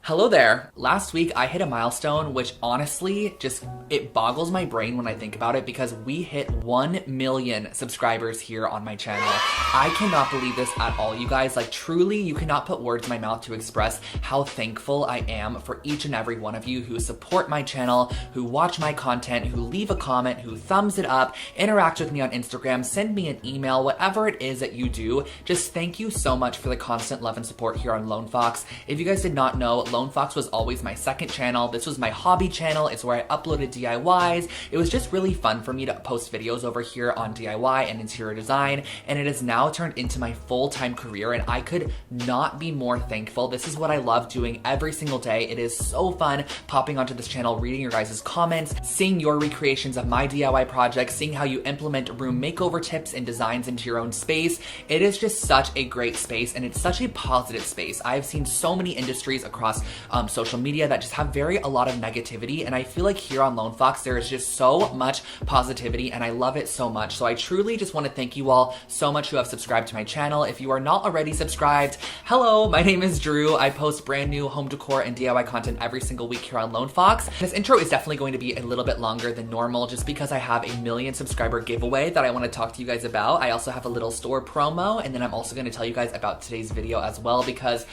Hello there. Last week I hit a milestone which honestly it boggles my brain when I think about it because we hit 1 million subscribers here on my channel. I cannot believe this at all, you guys. Like, truly, you cannot put words in my mouth to express how thankful I am for each and every one of you who support my channel, who watch my content, who leave a comment, who thumbs it up, interact with me on Instagram, send me an email, whatever it is that you do. Just thank you so much for the constant love and support here on Lone Fox. If you guys did not know, Lone Fox was always my second channel. This was my hobby channel. It's where I uploaded DIYs. It was just really fun for me to post videos over here on DIY and interior design, and it has now turned into my full-time career, and I could not be more thankful. This is what I love doing every single day. It is so fun popping onto this channel, reading your guys' comments, seeing your recreations of my DIY projects, seeing how you implement room makeover tips and designs into your own space. It is just such a great space, and it's such a positive space. I've seen so many industries across social media that just have a lot of negativity, and I feel like here on Lone Fox there is just so much positivity, and I love it so much. So I truly just want to thank you all so much who have subscribed to my channel. If you are not already subscribed, hello, my name is Drew. I post brand new home decor and DIY content every single week here on Lone Fox. This intro is definitely going to be a little bit longer than normal just because I have a 1 million subscriber giveaway that I want to talk to you guys about. I also have a little store promo, and then I'm also going to tell you guys about today's video as well, because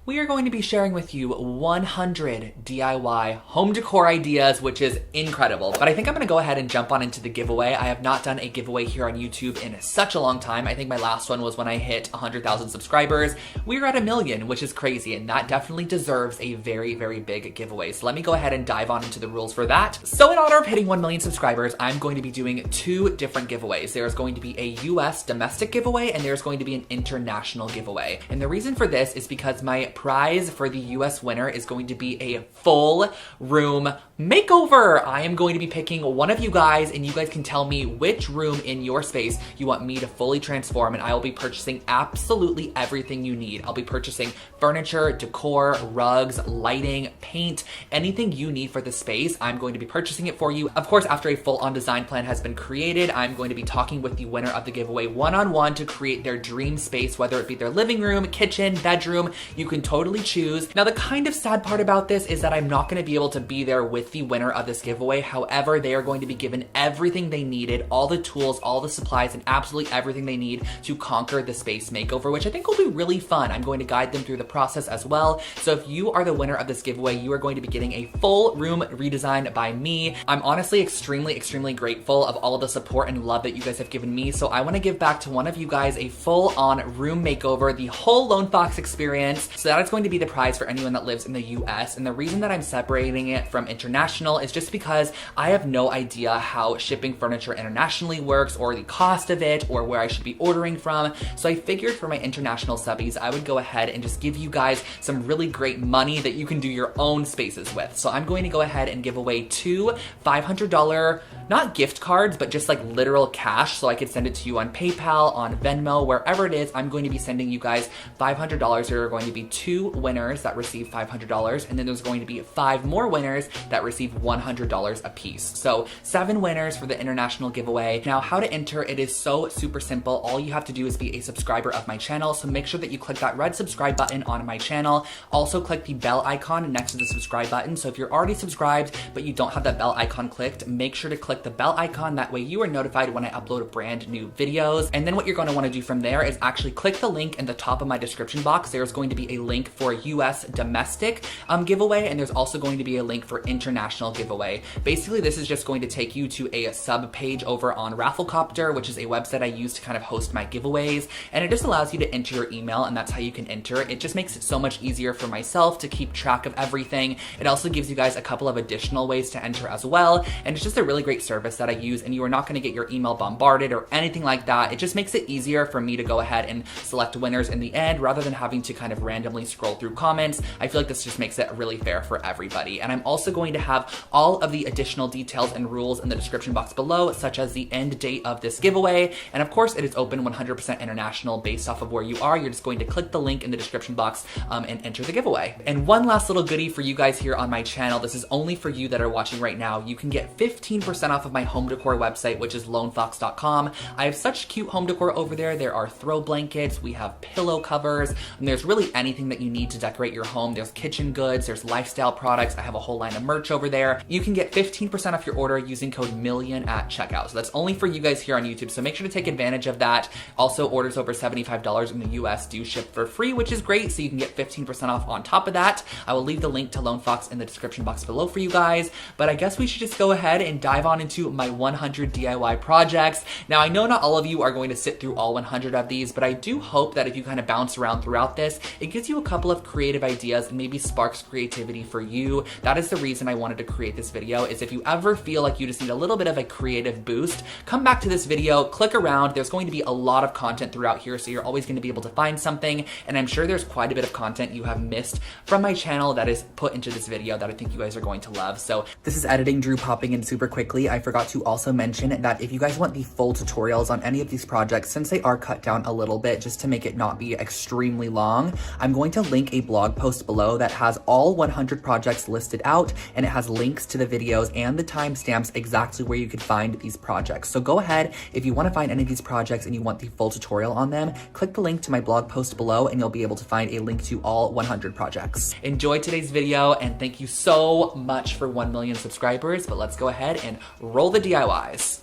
we are going to be sharing with you 100 DIY home decor ideas, which is incredible. But I think I'm gonna go ahead and jump on into the giveaway. I have not done a giveaway here on YouTube in such a long time. I think my last one was when I hit 100,000 subscribers. We're at 1 million, which is crazy, and that definitely deserves a very, very big giveaway. So let me go ahead and dive on into the rules for that. So in honor of hitting 1 million subscribers, I'm going to be doing 2 different giveaways. There's going to be a US domestic giveaway, and there's going to be an international giveaway. And the reason for this is because my prize for the US winner is going to be a full room makeover. I am going to be picking one of you guys, and you guys can tell me which room in your space you want me to fully transform, and I will be purchasing absolutely everything you need. I'll be purchasing furniture, decor, rugs, lighting, paint, anything you need for the space. I'm going to be purchasing it for you. Of course, after a full-on design plan has been created, I'm going to be talking with the winner of the giveaway one-on-one to create their dream space, whether it be their living room, kitchen, bedroom. You can totally choose. Now, the kind of sad part about this is that I'm not going to be able to be there with the winner of this giveaway. However, they are going to be given everything they needed, all the tools, all the supplies, and absolutely everything they need to conquer the space makeover, which I think will be really fun. I'm going to guide them through the process as well. So if you are the winner of this giveaway, you are going to be getting a full room redesign by me. I'm honestly extremely grateful of all of the support and love that you guys have given me. So I want to give back to one of you guys a full-on room makeover, the whole Lone Fox experience. So that is going to be the prize for anyone that lives in the US. And the reason that I'm separating it from international is just because I have no idea how shipping furniture internationally works, or the cost of it, or where I should be ordering from. So I figured for my international subbies, I would go ahead and just give you guys some really great money that you can do your own spaces with. So I'm going to go ahead and give away 2 $500, not gift cards, but just like literal cash, so I could send it to you on PayPal, on Venmo, wherever it is. I'm going to be sending you guys $500. There are going to be 2 winners that receive $500, and then there's going to be 5 more winners that receive $100 a piece. So 7 winners for the international giveaway. Now, how to enter, it is so super simple. All you have to do is be a subscriber of my channel. So make sure that you click that red subscribe button on my channel. Also click the bell icon next to the subscribe button. So if you're already subscribed, but you don't have that bell icon clicked, make sure to click the bell icon. That way you are notified when I upload brand new videos. And then what you're going to want to do from there is actually click the link in the top of my description box. There's going to be a link for US domestic giveaway, and there's also going to be a link for international giveaway. Basically, this is just going to take you to a sub page over on Rafflecopter, which is a website I use to kind of host my giveaways, and it just allows you to enter your email, and that's how you can enter. It just makes it so much easier for myself to keep track of everything. It also gives you guys a couple of additional ways to enter as well, and it's just a really great service that I use, and you are not going to get your email bombarded or anything like that. It just makes it easier for me to go ahead and select winners in the end, rather than having to kind of randomly scroll through comments. I feel like this just makes it really fair for everybody. And I'm also going to have all of the additional details and rules in the description box below, such as the end date of this giveaway. And of course, it is open 100% international based off of where you are. You're just going to click the link in the description box and enter the giveaway. And one last little goodie for you guys here on my channel. This is only for you that are watching right now. You can get 15% off of my home decor website, which is lonefox.com. I have such cute home decor over there. There are throw blankets, we have pillow covers, and there's really anything everything that you need to decorate your home. There's kitchen goods, there's lifestyle products. I have a whole line of merch over there. You can get 15% off your order using code million at checkout. So that's only for you guys here on YouTube. So make sure to take advantage of that. Also, orders over $75 in the US do ship for free, which is great. So you can get 15% off on top of that. I will leave the link to Lone Fox in the description box below for you guys. But I guess we should just go ahead and dive on into my 100 DIY projects. Now, I know not all of you are going to sit through all 100 of these, but I do hope that if you kind of bounce around throughout this, it gives you a couple of creative ideas and maybe sparks creativity for you. That is the reason I wanted to create this video, is if you ever feel like you just need a little bit of a creative boost, come back to this video, click around. There's going to be a lot of content throughout here, so you're always going to be able to find something. And I'm sure there's quite a bit of content you have missed from my channel that is put into this video that I think you guys are going to love. So this is Editing Drew popping in super quickly. I forgot to also mention that if you guys want the full tutorials on any of these projects, since they are cut down a little bit just to make it not be extremely long, I'm going to link a blog post below that has all 100 projects listed out, and it has links to the videos and the timestamps exactly where you could find these projects. So go ahead, if you want to find any of these projects and you want the full tutorial on them, click the link to my blog post below and you'll be able to find a link to all 100 projects. Enjoy today's video, and thank you so much for 1 million subscribers, but let's go ahead and roll the DIYs.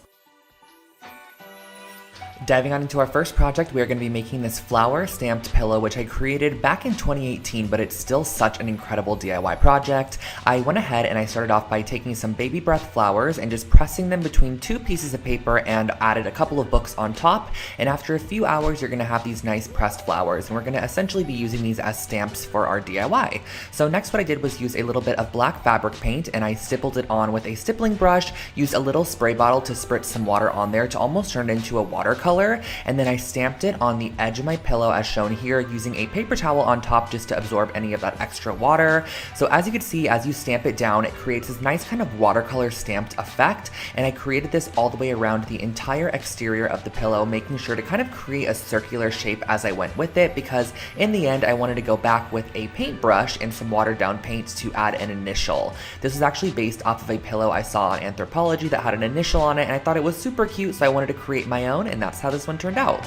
Diving on into our first project, we are going to be making this flower stamped pillow, which I created back in 2018, but it's still such an incredible DIY project. I went ahead and I started off by taking some baby breath flowers and just pressing them between two pieces of paper and added a couple of books on top. And after a few hours, you're going to have these nice pressed flowers, and we're going to essentially be using these as stamps for our DIY. So next what I did was use a little bit of black fabric paint, and I stippled it on with a stippling brush, used a little spray bottle to spritz some water on there to almost turn it into a watercolor. And then I stamped it on the edge of my pillow as shown here, using a paper towel on top just to absorb any of that extra water. So as you can see, as you stamp it down, it creates this nice kind of watercolor stamped effect. And I created this all the way around the entire exterior of the pillow, making sure to kind of create a circular shape as I went with it, because in the end I wanted to go back with a paintbrush and some watered down paints to add an initial. This is actually based off of a pillow I saw on Anthropology that had an initial on it, and I thought it was super cute, so I wanted to create my own, and that's how this one turned out.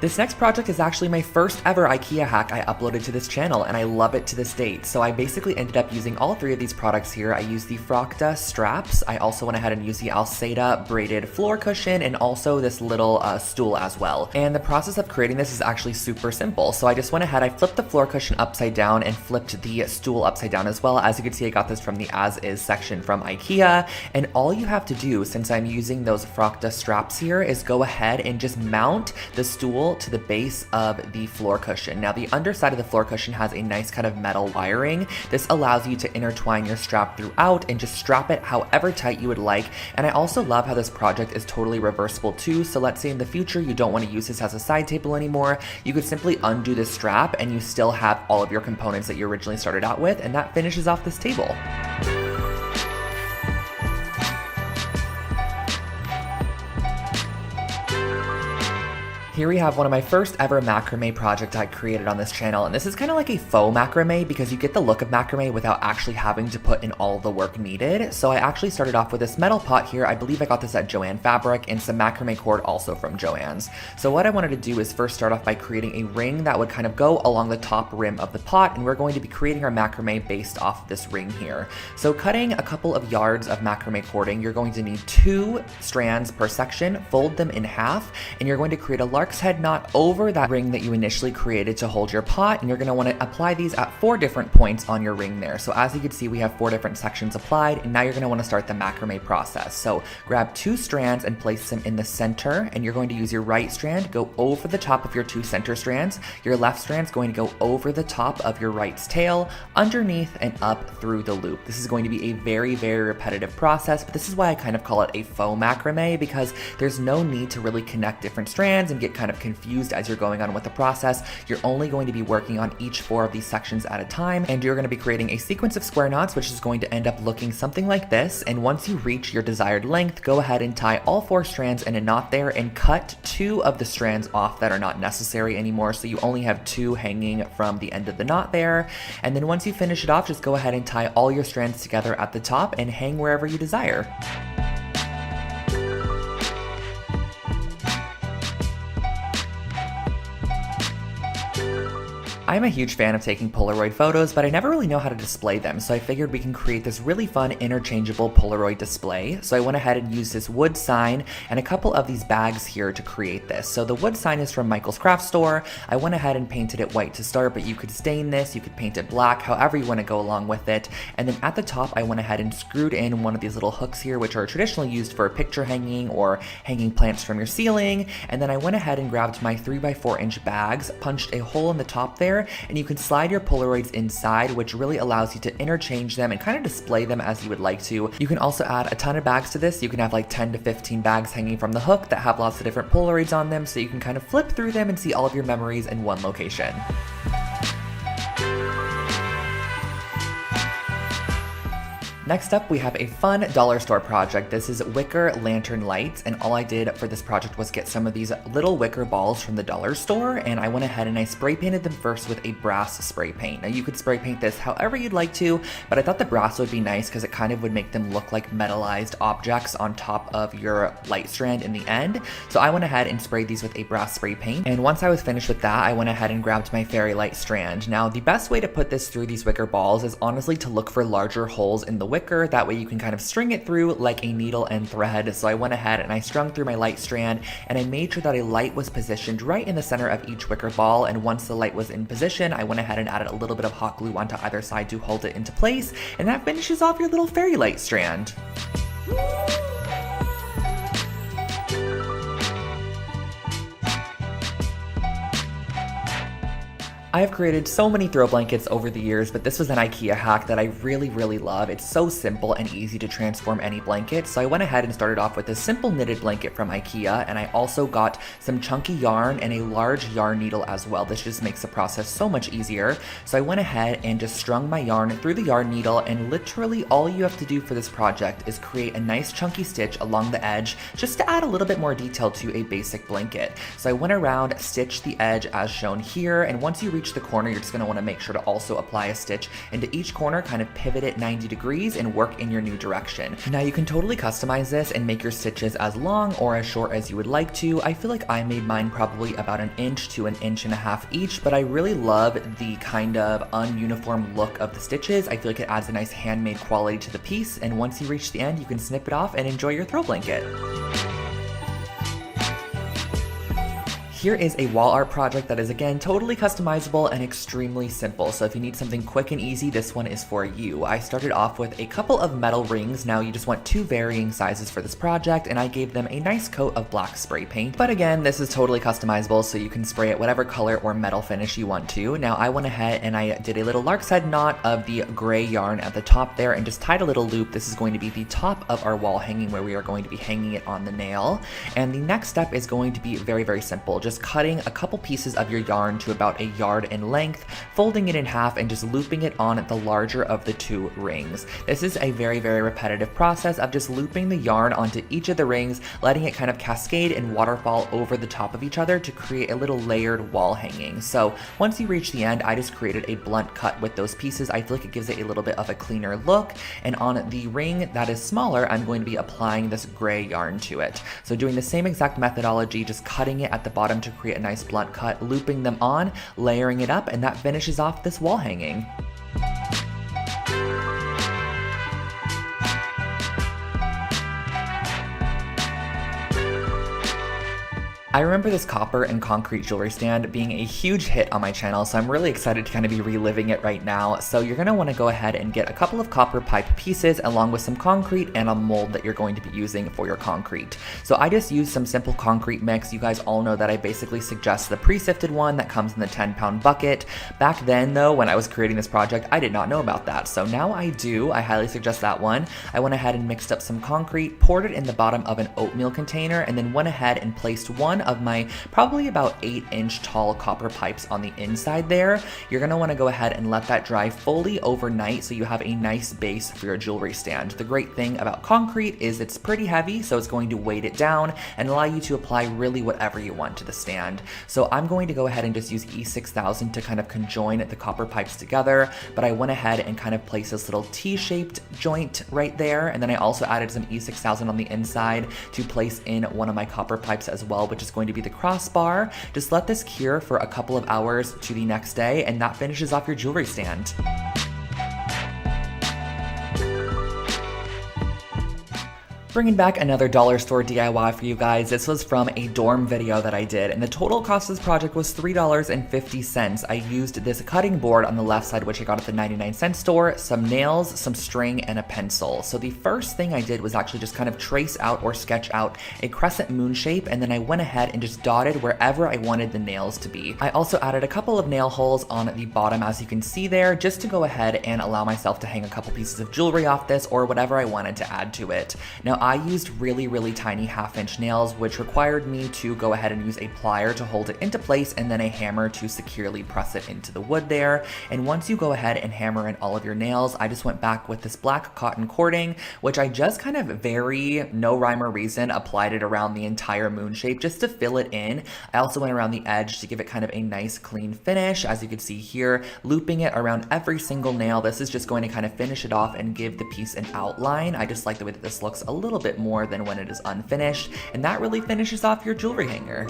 This next project is actually my first ever IKEA hack I uploaded to this channel, and I love it to this date. So I basically ended up using all three of these products here. I used the Frocta straps. I also went ahead and used the Alceda braided floor cushion, and also this little stool as well. And the process of creating this is actually super simple. So I just went ahead, I flipped the floor cushion upside down and flipped the stool upside down as well. As you can see, I got this from the As Is section from IKEA. And all you have to do, since I'm using those Frocta straps here, is go ahead and just mount the stool to the base of the floor cushion. Now the underside of the floor cushion has a nice kind of metal wiring. This allows you to intertwine your strap throughout and just strap it however tight you would like. And I also love how this project is totally reversible too. So let's say in the future you don't want to use this as a side table anymore, you could simply undo this strap and you still have all of your components that you originally started out with, and that finishes off this table. Here we have one of my first ever macrame project I created on this channel, and this is kind of like a faux macrame because you get the look of macrame without actually having to put in all the work needed. So I actually started off with this metal pot here. I believe I got this at Joann Fabric, and some macrame cord also from Joann's. So what I wanted to do is first start off by creating a ring that would kind of go along the top rim of the pot, and we're going to be creating our macrame based off this ring here. So cutting a couple of yards of macrame cording, you're going to need 2 strands per section, fold them in half, and you're going to create a lark's head knot over that ring that you initially created to hold your pot, and you're going to want to apply these at 4 different points on your ring there. So as you can see, we have 4 different sections applied, and now you're going to want to start the macrame process. So grab 2 strands and place them in the center, and you're going to use your right strand, go over the top of your 2 center strands. Your left strand's going to go over the top of your right's tail, underneath and up through the loop. This is going to be a very, very repetitive process, but this is why I kind of call it a faux macrame, because there's no need to really connect different strands and get kind of confused as you're going on with the process. You're only going to be working on each 4 of these sections at a time, and you're going to be creating a sequence of square knots, which is going to end up looking something like this. And once you reach your desired length, go ahead and tie all 4 strands in a knot there and cut 2 of the strands off that are not necessary anymore, so you only have 2 hanging from the end of the knot there. And then once you finish it off, just go ahead and tie all your strands together at the top and hang wherever you desire. I'm a huge fan of taking Polaroid photos, but I never really know how to display them, so I figured we can create this really fun interchangeable Polaroid display. So I went ahead and used this wood sign and a couple of these bags here to create this. So the wood sign is from Michael's Craft Store. I went ahead and painted it white to start, but you could stain this, you could paint it black, however you want to go along with it. And then at the top, I went ahead and screwed in one of these little hooks here, which are traditionally used for picture hanging or hanging plants from your ceiling. And then I went ahead and grabbed my 3x4-inch bags, punched a hole in the top there, and you can slide your Polaroids inside, which really allows you to interchange them and kind of display them as you would like to. You can also add a ton of bags to this. You can have like 10 to 15 bags hanging from the hook that have lots of different Polaroids on them, so you can kind of flip through them and see all of your memories in one location. Next up, we have a fun dollar store project. This is wicker lantern lights, and all I did for this project was get some of these little wicker balls from the dollar store, and I went ahead and I spray painted them first with a brass spray paint. Now you could spray paint this however you'd like to, but I thought the brass would be nice because it kind of would make them look like metallized objects on top of your light strand in the end. So I went ahead and sprayed these with a brass spray paint, and once I was finished with that, I went ahead and grabbed my fairy light strand. Now the best way to put this through these wicker balls is honestly to look for larger holes in the wicker. That way you can kind of string it through like a needle and thread. So I went ahead and I strung through my light strand, and I made sure that a light was positioned right in the center of each wicker ball. And once the light was in position, I went ahead and added a little bit of hot glue onto either side to hold it into place, and that finishes off your little fairy light strand. I have created so many throw blankets over the years, but this was an IKEA hack that I really love. It's so simple and easy to transform any blanket. So I went ahead and started off with a simple knitted blanket from IKEA, and I also got some chunky yarn and a large yarn needle as well. This just makes the process so much easier. So I went ahead and just strung my yarn through the yarn needle, and literally all you have to do for this project is create a nice chunky stitch along the edge just to add a little bit more detail to a basic blanket. So I went around, stitched the edge as shown here, and once you reach the corner, you're just going to want to make sure to also apply a stitch into each corner, kind of pivot it 90 degrees and work in your new direction. Now you can totally customize this and make your stitches as long or as short as you would like to. I feel like I made mine probably about 1 inch to 1.5 inches each, but I really love the kind of ununiform look of the stitches. I feel like it adds a nice handmade quality to the piece, and once you reach the end, you can snip it off and enjoy your throw blanket. Here is a wall art project that is, again, totally customizable and extremely simple. So if you need something quick and easy, this one is for you. I started off with a couple of metal rings. Now you just want 2 varying sizes for this project, and I gave them a nice coat of black spray paint. But again, this is totally customizable, so you can spray it whatever color or metal finish you want to. Now I went ahead and I did a little lark's head knot of the gray yarn at the top there and just tied a little loop. This is going to be the top of our wall hanging where we are going to be hanging it on the nail. And the next step is going to be very simple. Just cutting a couple pieces of your yarn to about 1 yard in length, folding it in half, and just looping it on the larger of the 2 rings. This is a very repetitive process of just looping the yarn onto each of the rings, letting it kind of cascade and waterfall over the top of each other to create a little layered wall hanging. So once you reach the end, I just created a blunt cut with those pieces. I feel like it gives it a little bit of a cleaner look, and on the ring that is smaller, I'm going to be applying this gray yarn to it. So doing the same exact methodology, just cutting it at the bottom to create a nice blunt cut, looping them on, layering it up, and that finishes off this wall hanging. I remember this copper and concrete jewelry stand being a huge hit on my channel, so I'm really excited to kind of be reliving it right now. So you're going to want to go ahead and get a couple of copper pipe pieces along with some concrete and a mold that you're going to be using for your concrete. So I just used some simple concrete mix. You guys all know that I basically suggest the pre-sifted one that comes in the 10-pound bucket. Back then though, when I was creating this project, I did not know about that. So now I do. I highly suggest that one. I went ahead and mixed up some concrete, poured it in the bottom of an oatmeal container, and then went ahead and placed one of my probably about 8-inch tall copper pipes on the inside there. You're going to want to go ahead and let that dry fully overnight so you have a nice base for your jewelry stand. The great thing about concrete is it's pretty heavy, so it's going to weight it down and allow you to apply really whatever you want to the stand. So I'm going to go ahead and just use E6000 to kind of conjoin the copper pipes together, but I went ahead and kind of placed this little T-shaped joint right there, and then I also added some E6000 on the inside to place in one of my copper pipes as well, which is just going to be the crossbar. Just let this cure for a couple of hours to the next day, and that finishes off your jewelry stand. Bringing back another dollar store DIY for you guys. This was from a dorm video that I did, and the total cost of this project was $3.50. I used this cutting board on the left side, which I got at the 99-cent store, some nails, some string, and a pencil. So the first thing I did was actually just kind of trace out or sketch out a crescent moon shape, and then I went ahead and just dotted wherever I wanted the nails to be. I also added a couple of nail holes on the bottom, as you can see there, just to go ahead and allow myself to hang a couple pieces of jewelry off this or whatever I wanted to add to it. Now, I used really tiny 1/2-inch nails, which required me to go ahead and use a plier to hold it into place and then a hammer to securely press it into the wood there. And once you go ahead and hammer in all of your nails, I just went back with this black cotton cording, which I just kind of very no rhyme or reason applied it around the entire moon shape just to fill it in. I also went around the edge to give it kind of a nice clean finish, as you can see here, looping it around every single nail. This is just going to kind of finish it off and give the piece an outline. I just like the way that this looks a little bit more than when it is unfinished, and that really finishes off your jewelry hanger.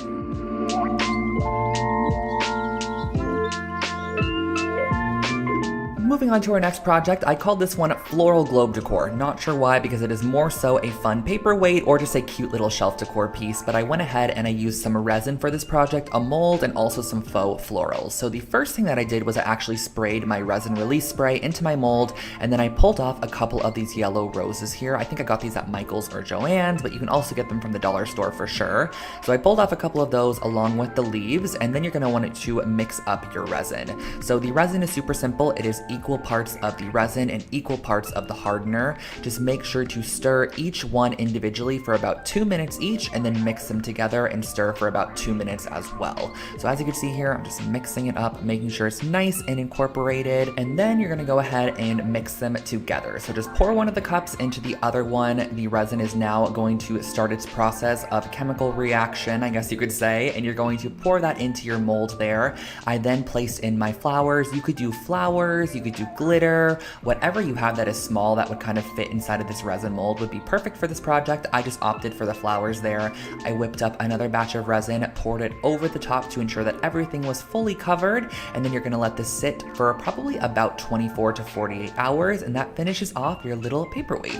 Moving on to our next project, I called this one Floral Globe Decor. Not sure why, because it is more so a fun paperweight or just a cute little shelf decor piece, but I went ahead and I used some resin for this project, a mold, and also some faux florals. So the first thing that I did was I actually sprayed my resin release spray into my mold, and then I pulled off a couple of these yellow roses here. I think I got these at Michael's or Joann's, but you can also get them from the dollar store for sure. So I pulled off a couple of those along with the leaves, and then you're going to want to mix up your resin. So the resin is super simple. It is equal parts of the resin and equal parts of the hardener. Just make sure to stir each one individually for about 2 minutes each, and then mix them together and stir for about 2 minutes as well. So as you can see here, I'm just mixing it up, making sure it's nice and incorporated, and then you're gonna go ahead and mix them together. So just pour one of the cups into the other one. The resin is now going to start its process of chemical reaction, I guess you could say, and you're going to pour that into your mold there. I then placed in my flowers. You could do flowers, you could do glitter, whatever you have that is small that would kind of fit inside of this resin mold would be perfect for this project. I just opted for the flowers there. I whipped up another batch of resin, poured it over the top to ensure that everything was fully covered, and then you're gonna let this sit for probably about 24 to 48 hours, and that finishes off your little paperweight.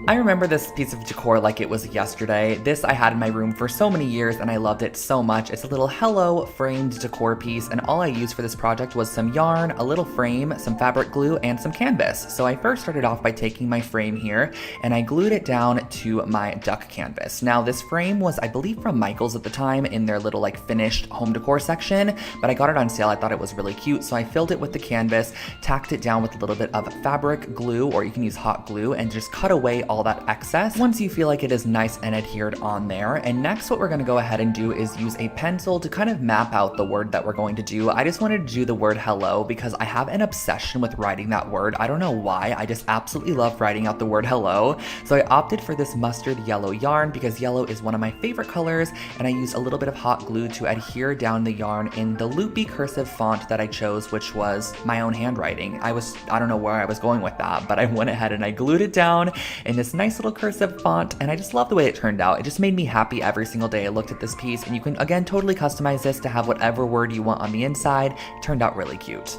I remember this piece of decor like it was yesterday. This I had in my room for so many years and I loved it so much. It's a little hello framed decor piece, and all I used for this project was some yarn, a little frame, some fabric glue, and some canvas. So I first started off by taking my frame here and I glued it down to my duck canvas. Now this frame was, I believe, from Michael's at the time in their little like finished home decor section, but I got it on sale. I thought it was really cute, so I filled it with the canvas, tacked it down with a little bit of fabric glue, or you can use hot glue, and just cut away all that excess once you feel like it is nice and adhered on there. And next what we're going to go ahead and do is use a pencil to kind of map out the word that we're going to do. I just wanted to do the word hello because I have an obsession with writing that word. I don't know why, I just absolutely love writing out the word hello. So I opted for this mustard yellow yarn because yellow is one of my favorite colors, and I used a little bit of hot glue to adhere down the yarn in the loopy cursive font that I chose, which was my own handwriting. I don't know where I was going with that, but I went ahead and I glued it down in this nice little cursive font, and I just love the way it turned out. It just made me happy every single day I looked at this piece, and you can again totally customize this to have whatever word you want on the inside. It turned out really cute.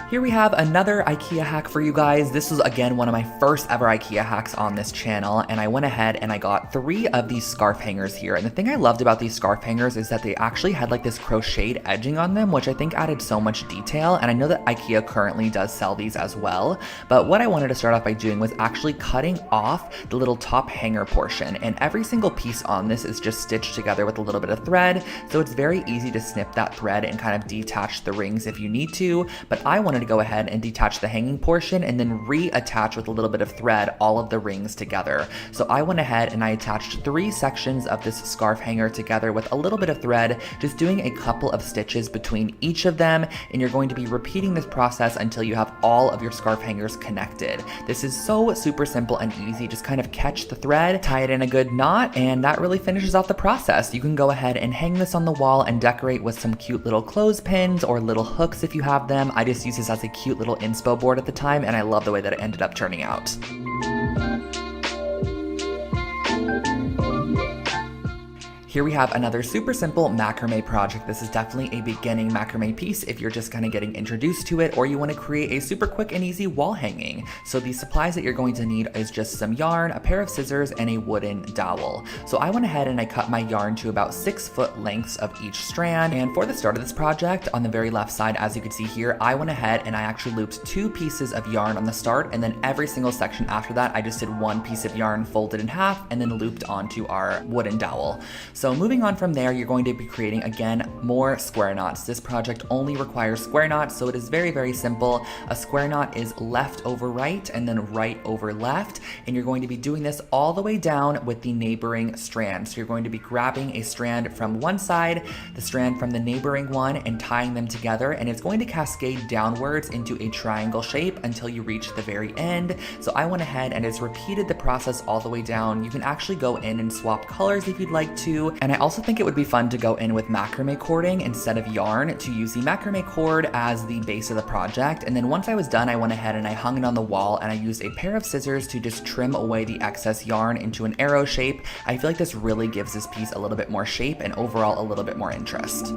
Here we have another IKEA hack for you guys. This was again one of my first ever IKEA hacks on this channel, and I went ahead and I got 3 of these scarf hangers here. And the thing I loved about these scarf hangers is that they actually had like this crocheted edging on them, which I think added so much detail. And I know that IKEA currently does sell these as well. But what I wanted to start off by doing was actually cutting off the little top hanger portion. And every single piece on this is just stitched together with a little bit of thread. So it's very easy to snip that thread and kind of detach the rings if you need to. But I wanted to go ahead and detach the hanging portion and then reattach with a little bit of thread all of the rings together. So I went ahead and I attached 3 sections of this scarf hanger together with a little bit of thread, just doing a couple of stitches between each of them, and you're going to be repeating this process until you have all of your scarf hangers connected. This is so super simple and easy. Just kind of catch the thread, tie it in a good knot, and that really finishes off the process. You can go ahead and hang this on the wall and decorate with some cute little clothespins or little hooks if you have them. I just used this as a cute little inspo board at the time, and I love the way that it ended up turning out. Here we have another super simple macrame project. This is definitely a beginning macrame piece if you're just kind of getting introduced to it, or you want to create a super quick and easy wall hanging. So the supplies that you're going to need is just some yarn, a pair of scissors, and a wooden dowel. So I went ahead and I cut my yarn to about 6 foot lengths of each strand. And for the start of this project, on the very left side, as you can see here, I went ahead and I actually looped 2 pieces of yarn on the start, and then every single section after that, I just did 1 piece of yarn folded in half and then looped onto our wooden dowel. So moving on from there, you're going to be creating, again, more square knots. This project only requires square knots, so it is very, very simple. A square knot is left over right and then right over left, and you're going to be doing this all the way down with the neighboring strand. So you're going to be grabbing a strand from one side, the strand from the neighboring one, and tying them together, and it's going to cascade downwards into a triangle shape until you reach the very end. So I went ahead and just repeated the process all the way down. You can actually go in and swap colors if you'd like to, and I also think it would be fun to go in with macrame cording instead of yarn, to use the macrame cord as the base of the project. And then once I was done, I went ahead and I hung it on the wall, and I used a pair of scissors to just trim away the excess yarn into an arrow shape. I feel like this really gives this piece a little bit more shape and overall a little bit more interest.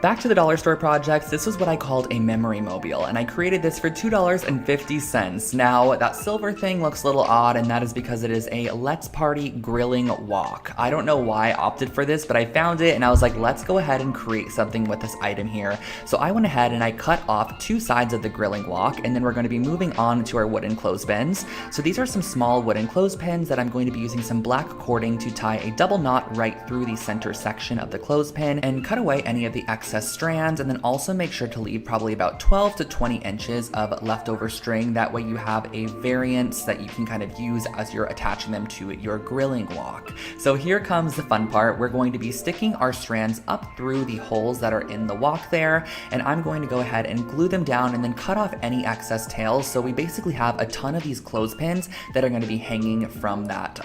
Back to the dollar store projects, this was what I called a memory mobile, and I created this for $2.50. Now, that silver thing looks a little odd, and that is because it is a Let's Party grilling wok. I don't know why I opted for this, but I found it, and I was like, let's go ahead and create something with this item here. So I went ahead and I cut off 2 sides of the grilling wok, and then we're going to be moving on to our wooden clothespins. So these are some small wooden clothespins that I'm going to be using some black cording to tie a double knot right through the center section of the clothespin and cut away any of the excess strands, and then also make sure to leave probably about 12 to 20 inches of leftover string. That way you have a variance that you can kind of use as you're attaching them to your grilling wok. So here comes the fun part. We're going to be sticking our strands up through the holes that are in the wok there, and I'm going to go ahead and glue them down and then cut off any excess tails. So we basically have a ton of these clothespins that are going to be hanging from that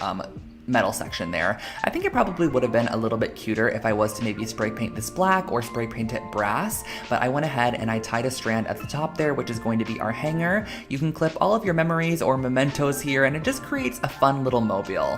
metal section there. I think it probably would have been a little bit cuter if I was to maybe spray paint this black or spray paint it brass, but I went ahead and I tied a strand at the top there, which is going to be our hanger. You can clip all of your memories or mementos here, and it just creates a fun little mobile.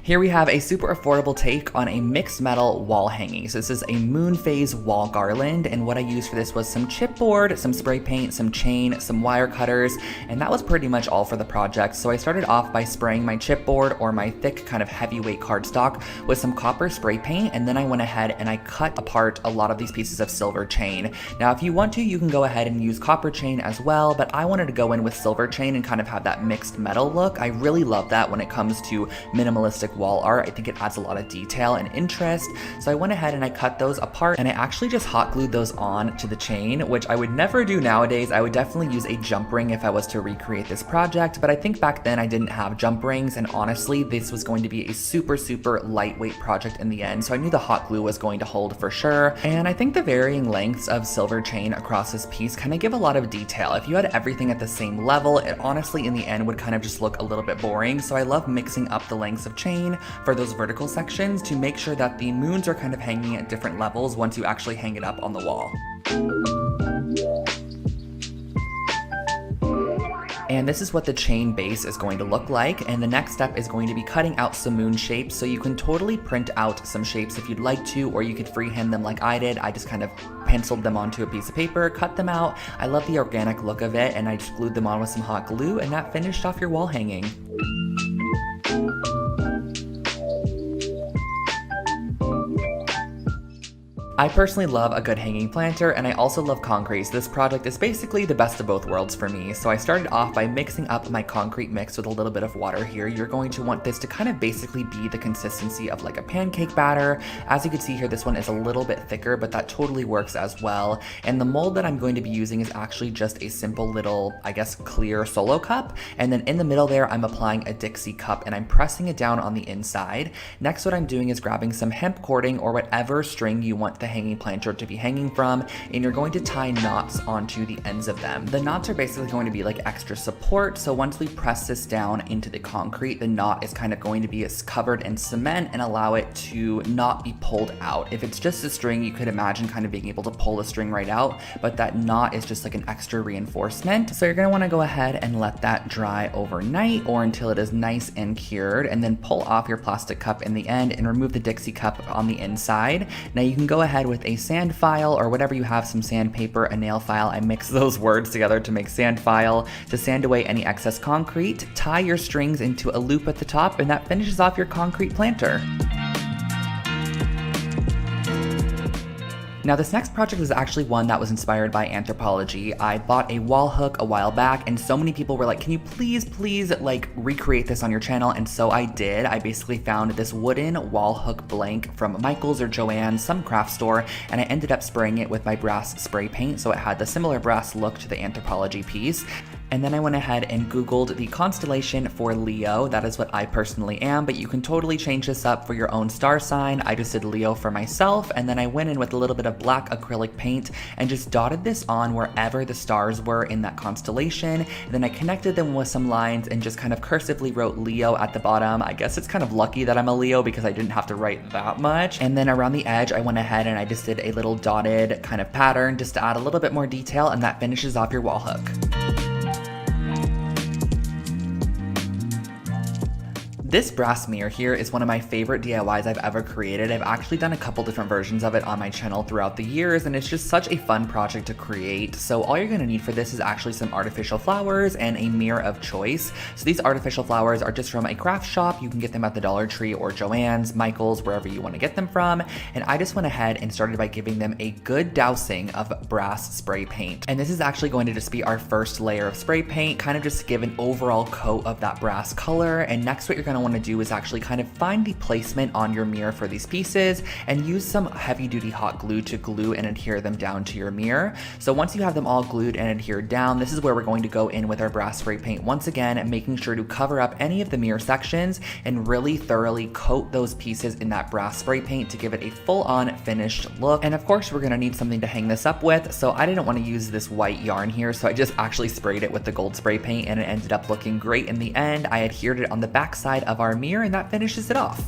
Here we have a super affordable take on a mixed metal wall hanging. So this is a moon phase wall garland, and what I used for this was some chipboard, some spray paint, some chain, some wire cutters, and that was pretty much all for the project. So I started off by spraying my chipboard, or my thick kind of heavyweight cardstock, with some copper spray paint, and then I went ahead and I cut apart a lot of these pieces of silver chain. Now if you want to, you can go ahead and use copper chain as well, but I wanted to go in with silver chain and kind of have that mixed metal look. I really love that when it comes to minimalistic wall art. I think it adds a lot of detail and interest. So I went ahead and I cut those apart, and I actually just hot glued those on to the chain, which I would never do nowadays. I would definitely use a jump ring if I was to recreate this project, but I think back then I didn't have jump rings, and honestly this was going to be a super lightweight project in the end, so I knew the hot glue was going to hold for sure. And I think the varying lengths of silver chain across this piece kind of give a lot of detail. If you had everything at the same level, it honestly in the end would kind of just look a little bit boring. So I love mixing up the lengths of chain for those vertical sections to make sure that the moons are kind of hanging at different levels once you actually hang it up on the wall. And this is what the chain base is going to look like, and the next step is going to be cutting out some moon shapes. So you can totally print out some shapes if you'd like to, or you could freehand them like I did. I just kind of penciled them onto a piece of paper, cut them out. I love the organic look of it, and I just glued them on with some hot glue, and that finished off your wall hanging. I personally love a good hanging planter, and I also love concrete, so this project is basically the best of both worlds for me. So I started off by mixing up my concrete mix with a little bit of water here. You're going to want this to kind of basically be the consistency of like a pancake batter. As you can see here, this one is a little bit thicker, but that totally works as well. And the mold that I'm going to be using is actually just a simple little, I guess, clear solo cup. And then in the middle there, I'm applying a Dixie cup and I'm pressing it down on the inside. Next, what I'm doing is grabbing some hemp cording or whatever string you want the hanging planter to be hanging from, and you're going to tie knots onto the ends of them. The knots are basically going to be like extra support, so once we press this down into the concrete, the knot is kind of going to be covered in cement and allow it to not be pulled out. If it's just a string, you could imagine kind of being able to pull the string right out, but that knot is just like an extra reinforcement. So you're going to want to go ahead and let that dry overnight or until it is nice and cured, and then pull off your plastic cup in the end and remove the Dixie cup on the inside. Now you can go ahead with a sand file or whatever you have, some sandpaper, a nail file. I mix those words together to make sand file to sand away any excess concrete. Tie your strings into a loop at the top, and that finishes off your concrete planter. Now this next project is actually one that was inspired by anthropology. I bought a wall hook a while back and so many people were like, can you please like recreate this on your channel? And so I did. I basically found this wooden wall hook blank from Michael's or Joann's, some craft store, and I ended up spraying it with my brass spray paint so it had the similar brass look to the anthropology piece. And then I went ahead and Googled the constellation for Leo. That is what I personally am, but you can totally change this up for your own star sign. I just did Leo for myself, and then I went in with a little bit of black acrylic paint and just dotted this on wherever the stars were in that constellation. And then I connected them with some lines and just kind of cursively wrote Leo at the bottom. I guess it's kind of lucky that I'm a Leo because I didn't have to write that much. And then around the edge, I went ahead and I just did a little dotted kind of pattern just to add a little bit more detail, and that finishes off your wall hook. This brass mirror here is one of my favorite DIYs I've ever created. I've actually done a couple different versions of it on my channel throughout the years, and it's just such a fun project to create. So all you're gonna need for this is actually some artificial flowers and a mirror of choice. So these artificial flowers are just from a craft shop. You can get them at the Dollar Tree or Joann's, Michael's, wherever you wanna get them from. And I just went ahead and started by giving them a good dousing of brass spray paint. And this is actually going to just be our first layer of spray paint, kind of just to give an overall coat of that brass color. And next, what you're gonna want to do is actually kind of find the placement on your mirror for these pieces and use some heavy duty hot glue to glue and adhere them down to your mirror. So once you have them all glued and adhered down, this is where we're going to go in with our brass spray paint once again, making sure to cover up any of the mirror sections and really thoroughly coat those pieces in that brass spray paint to give it a full-on finished look. And of course, we're gonna need something to hang this up with, so I didn't want to use this white yarn here, so I just actually sprayed it with the gold spray paint and it ended up looking great in the end. I adhered it on the back side of our mirror and that finishes it off.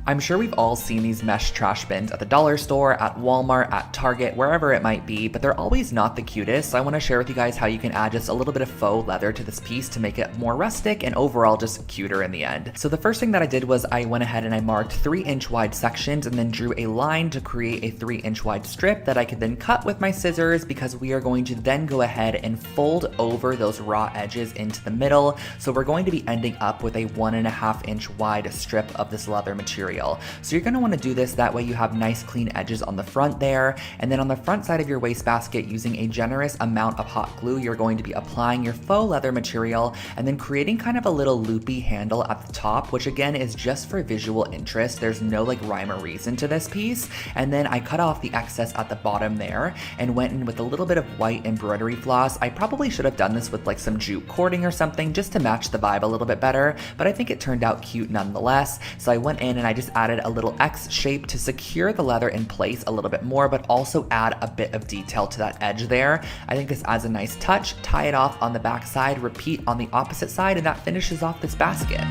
I'm sure we've all seen these mesh trash bins at the dollar store, at Walmart, at Target, wherever it might be, but they're always not the cutest. So I want to share with you guys how you can add just a little bit of faux leather to this piece to make it more rustic and overall just cuter in the end. So the first thing that I did was I went ahead and I marked 3-inch wide sections and then drew a line to create a 3-inch wide strip that I could then cut with my scissors, because we are going to then go ahead and fold over those raw edges into the middle. So we're going to be ending up with a 1.5-inch wide strip of this leather material. So you're going to want to do this, that way you have nice clean edges on the front there. And then on the front side of your wastebasket, using a generous amount of hot glue, you're going to be applying your faux leather material and then creating kind of a little loopy handle at the top, which again is just for visual interest. There's no like rhyme or reason to this piece. And then I cut off the excess at the bottom there and went in with a little bit of white embroidery floss. I probably should have done this with like some jute cording or something just to match the vibe a little bit better, but I think it turned out cute nonetheless. So I went in and I just added a little X shape to secure the leather in place a little bit more, but also add a bit of detail to that edge there. I think this adds a nice touch. Tie it off on the back side, repeat on the opposite side, and that finishes off this basket.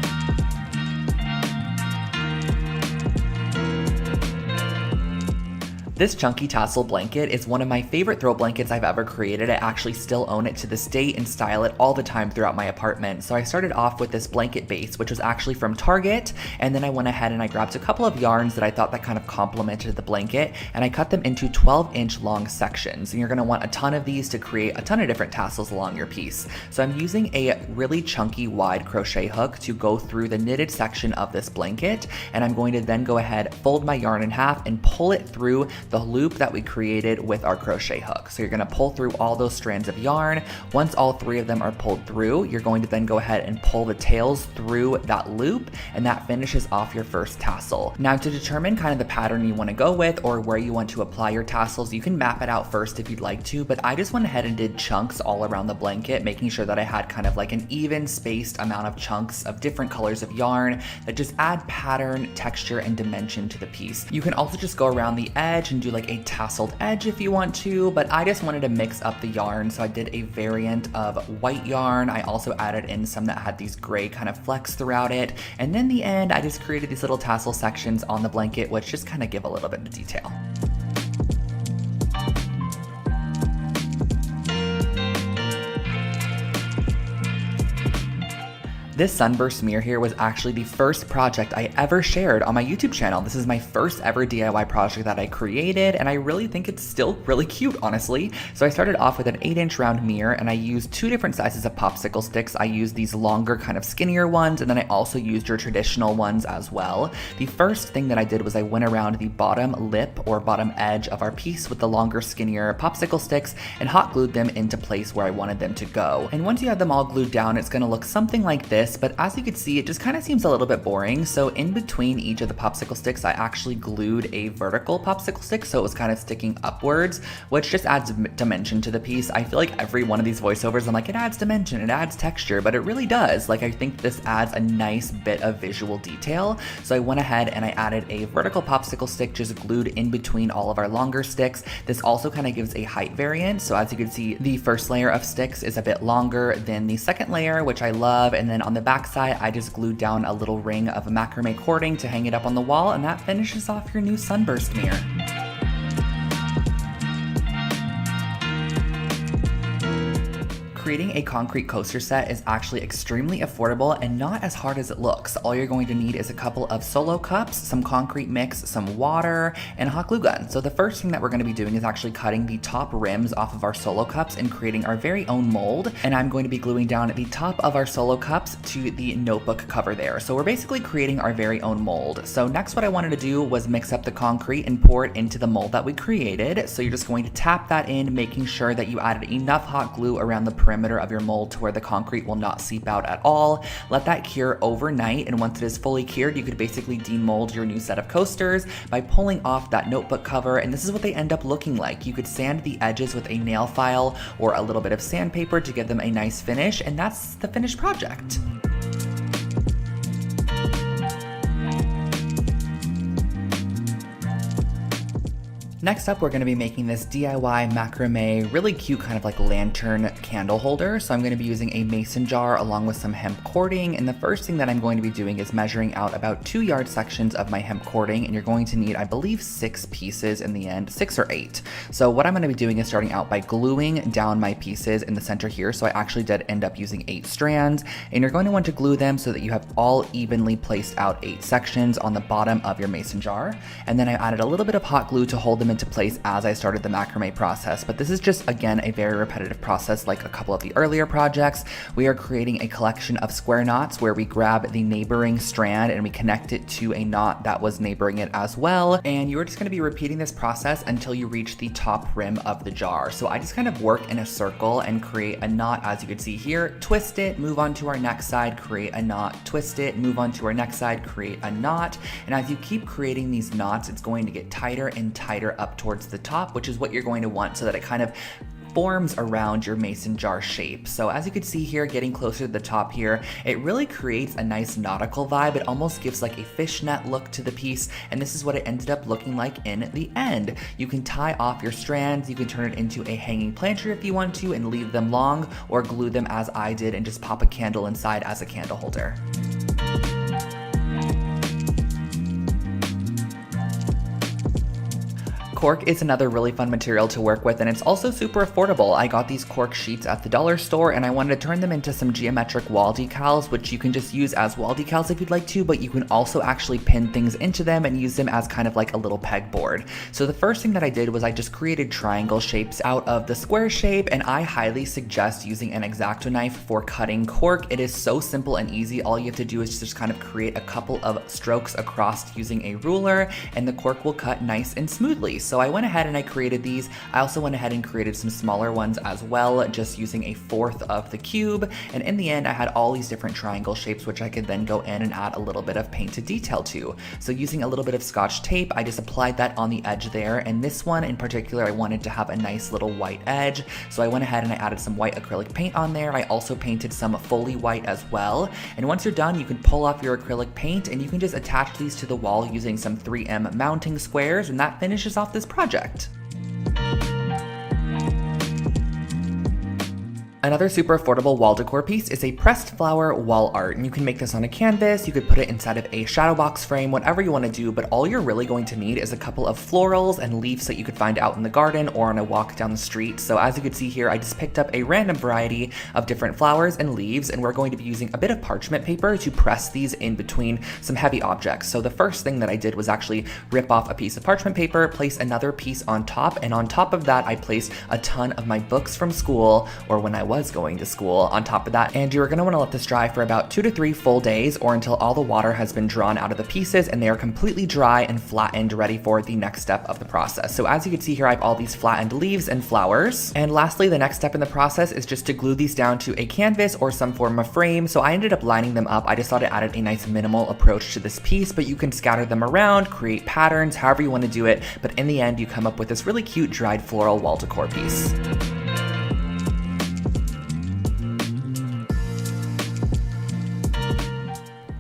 This chunky tassel blanket is one of my favorite throw blankets I've ever created. I actually still own it to this date and style it all the time throughout my apartment. So I started off with this blanket base, which was actually from Target, and then I went ahead and I grabbed a couple of yarns that I thought that kind of complemented the blanket, and I cut them into 12-inch long sections. And you're gonna want a ton of these to create a ton of different tassels along your piece. So I'm using a really chunky wide crochet hook to go through the knitted section of this blanket, and I'm going to then go ahead, fold my yarn in half, and pull it through the loop that we created with our crochet hook. So you're gonna pull through all those strands of yarn. Once all 3 of them are pulled through, you're going to then go ahead and pull the tails through that loop, and that finishes off your first tassel. Now, to determine kind of the pattern you wanna go with or where you want to apply your tassels, you can map it out first if you'd like to, but I just went ahead and did chunks all around the blanket, making sure that I had kind of like an even spaced amount of chunks of different colors of yarn that just add pattern, texture, and dimension to the piece. You can also just go around the edge and do like a tasseled edge if you want to, but I just wanted to mix up the yarn, so I did a variant of white yarn. I also added in some that had these gray kind of flecks throughout it, and then the end I just created these little tassel sections on the blanket, which just kind of give a little bit of detail. This sunburst mirror here was actually the first project I ever shared on my YouTube channel. This is my first ever DIY project that I created, and I really think it's still really cute, honestly. So I started off with an 8-inch round mirror, and I used 2 different sizes of popsicle sticks. I used these longer, kind of skinnier ones, and then I also used your traditional ones as well. The first thing that I did was I went around the bottom lip or bottom edge of our piece with the longer, skinnier popsicle sticks and hot glued them into place where I wanted them to go. And once you have them all glued down, it's gonna look something like this. But as you can see, it just kind of seems a little bit boring. So in between each of the popsicle sticks, I actually glued a vertical popsicle stick, so it was kind of sticking upwards, which just adds dimension to the piece. I feel like every one of these voiceovers, I'm like, it adds dimension, it adds texture, but it really does. Like, I think this adds a nice bit of visual detail. So I went ahead and I added a vertical popsicle stick just glued in between all of our longer sticks. This also kind of gives a height variance. So as you can see, the first layer of sticks is a bit longer than the second layer, which I love. And then on the back side, I just glued down a little ring of macrame cording to hang it up on the wall, and that finishes off your new sunburst mirror. Creating a concrete coaster set is actually extremely affordable and not as hard as it looks. All you're going to need is a couple of solo cups, some concrete mix, some water, and a hot glue gun. So the first thing that we're going to be doing is actually cutting the top rims off of our solo cups and creating our very own mold. And I'm going to be gluing down the top of our solo cups to the notebook cover there. So we're basically creating our very own mold. So next what I wanted to do was mix up the concrete and pour it into the mold that we created. So you're just going to tap that in, making sure that you added enough hot glue around the perimeter of your mold to where the concrete will not seep out at all. Let that cure overnight, and once it is fully cured, you could basically demold your new set of coasters by pulling off that notebook cover, and this is what they end up looking like. You could sand the edges with a nail file or a little bit of sandpaper to give them a nice finish, and that's the finished project. Next up, we're going to be making this DIY macrame, really cute kind of like lantern candle holder. So I'm going to be using a mason jar along with some hemp cording. And the first thing that I'm going to be doing is measuring out about 2-yard sections of my hemp cording. And you're going to need, I believe, 6 pieces in the end, 6 or 8. So what I'm going to be doing is starting out by gluing down my pieces in the center here. So I actually did end up using 8 strands. And you're going to want to glue them so that you have all evenly placed out 8 sections on the bottom of your mason jar. And then I added a little bit of hot glue to hold them into place as I started the macrame process. But this is just, again, a very repetitive process like a couple of the earlier projects. We are creating a collection of square knots where we grab the neighboring strand and we connect it to a knot that was neighboring it as well. And you're just going to be repeating this process until you reach the top rim of the jar. So I just kind of work in a circle and create a knot, as you can see here, twist it, move on to our next side, create a knot, twist it, move on to our next side, create a knot. And as you keep creating these knots, it's going to get tighter and tighter up towards the top, which is what you're going to want so that it kind of forms around your mason jar shape. So as you can see here, getting closer to the top here, it really creates a nice nautical vibe. It almost gives like a fishnet look to the piece, and this is what it ended up looking like in the end. You can tie off your strands, you can turn it into a hanging planter if you want to and leave them long, or glue them as I did and just pop a candle inside as a candle holder. Cork is another really fun material to work with, and it's also super affordable. I got these cork sheets at the dollar store, and I wanted to turn them into some geometric wall decals, which you can just use as wall decals if you'd like to, but you can also actually pin things into them and use them as kind of like a little pegboard. So the first thing that I did was I just created triangle shapes out of the square shape, and I highly suggest using an X-Acto knife for cutting cork. It is so simple and easy. All you have to do is just kind of create a couple of strokes across using a ruler, and the cork will cut nice and smoothly. So I went ahead and I created these. I also went ahead and created some smaller ones as well, just using a fourth of the cube. And in the end, I had all these different triangle shapes, which I could then go in and add a little bit of painted detail to. So using a little bit of Scotch tape, I just applied that on the edge there. And this one in particular, I wanted to have a nice little white edge. So I went ahead and I added some white acrylic paint on there. I also painted some fully white as well. And once you're done, you can pull off your acrylic paint and you can just attach these to the wall using some 3M mounting squares, and that finishes off this project. Another super affordable wall decor piece is a pressed flower wall art, and you can make this on a canvas, you could put it inside of a shadow box frame, whatever you want to do, but all you're really going to need is a couple of florals and leaves that you could find out in the garden or on a walk down the street. So as you can see here, I just picked up a random variety of different flowers and leaves, and we're going to be using a bit of parchment paper to press these in between some heavy objects. So the first thing that I did was actually rip off a piece of parchment paper, place another piece on top, and on top of that I placed a ton of my books from school, or when I was going to school, on top of that. And you're going to want to let this dry for about 2 to 3 full days, or until all the water has been drawn out of the pieces and they are completely dry and flattened, ready for the next step of the process. So as you can see here, I have all these flattened leaves and flowers. And lastly, the next step in the process is just to glue these down to a canvas or some form of frame. So I ended up lining them up. I just thought it added a nice minimal approach to this piece, but you can scatter them around, create patterns, however you want to do it. But in the end, you come up with this really cute dried floral wall decor piece.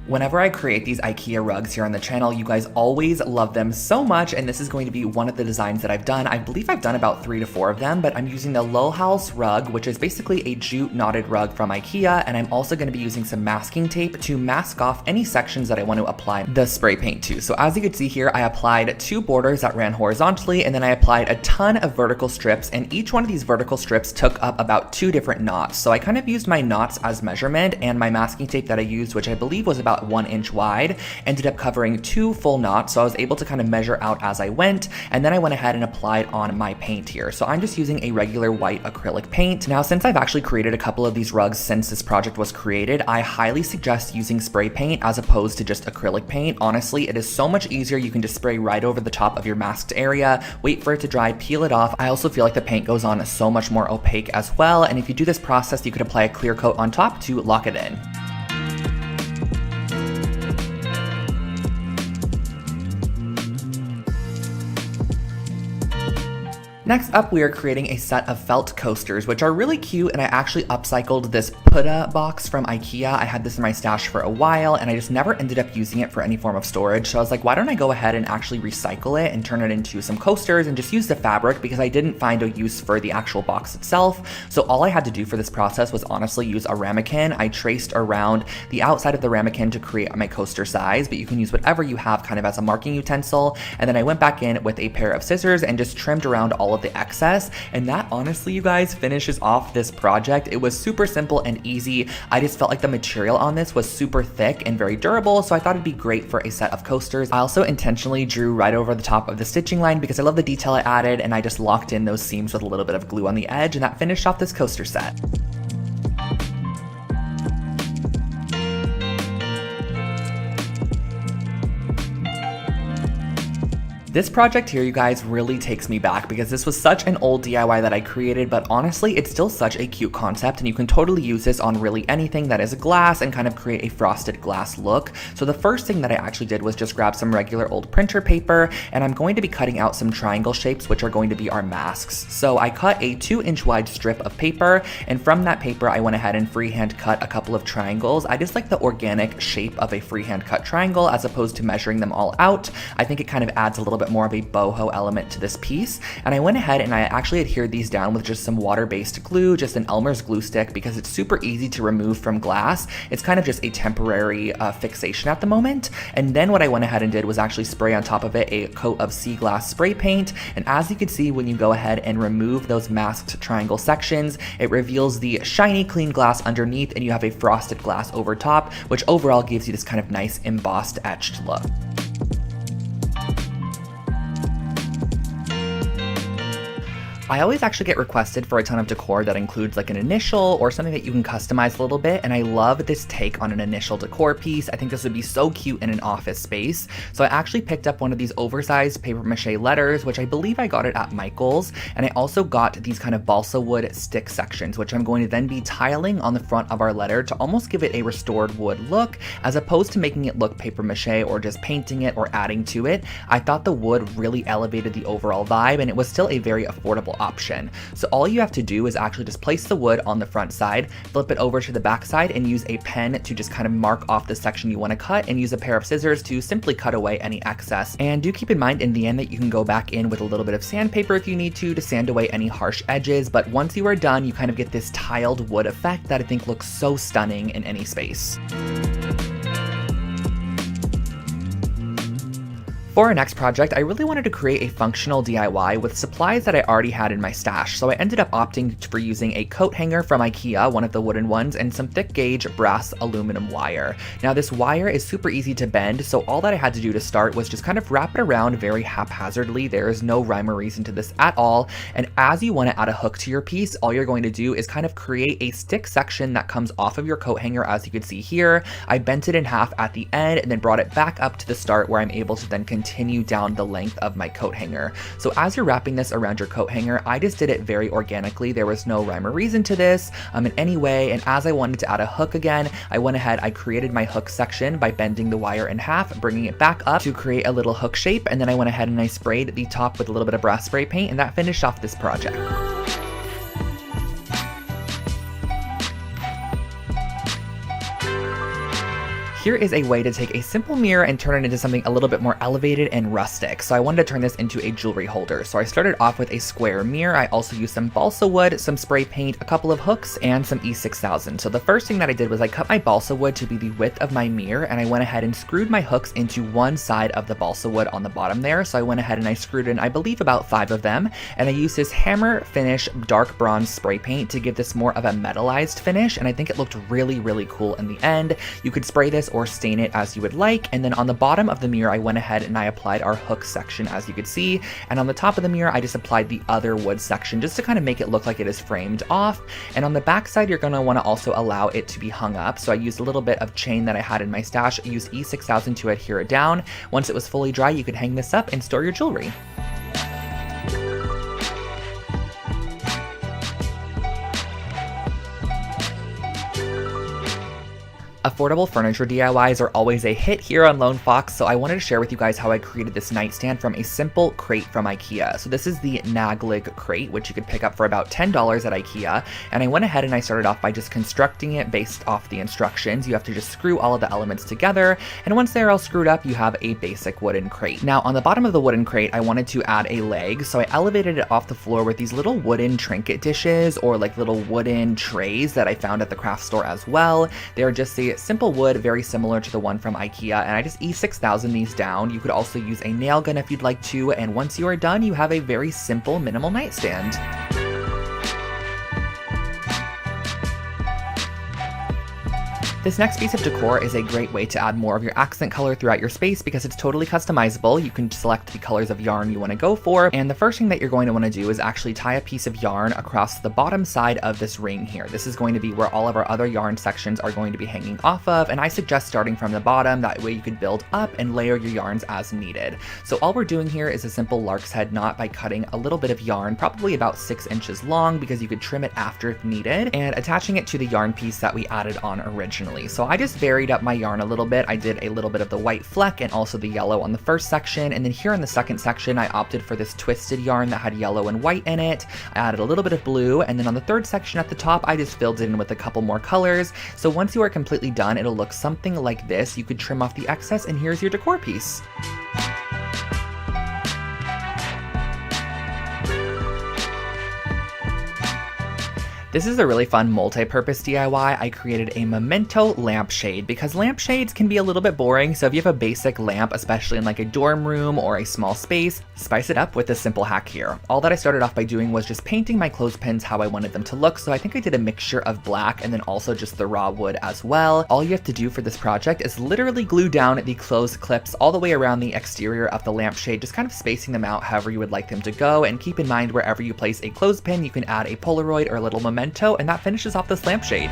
Whenever I create these IKEA rugs here on the channel, you guys always love them so much, and this is going to be one of the designs that I've done. I believe I've done about 3 to 4 of them, but I'm using the Low House rug, which is basically a jute knotted rug from IKEA, and I'm also going to be using some masking tape to mask off any sections that I want to apply the spray paint to. So as you can see here, I applied 2 borders that ran horizontally, and then I applied a ton of vertical strips, and each one of these vertical strips took up about 2 different knots. So I kind of used my knots as measurement, and my masking tape that I used, which I believe was about 1 inch wide, ended up covering 2 full knots, so I was able to kind of measure out as I went, and then I went ahead and applied on my paint here. So I'm just using a regular white acrylic paint. Now, since I've actually created a couple of these rugs since this project was created, I highly suggest using spray paint as opposed to just acrylic paint. Honestly, it is so much easier. You can just spray right over the top of your masked area, wait for it to dry, peel it off. I also feel like the paint goes on so much more opaque as well, and if you do this process, you could apply a clear coat on top to lock it in. Next up, we are creating a set of felt coasters, which are really cute, and I actually upcycled this Putta box from IKEA. I had this in my stash for a while, and I just never ended up using it for any form of storage. So I was like, why don't I go ahead and actually recycle it and turn it into some coasters and just use the fabric, because I didn't find a use for the actual box itself. So all I had to do for this process was honestly use a ramekin. I traced around the outside of the ramekin to create my coaster size, but you can use whatever you have kind of as a marking utensil. And then I went back in with a pair of scissors and just trimmed around all of the excess, and that honestly, you guys, finishes off this project. It was super simple and easy. I just felt like the material on this was super thick and very durable, so I thought it'd be great for a set of coasters. I also intentionally drew right over the top of the stitching line because I love the detail it added, and I just locked in those seams with a little bit of glue on the edge, and that finished off this coaster set. This project here, you guys, really takes me back because this was such an old DIY that I created, but honestly, it's still such a cute concept, and you can totally use this on really anything that is glass and kind of create a frosted glass look. So the first thing that I actually did was just grab some regular old printer paper, and I'm going to be cutting out some triangle shapes, which are going to be our masks. So I cut a 2-inch wide strip of paper, and from that paper, I went ahead and freehand cut a couple of triangles. I just like the organic shape of a freehand cut triangle as opposed to measuring them all out. I think it kind of adds a little bit bit more of a boho element to this piece. And I went ahead and I actually adhered these down with just some water-based glue, just an Elmer's glue stick, because it's super easy to remove from glass. It's kind of just a temporary fixation at the moment. And then what I went ahead and did was actually spray on top of it a coat of sea glass spray paint. And as you can see, when you go ahead and remove those masked triangle sections, it reveals the shiny clean glass underneath, and you have a frosted glass over top, which overall gives you this kind of nice embossed etched look. I always actually get requested for a ton of decor that includes like an initial or something that you can customize a little bit, and I love this take on an initial decor piece. I think this would be so cute in an office space. So I actually picked up one of these oversized paper mache letters, which I believe I got it at Michael's, and I also got these kind of balsa wood stick sections, which I'm going to then be tiling on the front of our letter to almost give it a restored wood look, as opposed to making it look paper mache or just painting it or adding to it. I thought the wood really elevated the overall vibe, and it was still a very affordable option. So all you have to do is actually just place the wood on the front side, flip it over to the back side, and use a pen to just kind of mark off the section you want to cut, and use a pair of scissors to simply cut away any excess. And do keep in mind in the end that you can go back in with a little bit of sandpaper if you need to sand away any harsh edges, but once you are done, you kind of get this tiled wood effect that I think looks so stunning in any space. For our next project, I really wanted to create a functional DIY with supplies that I already had in my stash, so I ended up opting for using a coat hanger from IKEA, one of the wooden ones, and some thick gauge brass aluminum wire. Now this wire is super easy to bend, so all that I had to do to start was just kind of wrap it around very haphazardly. There is no rhyme or reason to this at all, and as you want to add a hook to your piece, all you're going to do is kind of create a stick section that comes off of your coat hanger, as you can see here. I bent it in half at the end and then brought it back up to the start, where I'm able to then continue down the length of my coat hanger. So as you're wrapping this around your coat hanger, I just did it very organically. There was no rhyme or reason to this in any way, and as I wanted to add a hook again, I went ahead, I created my hook section by bending the wire in half, bringing it back up to create a little hook shape, and then I went ahead and I sprayed the top with a little bit of brass spray paint, and that finished off this project. Here is a way to take a simple mirror and turn it into something a little bit more elevated and rustic. So I wanted to turn this into a jewelry holder. So I started off with a square mirror. I also used some balsa wood, some spray paint, a couple of hooks, and some E6000. So the first thing that I did was I cut my balsa wood to be the width of my mirror, and I went ahead and screwed my hooks into one side of the balsa wood on the bottom there. So I went ahead and I screwed in, I believe, about 5 of them, and I used this hammer finish dark bronze spray paint to give this more of a metallized finish, and I think it looked really, really cool in the end. You could spray this or stain it as you would like, and then on the bottom of the mirror I went ahead and I applied our hook section, as you could see, and on the top of the mirror I just applied the other wood section just to kind of make it look like it is framed off. And on the back side you're going to want to also allow it to be hung up, so I used a little bit of chain that I had in my stash. I used E6000 to adhere it down. Once it was fully dry, you could hang this up and store your jewelry. Affordable furniture DIYs are always a hit here on Lone Fox, so I wanted to share with you guys how I created this nightstand from a simple crate from IKEA. So this is the Naglig crate, which you could pick up for about $10 at IKEA, and I went ahead and I started off by just constructing it based off the instructions. You have to just screw all of the elements together, and once they're all screwed up, you have a basic wooden crate. Now on the bottom of the wooden crate, I wanted to add a leg, so I elevated it off the floor with these little wooden trinket dishes, or like little wooden trays that I found at the craft store as well. They're just the simple wood, very similar to the one from IKEA, and I just E6000 these down. You could also use a nail gun if you'd like to, and once you are done, you have a very simple, minimal nightstand. This next piece of decor is a great way to add more of your accent color throughout your space because it's totally customizable. You can select the colors of yarn you want to go for, and the first thing that you're going to want to do is actually tie a piece of yarn across the bottom side of this ring here. This is going to be where all of our other yarn sections are going to be hanging off of, and I suggest starting from the bottom. That way you could build up and layer your yarns as needed. So all we're doing here is a simple lark's head knot by cutting a little bit of yarn, probably about 6 inches long, because you could trim it after if needed, and attaching it to the yarn piece that we added on originally. So I just varied up my yarn a little bit. I did a little bit of the white fleck and also the yellow on the first section, and then here in the second section I opted for this twisted yarn that had yellow and white in it. I added a little bit of blue, and then on the third section at the top I just filled it in with a couple more colors. So once you are completely done, it'll look something like this. You could trim off the excess, and here's your decor piece. This is a really fun multi-purpose DIY. I created a memento lampshade because lampshades can be a little bit boring, so if you have a basic lamp, especially in like a dorm room or a small space, spice it up with this simple hack here. All that I started off by doing was just painting my clothespins how I wanted them to look, so I think I did a mixture of black and then also just the raw wood as well. All you have to do for this project is literally glue down the clothes clips all the way around the exterior of the lampshade, just kind of spacing them out however you would like them to go, and keep in mind wherever you place a clothespin, you can add a Polaroid or a little memento, and that finishes off this lampshade.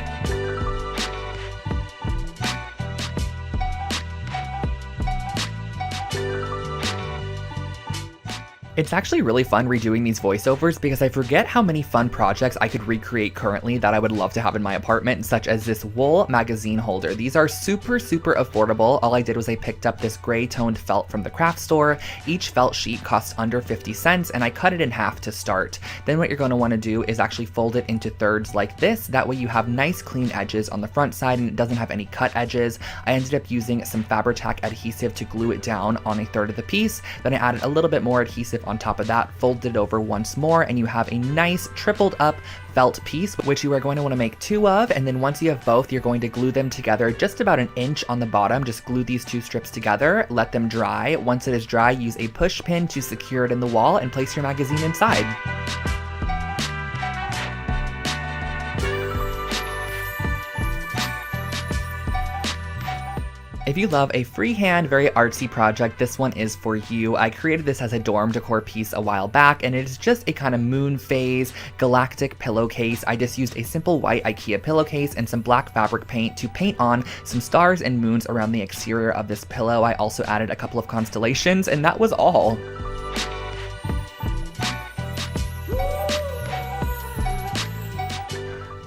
It's actually really fun redoing these voiceovers because I forget how many fun projects I could recreate currently that I would love to have in my apartment, such as this wool magazine holder. These are super affordable. All I did was I picked up this gray toned felt from the craft store. Each felt sheet costs under 50 cents and I cut it in half to start. Then what you're going to want to do is actually fold it into thirds like this. That way you have nice clean edges on the front side and it doesn't have any cut edges. I ended up using some Fabri-Tac adhesive to glue it down on a third of the piece. Then I added a little bit more adhesive on top of that, folded it over once more, and you have a nice tripled up felt piece, which you are going to want to make two of. And then once you have both, you're going to glue them together just about an inch on the bottom. Just glue these two strips together, let them dry. Once it is dry, use a push pin to secure it in the wall and place your magazine inside. If you love a freehand, very artsy project, this one is for you. I created this as a dorm decor piece a while back, and it is just a kind of moon phase galactic pillowcase. I just used a simple white IKEA pillowcase and some black fabric paint to paint on some stars and moons around the exterior of this pillow. I also added a couple of constellations, and that was all.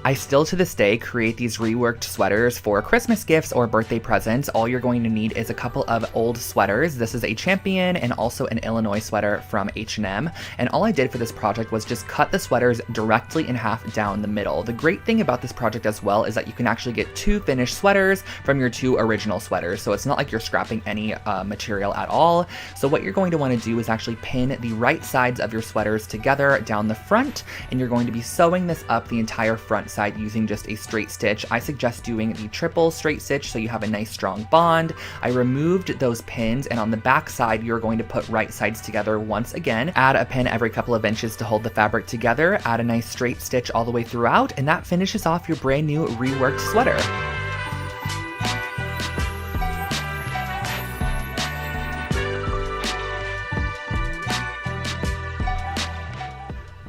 I still to this day create these reworked sweaters for Christmas gifts or birthday presents. All you're going to need is a couple of old sweaters. This is a Champion and also an Illinois sweater from H&M. And all I did for this project was just cut the sweaters directly in half down the middle. The great thing about this project as well is that you can actually get two finished sweaters from your two original sweaters. So it's not like you're scrapping any material at all. So what you're going to want to do is actually pin the right sides of your sweaters together down the front, and you're going to be sewing this up the entire front side using just a straight stitch. I suggest doing the triple straight stitch so you have a nice strong bond. I removed those pins, and on the back side you're going to put right sides together once again. Add a pin every couple of inches to hold the fabric together, add a nice straight stitch all the way throughout, and that finishes off your brand new reworked sweater.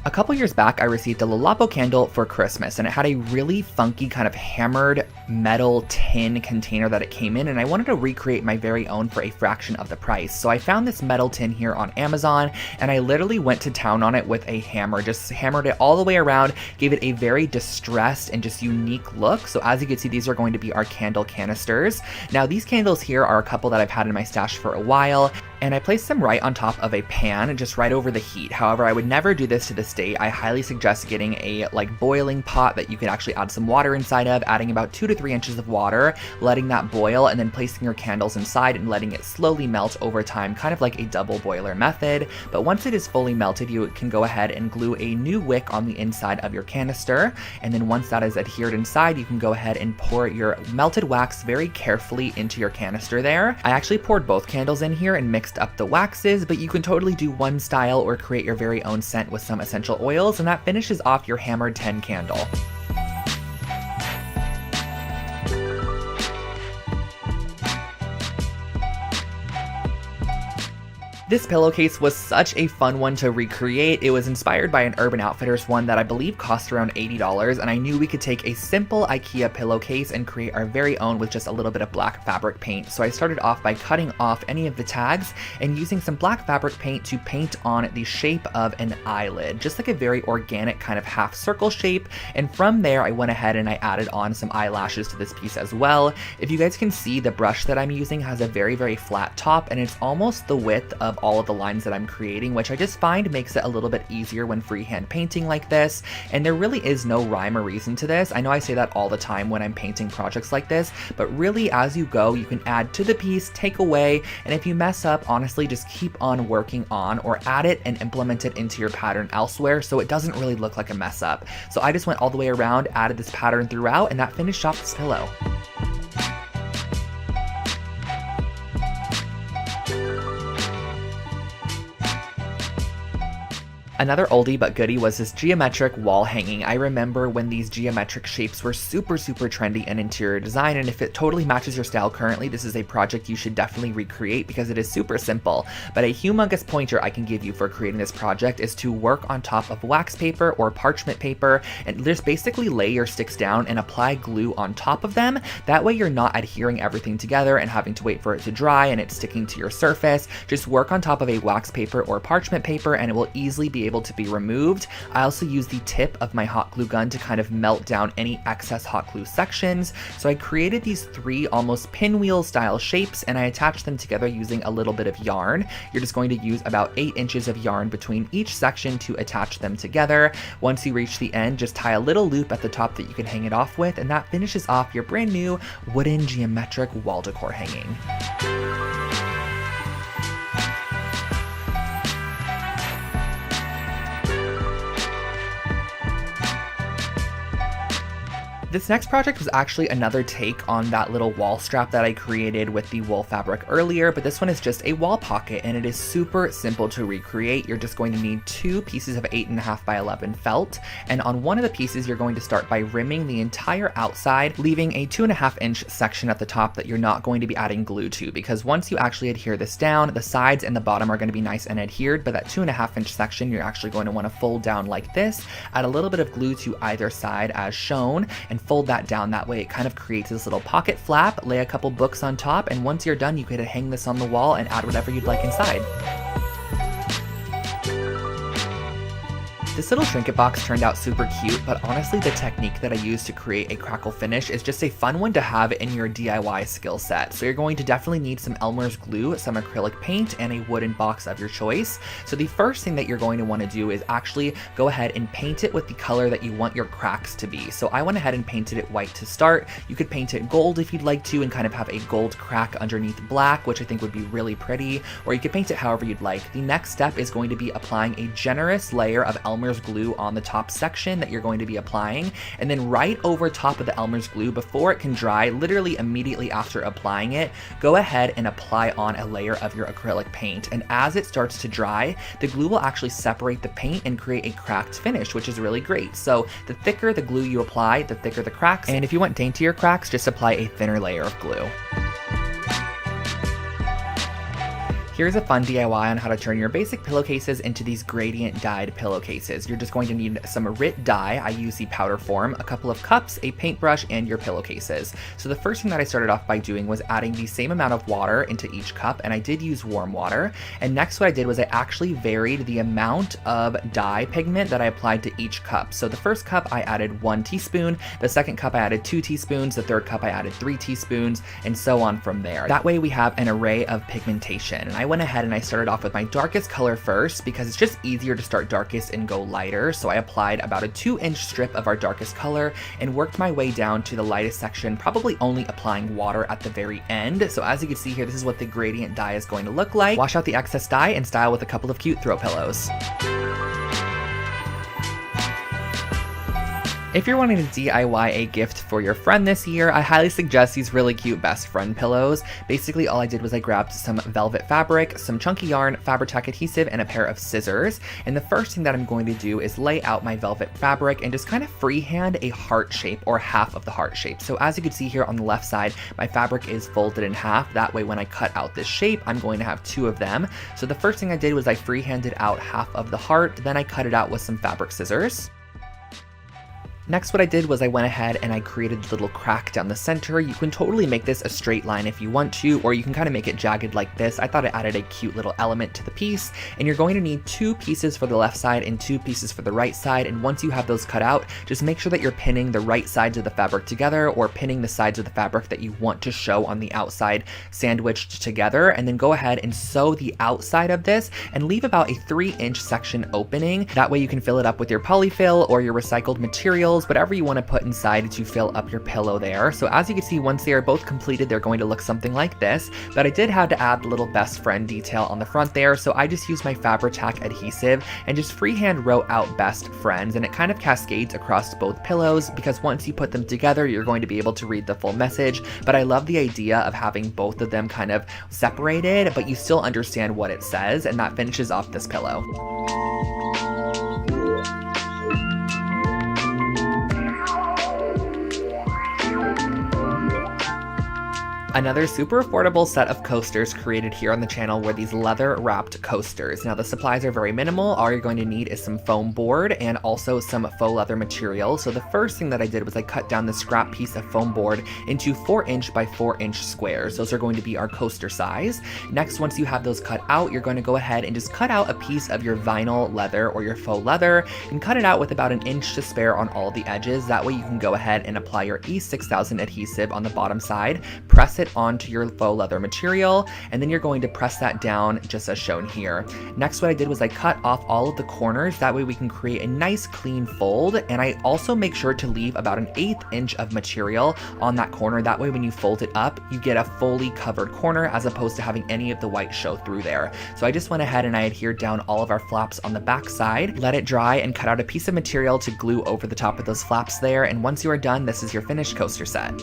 A couple years back, I received a Lalapo candle for Christmas, and it had a really funky kind of hammered metal tin container that it came in, and I wanted to recreate my very own for a fraction of the price. So I found this metal tin here on Amazon, and I literally went to town on it with a hammer, just hammered it all the way around, gave it a very distressed and just unique look. So as you can see, these are going to be our candle canisters. Now these candles here are a couple that I've had in my stash for a while, and I placed them right on top of a pan, just right over the heat. However, I would never do this to this day. I highly suggest getting a boiling pot that you can actually add some water inside of, adding about 2 to 3 inches of water, letting that boil, and then placing your candles inside and letting it slowly melt over time, kind of like a double boiler method. But once it is fully melted, you can go ahead and glue a new wick on the inside of your canister. And then once that is adhered inside, you can go ahead and pour your melted wax very carefully into your canister there. I actually poured both candles in here and mixed up the waxes, but you can totally do one style or create your very own scent with some essential oils, and that finishes off your hammered 10 candle. This pillowcase was such a fun one to recreate. It was inspired by an Urban Outfitters one that I believe cost around $80, and I knew we could take a simple IKEA pillowcase and create our very own with just a little bit of black fabric paint. So I started off by cutting off any of the tags and using some black fabric paint to paint on the shape of an eyelid, just like a very organic kind of half circle shape. And from there, I went ahead and I added on some eyelashes to this piece as well. If you guys can see, the brush that I'm using has a very flat top, and it's almost the width of all of the lines that I'm creating, which I just find makes it a little bit easier when freehand painting like this. And there really is no rhyme or reason to this. I know I say that all the time when I'm painting projects like this, but really as you go, you can add to the piece, take away, and if you mess up, honestly, just keep on working on or add it and implement it into your pattern elsewhere so it doesn't really look like a mess up. So I just went all the way around, added this pattern throughout, and that finished off this pillow. Another oldie but goodie was this geometric wall hanging. I remember when these geometric shapes were super trendy in interior design, and if it totally matches your style currently, this is a project you should definitely recreate because it is super simple. But a humongous pointer I can give you for creating this project is to work on top of wax paper or parchment paper and just basically lay your sticks down and apply glue on top of them. That way you're not adhering everything together and having to wait for it to dry and it's sticking to your surface. Just work on top of a wax paper or parchment paper and it will easily be able to be removed. I also use the tip of my hot glue gun to kind of melt down any excess hot glue sections. So I created these 3 almost pinwheel style shapes and I attached them together using a little bit of yarn. You're just going to use about 8 inches of yarn between each section to attach them together. Once you reach the end, just tie a little loop at the top that you can hang it off with, and that finishes off your brand new wooden geometric wall decor hanging. This next project was actually another take on that little wall strap that I created with the wool fabric earlier, but this one is just a wall pocket and it is super simple to recreate. You're just going to need 2 pieces of 8.5 by 11 felt, and on one of the pieces you're going to start by rimming the entire outside, leaving a 2.5 inch section at the top that you're not going to be adding glue to, because once you actually adhere this down, the sides and the bottom are going to be nice and adhered, but that 2.5 inch section you're actually going to want to fold down like this, add a little bit of glue to either side as shown, and fold that down. That way it kind of creates this little pocket flap. Lay a couple books on top, and once you're done, you could hang this on the wall and add whatever you'd like inside. This little trinket box turned out super cute, but honestly the technique that I used to create a crackle finish is just a fun one to have in your DIY skill set. So you're going to definitely need some Elmer's glue, some acrylic paint, and a wooden box of your choice. So the first thing that you're going to want to do is actually go ahead and paint it with the color that you want your cracks to be. So I went ahead and painted it white to start. You could paint it gold if you'd like to and kind of have a gold crack underneath black, which I think would be really pretty, or you could paint it however you'd like. The next step is going to be applying a generous layer of Elmer's glue on the top section that you're going to be applying, and then right over top of the Elmer's glue, before it can dry, literally immediately after applying it, go ahead and apply on a layer of your acrylic paint. And as it starts to dry, the glue will actually separate the paint and create a cracked finish, which is really great. So the thicker the glue you apply, the thicker the cracks, and if you want daintier cracks, just apply a thinner layer of glue. Here's a fun DIY on how to turn your basic pillowcases into these gradient dyed pillowcases. You're just going to need some RIT dye. I use the powder form, a couple of cups, a paintbrush, and your pillowcases. So the first thing that I started off by doing was adding the same amount of water into each cup, and I did use warm water. And next what I did was I actually varied the amount of dye pigment that I applied to each cup. So the first cup I added 1 teaspoon, the second cup I added 2 teaspoons, the third cup I added 3 teaspoons, and so on from there. That way we have an array of pigmentation. And I went ahead and I started off with my darkest color first because it's just easier to start darkest and go lighter. So I applied about a 2-inch strip of our darkest color and worked my way down to the lightest section, probably only applying water at the very end. So as you can see here, this is what the gradient dye is going to look like. Wash out the excess dye and style with a couple of cute throw pillows. If you're wanting to DIY a gift for your friend this year, I highly suggest these really cute best friend pillows. Basically, all I did was I grabbed some velvet fabric, some chunky yarn, Fabri-Tac adhesive, and a pair of scissors. And the first thing that I'm going to do is lay out my velvet fabric and just kind of freehand a heart shape, or half of the heart shape. So as you can see here on the left side, my fabric is folded in half. That way when I cut out this shape, I'm going to have 2 of them. So the first thing I did was I freehanded out half of the heart, then I cut it out with some fabric scissors. Next, what I did was I went ahead and I created a little crack down the center. You can totally make this a straight line if you want to, or you can kind of make it jagged like this. I thought it added a cute little element to the piece, and you're going to need 2 pieces for the left side and 2 pieces for the right side. And once you have those cut out, just make sure that you're pinning the right sides of the fabric together, or pinning the sides of the fabric that you want to show on the outside sandwiched together. And then go ahead and sew the outside of this and leave about a 3-inch section opening. That way you can fill it up with your polyfill or your recycled materials, whatever you want to put inside to fill up your pillow there. So as you can see, once they are both completed, they're going to look something like this. But I did have to add the little best friend detail on the front there, so I just used my Fabri-Tac adhesive and just freehand wrote out best friends, and it kind of cascades across both pillows because once you put them together, you're going to be able to read the full message. But I love the idea of having both of them kind of separated, but you still understand what it says, and that finishes off this pillow. Another super affordable set of coasters created here on the channel were these leather wrapped coasters. Now the supplies are very minimal. All you're going to need is some foam board and also some faux leather material. So the first thing that I did was I cut down the scrap piece of foam board into 4-inch by 4-inch squares. Those are going to be our coaster size. Next, once you have those cut out, you're going to go ahead and just cut out a piece of your vinyl leather or your faux leather and cut it out with about 1 inch to spare on all the edges. That way you can go ahead and apply your E6000 adhesive on the bottom side, press it onto your faux leather material, and then you're going to press that down just as shown here. Next, what I did was I cut off all of the corners. That way we can create a nice clean fold, and I also make sure to leave about 1/8 inch of material on that corner. That way when you fold it up, you get a fully covered corner as opposed to having any of the white show through there. So I just went ahead and I adhered down all of our flaps on the back side, let it dry, and cut out a piece of material to glue over the top of those flaps there. And once you are done, this is your finished coaster set.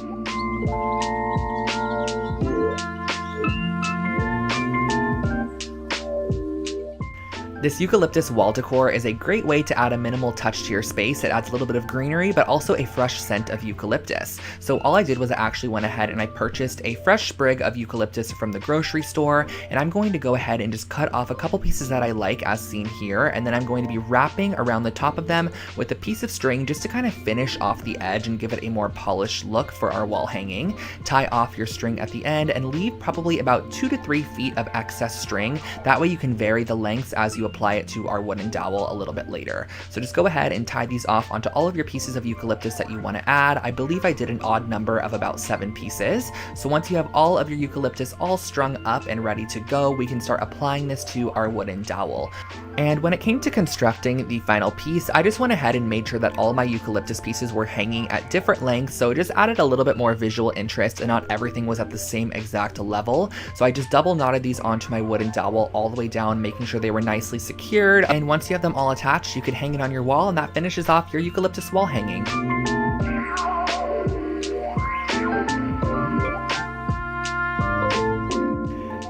This eucalyptus wall decor is a great way to add a minimal touch to your space. It adds a little bit of greenery, but also a fresh scent of eucalyptus. So all I did was I actually went ahead and I purchased a fresh sprig of eucalyptus from the grocery store, and I'm going to go ahead and just cut off a couple pieces that I like as seen here, and then I'm going to be wrapping around the top of them with a piece of string just to kind of finish off the edge and give it a more polished look for our wall hanging. Tie off your string at the end and leave probably about 2 to 3 feet of excess string. That way you can vary the lengths as you apply it to our wooden dowel a little bit later. So just go ahead and tie these off onto all of your pieces of eucalyptus that you want to add. I believe I did an odd number of about 7 pieces. So once you have all of your eucalyptus all strung up and ready to go, we can start applying this to our wooden dowel. And when it came to constructing the final piece, I just went ahead and made sure that all my eucalyptus pieces were hanging at different lengths, so it just added a little bit more visual interest and not everything was at the same exact level. So I just double knotted these onto my wooden dowel all the way down, making sure they were nicely secured. And once you have them all attached, you can hang it on your wall, and that finishes off your eucalyptus wall hanging.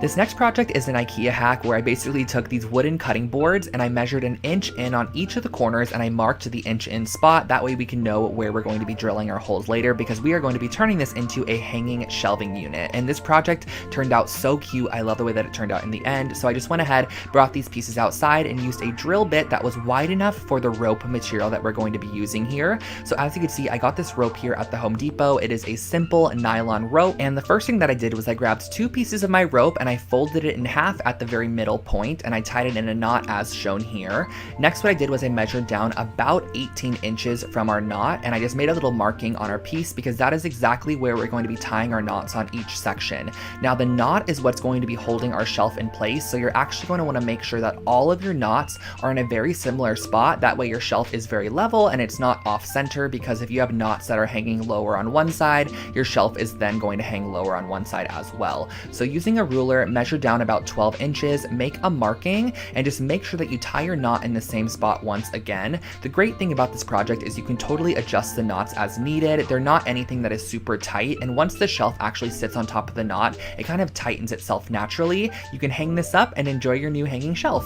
This next project is an IKEA hack where I basically took these wooden cutting boards and I measured 1 inch in on each of the corners and I marked the inch in spot. That way we can know where we're going to be drilling our holes later, because we are going to be turning this into a hanging shelving unit. And this project turned out so cute. I love the way that it turned out in the end. So I just went ahead, brought these pieces outside and used a drill bit that was wide enough for the rope material that we're going to be using here. So as you can see, I got this rope here at the Home Depot. It is a simple nylon rope. And the first thing that I did was I grabbed 2 pieces of my rope and I folded it in half at the very middle point and I tied it in a knot as shown here. Next, what I did was I measured down about 18 inches from our knot and I just made a little marking on our piece because that is exactly where we're going to be tying our knots on each section. Now the knot is what's going to be holding our shelf in place, so you're actually going to want to make sure that all of your knots are in a very similar spot. That way your shelf is very level and it's not off center, because if you have knots that are hanging lower on one side, your shelf is then going to hang lower on one side as well. So using a ruler, measure down about 12 inches, make a marking, and just make sure that you tie your knot in the same spot once again. The great thing about this project is you can totally adjust the knots as needed. They're not anything that is super tight, and once the shelf actually sits on top of the knot, it kind of tightens itself naturally. You can hang this up and enjoy your new hanging shelf.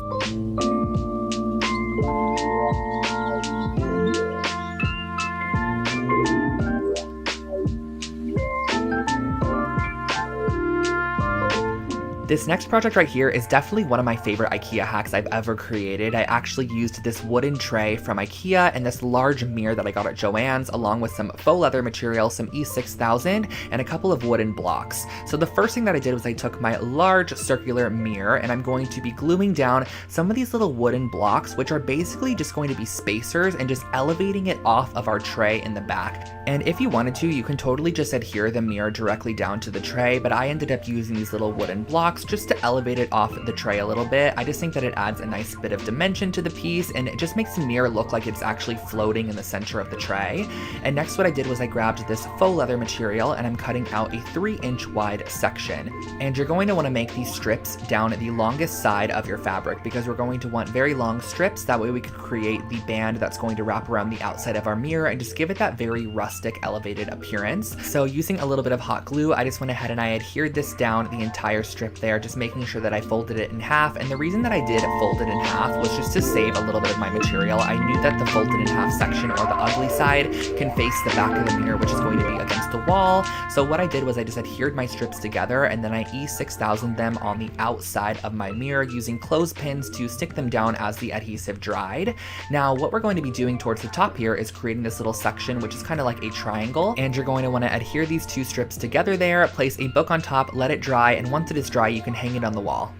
This next project right here is definitely one of my favorite IKEA hacks I've ever created. I actually used this wooden tray from IKEA and this large mirror that I got at Joann's, along with some faux leather material, some E6000, and a couple of wooden blocks. So the first thing that I did was I took my large circular mirror and I'm going to be gluing down some of these little wooden blocks, which are basically just going to be spacers, and just elevating it off of our tray in the back. And if you wanted to, you can totally just adhere the mirror directly down to the tray, but I ended up using these little wooden blocks just to elevate it off the tray a little bit. I just think that it adds a nice bit of dimension to the piece, and it just makes the mirror look like it's actually floating in the center of the tray. And next what I did was I grabbed this faux leather material and I'm cutting out a 3-inch wide section. And you're going to want to make these strips down the longest side of your fabric, because we're going to want very long strips. That way we could create the band that's going to wrap around the outside of our mirror and just give it that very rustic, elevated appearance. So using a little bit of hot glue, I just went ahead and I adhered this down the entire strip there, just making sure that I folded it in half. And the reason that I did fold it in half was just to save a little bit of my material. I knew that the folded in half section, or the ugly side, can face the back of the mirror, which is going to be against the wall. So what I did was I just adhered my strips together, and then I E6000 them on the outside of my mirror using clothespins to stick them down as the adhesive dried. Now what we're going to be doing towards the top here is creating this little section, which is kind of like a triangle, and you're going to want to adhere these two strips together there, place a book on top, let it dry, and once it is dry you can hang it on the wall.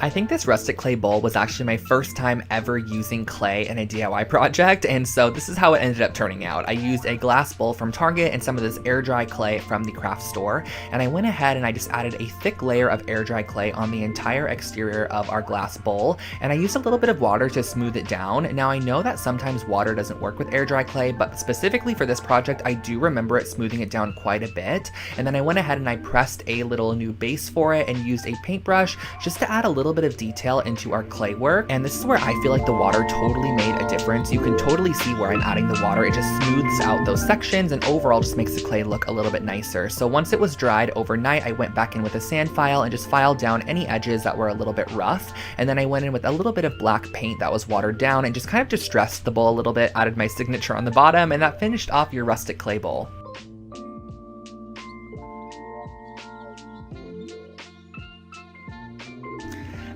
I think this rustic clay bowl was actually my first time ever using clay in a DIY project, and so this is how it ended up turning out. I used a glass bowl from Target and some of this air dry clay from the craft store, and I went ahead and I just added a thick layer of air dry clay on the entire exterior of our glass bowl, and I used a little bit of water to smooth it down. Now I know that sometimes water doesn't work with air dry clay, but specifically for this project I do remember it smoothing it down quite a bit. And then I went ahead and I pressed a little new base for it and used a paintbrush just to add a little bit of detail into our clay work. And this is where I feel like the water totally made a difference. You can totally see where I'm adding the water. It just smooths out those sections and overall just makes the clay look a little bit nicer. So once it was dried overnight, I went back in with a sand file and just filed down any edges that were a little bit rough. And then I went in with a little bit of black paint that was watered down and just kind of distressed the bowl a little bit, added my signature on the bottom, and that finished off your rustic clay bowl.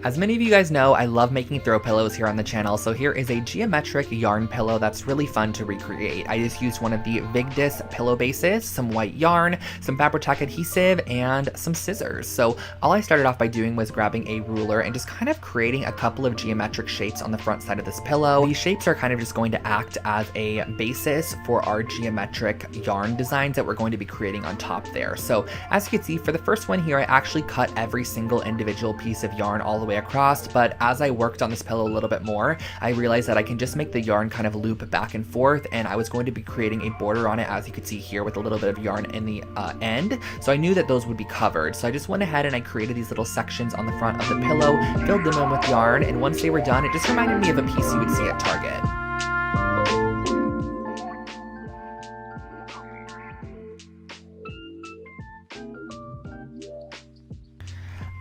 As many of you guys know, I love making throw pillows here on the channel, so here is a geometric yarn pillow that's really fun to recreate. I just used one of the Vigdis pillow bases, some white yarn, some Fabri-Tac adhesive, and some scissors. So all I started off by doing was grabbing a ruler and just kind of creating a couple of geometric shapes on the front side of this pillow. These shapes are kind of just going to act as a basis for our geometric yarn designs that we're going to be creating on top there. So as you can see, for the first one here, I actually cut every single individual piece of yarn all the way across, but as I worked on this pillow a little bit more, I realized that I can just make the yarn kind of loop back and forth, and I was going to be creating a border on it, as you can see here, with a little bit of yarn in the end. So I knew that those would be covered. So I just went ahead and I created these little sections on the front of the pillow, filled them in with yarn, and once they were done, it just reminded me of a piece you would see at Target.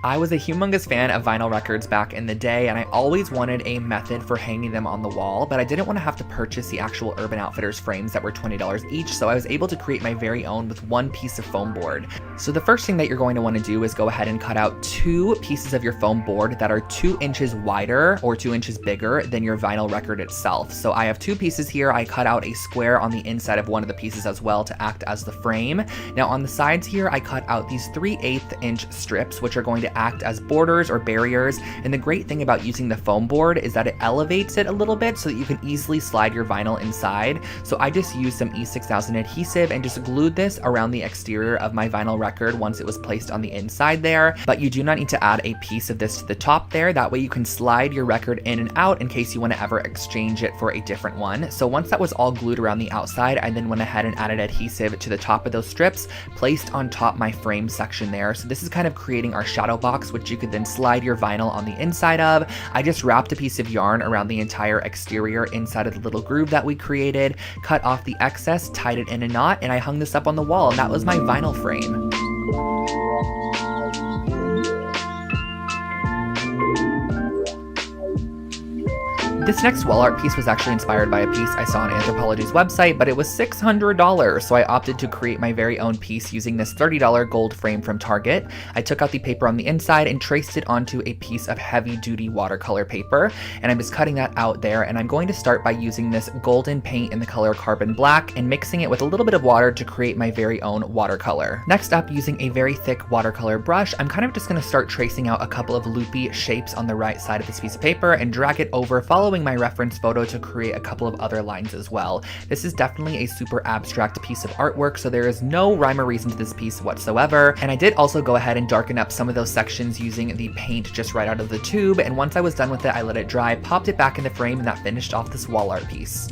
I was a humongous fan of vinyl records back in the day, and I always wanted a method for hanging them on the wall, but I didn't want to have to purchase the actual Urban Outfitters frames that were $20 each, so I was able to create my very own with one piece of foam board. So the first thing that you're going to want to do is go ahead and cut out 2 pieces of your foam board that are 2 inches wider or 2 inches bigger than your vinyl record itself. So I have 2 pieces here. I cut out a square on the inside of one of the pieces as well to act as the frame. Now on the sides here, I cut out these 3/8 inch strips, which are going to act as borders or barriers. And the great thing about using the foam board is that it elevates it a little bit so that you can easily slide your vinyl inside. So I just used some E6000 adhesive and just glued this around the exterior of my vinyl record once it was placed on the inside there. But you do not need to add a piece of this to the top there. That way you can slide your record in and out in case you want to ever exchange it for a different one. So once that was all glued around the outside, I then went ahead and added adhesive to the top of those strips, placed on top my frame section there. So this is kind of creating our shadow box, which you could then slide your vinyl on the inside of. I just wrapped a piece of yarn around the entire exterior inside of the little groove that we created, cut off the excess, tied it in a knot, and I hung this up on the wall, and that was my vinyl frame. This next wall art piece was actually inspired by a piece I saw on Anthropologie's website, but it was $600, so I opted to create my very own piece using this $30 gold frame from Target. I took out the paper on the inside and traced it onto a piece of heavy-duty watercolor paper, and I'm just cutting that out there, and I'm going to start by using this golden paint in the color Carbon Black and mixing it with a little bit of water to create my very own watercolor. Next up, using a very thick watercolor brush, I'm kind of just going to start tracing out a couple of loopy shapes on the right side of this piece of paper and drag it over, following my reference photo to create a couple of other lines as well. This is definitely a super abstract piece of artwork, so there is no rhyme or reason to this piece whatsoever. And I did also go ahead and darken up some of those sections using the paint just right out of the tube, and once I was done with it, I let it dry, popped it back in the frame, and that finished off this wall art piece.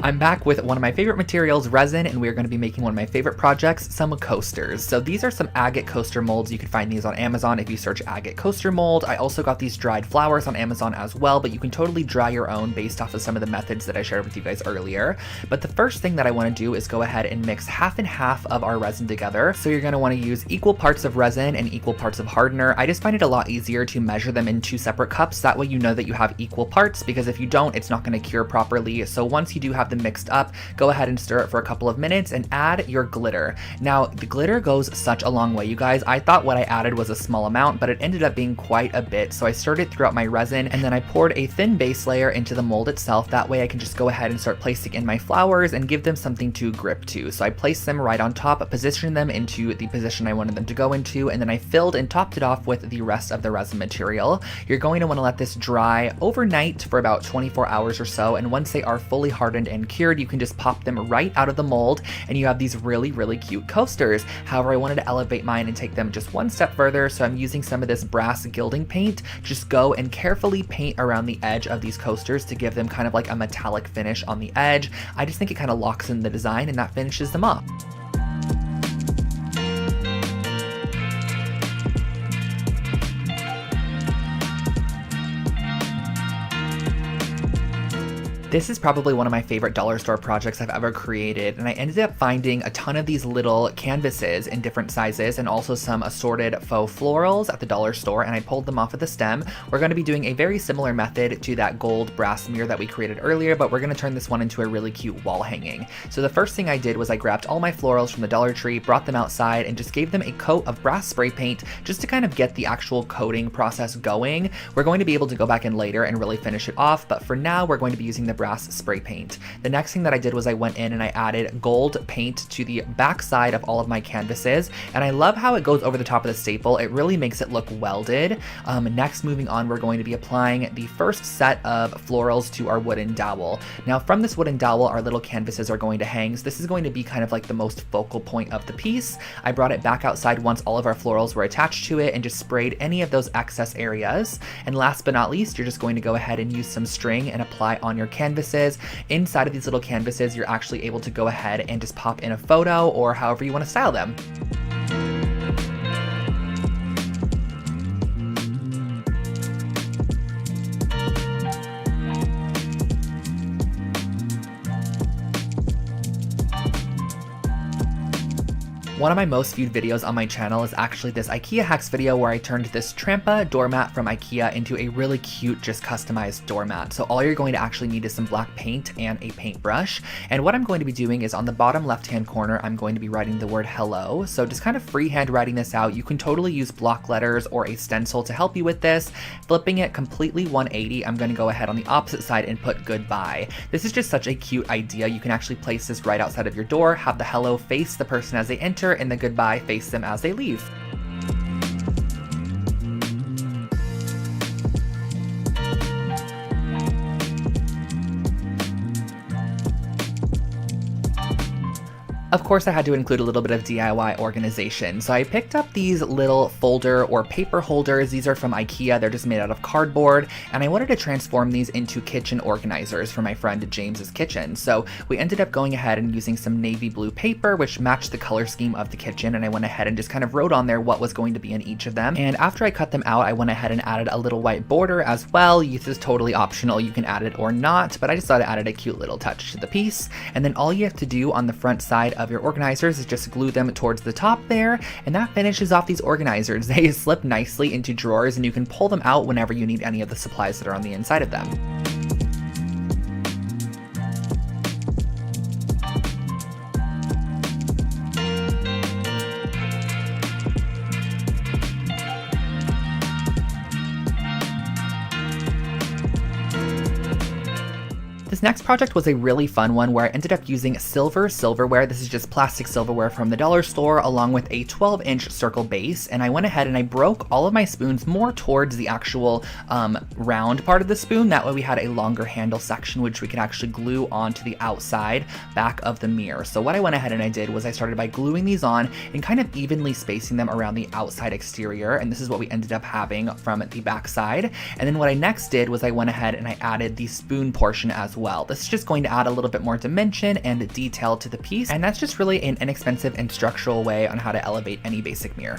I'm back with one of my favorite materials, resin, and we are going to be making one of my favorite projects, some coasters. So these are some agate coaster molds. You can find these on Amazon if you search agate coaster mold. I also got these dried flowers on Amazon as well, but you can totally dry your own based off of some of the methods that I shared with you guys earlier. But the first thing that I want to do is go ahead and mix half and half of our resin together. So you're going to want to use equal parts of resin and equal parts of hardener. I just find it a lot easier to measure them in 2 separate cups. That way you know that you have equal parts, because if you don't, it's not going to cure properly. So once you do have them mixed up, go ahead and stir it for a couple of minutes and add your glitter. Now, the glitter goes such a long way, you guys. I thought what I added was a small amount, but it ended up being quite a bit. So I stirred it throughout my resin, and then I poured a thin base layer into the mold itself. That way I can just go ahead and start placing in my flowers and give them something to grip to. So I placed them right on top, positioned them into the position I wanted them to go into, and then I filled and topped it off with the rest of the resin material. You're going to want to let this dry overnight for about 24 hours or so, and once they are fully hardened and cured, you can just pop them right out of the mold, and you have these really, really cute coasters. However, I wanted to elevate mine and take them just one step further, so I'm using some of this brass gilding paint. Just go and carefully paint around the edge of these coasters to give them kind of like a metallic finish on the edge. I just think it kind of locks in the design, and that finishes them off. This is probably one of my favorite dollar store projects I've ever created, and I ended up finding a ton of these little canvases in different sizes and also some assorted faux florals at the dollar store, and I pulled them off of the stem. We're going to be doing a very similar method to that gold brass mirror that we created earlier, but we're going to turn this one into a really cute wall hanging. So the first thing I did was I grabbed all my florals from the Dollar Tree, brought them outside, and just gave them a coat of brass spray paint just to kind of get the actual coating process going. We're going to be able to go back in later and really finish it off, but for now we're going to be using the brass spray paint. The next thing that I did was I went in and I added gold paint to the back side of all of my canvases, and I love how it goes over the top of the staple. It really makes it look welded. Next, moving on, we're going to be applying the first set of florals to our wooden dowel. Now from this wooden dowel, our little canvases are going to hang, so this is going to be kind of like the most focal point of the piece. I brought it back outside once all of our florals were attached to it and just sprayed any of those excess areas. And last but not least, you're just going to go ahead and use some string and apply on your canvases. Inside of these little canvases, you're actually able to go ahead and just pop in a photo or however you want to style them. One of my most viewed videos on my channel is actually this IKEA hacks video where I turned this Trampa doormat from IKEA into a really cute, just customized doormat. So all you're going to actually need is some black paint and a paintbrush. And what I'm going to be doing is on the bottom left-hand corner, I'm going to be writing the word hello. So just kind of freehand writing this out. You can totally use block letters or a stencil to help you with this. Flipping it completely 180, I'm going to go ahead on the opposite side and put goodbye. This is just such a cute idea. You can actually place this right outside of your door, have the hello face the person as they enter, and the goodbye face them as they leave. Of course, I had to include a little bit of DIY organization. So I picked up these little folder or paper holders. These are from IKEA. They're just made out of cardboard. And I wanted to transform these into kitchen organizers for my friend James's kitchen. So we ended up going ahead and using some navy blue paper, which matched the color scheme of the kitchen. And I went ahead and just kind of wrote on there what was going to be in each of them. And after I cut them out, I went ahead and added a little white border as well. This is totally optional. You can add it or not, but I just thought it added a cute little touch to the piece. And then all you have to do on the front side of your organizers is just glue them towards the top there, and that finishes off these organizers. They slip nicely into drawers, and you can pull them out whenever you need any of the supplies that are on the inside of them. This next project was a really fun one where I ended up using silver silverware. This is just plastic silverware from the dollar store, along with a 12-inch circle base. And I went ahead and I broke all of my spoons more towards the actual round part of the spoon. That way we had a longer handle section, which we could actually glue onto the outside back of the mirror. So what I went ahead and I did was I started by gluing these on and kind of evenly spacing them around the outside exterior. And this is what we ended up having from the back side. And then what I next did was I went ahead and I added the spoon portion as well. This is just going to add a little bit more dimension and detail to the piece, and that's just really an inexpensive and structural way on how to elevate any basic mirror.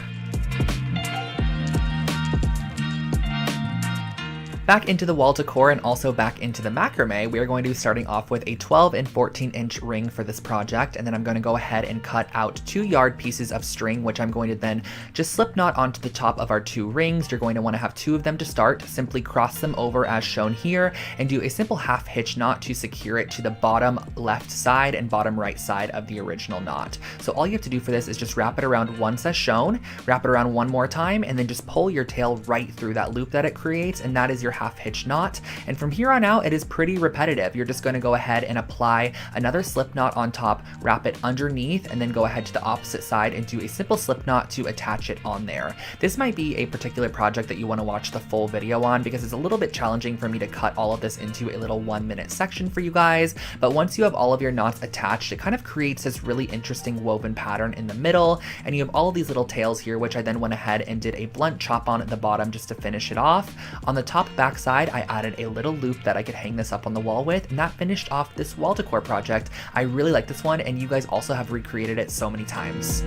Back into the wall decor and also back into the macrame, we are going to be starting off with a 12 and 14-inch ring for this project, and then I'm going to go ahead and cut out 2 yard pieces of string, which I'm going to then just slip knot onto the top of our 2 rings. You're going to want to have 2 of them to start. Simply cross them over as shown here and do a simple half hitch knot to secure it to the bottom left side and bottom right side of the original knot. So all you have to do for this is just wrap it around once as shown, wrap it around one more time, and then just pull your tail right through that loop that it creates, and that is your half hitch knot. And from here on out, it is pretty repetitive. You're just going to go ahead and apply another slip knot on top, wrap it underneath, and then go ahead to the opposite side and do a simple slip knot to attach it on there. This might be a particular project that you want to watch the full video on, because it's a little bit challenging for me to cut all of this into a little 1-minute section for you guys. But once you have all of your knots attached, it kind of creates this really interesting woven pattern in the middle, and you have all of these little tails here, which I then went ahead and did a blunt chop on at the bottom just to finish it off. On the top back side, I added a little loop that I could hang this up on the wall with, and that finished off this wall decor project. I really like this one, and you guys also have recreated it so many times.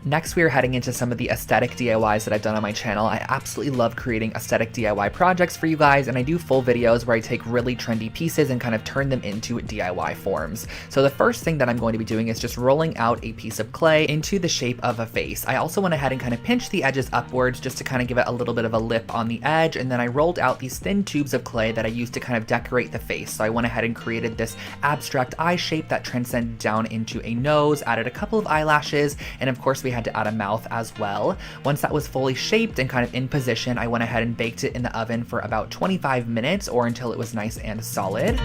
Next, we are heading into some of the aesthetic DIYs that I've done on my channel. I absolutely love creating aesthetic DIY projects for you guys, and I do full videos where I take really trendy pieces and kind of turn them into DIY forms. So the first thing that I'm going to be doing is just rolling out a piece of clay into the shape of a face. I also went ahead and kind of pinched the edges upwards just to kind of give it a little bit of a lip on the edge, and then I rolled out these thin tubes of clay that I used to kind of decorate the face. So I went ahead and created this abstract eye shape that transcended down into a nose, added a couple of eyelashes, and of course we had to add a mouth as well. Once that was fully shaped and kind of in position, I went ahead and baked it in the oven for about 25 minutes or until it was nice and solid.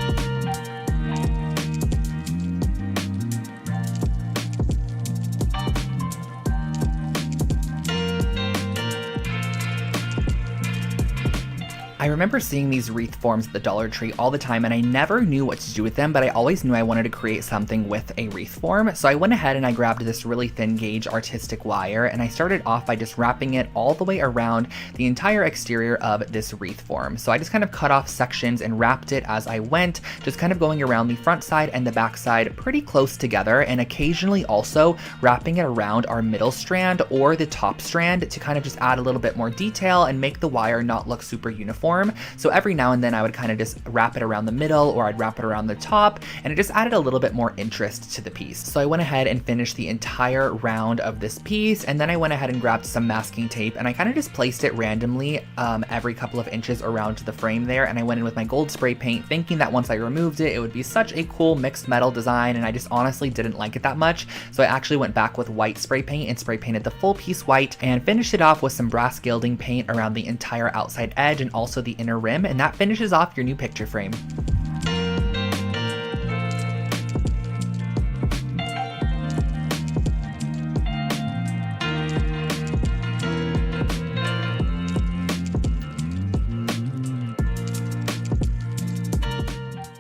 I remember seeing these wreath forms at the Dollar Tree all the time, and I never knew what to do with them, but I always knew I wanted to create something with a wreath form. So I went ahead and I grabbed this really thin gauge artistic wire, and I started off by just wrapping it all the way around the entire exterior of this wreath form. So I just kind of cut off sections and wrapped it as I went, just kind of going around the front side and the back side pretty close together, and occasionally also wrapping it around our middle strand or the top strand to kind of just add a little bit more detail and make the wire not look super uniform. So every now and then I would kind of just wrap it around the middle, or I'd wrap it around the top, and it just added a little bit more interest to the piece. So I went ahead and finished the entire round of this piece, and then I went ahead and grabbed some masking tape, and I kind of just placed it randomly every couple of inches around the frame there, and I went in with my gold spray paint thinking that once I removed it, it would be such a cool mixed metal design, and I just honestly didn't like it that much. So I actually went back with white spray paint and spray painted the full piece white, and finished it off with some brass gilding paint around the entire outside edge and also the inner rim, and that finishes off your new picture frame.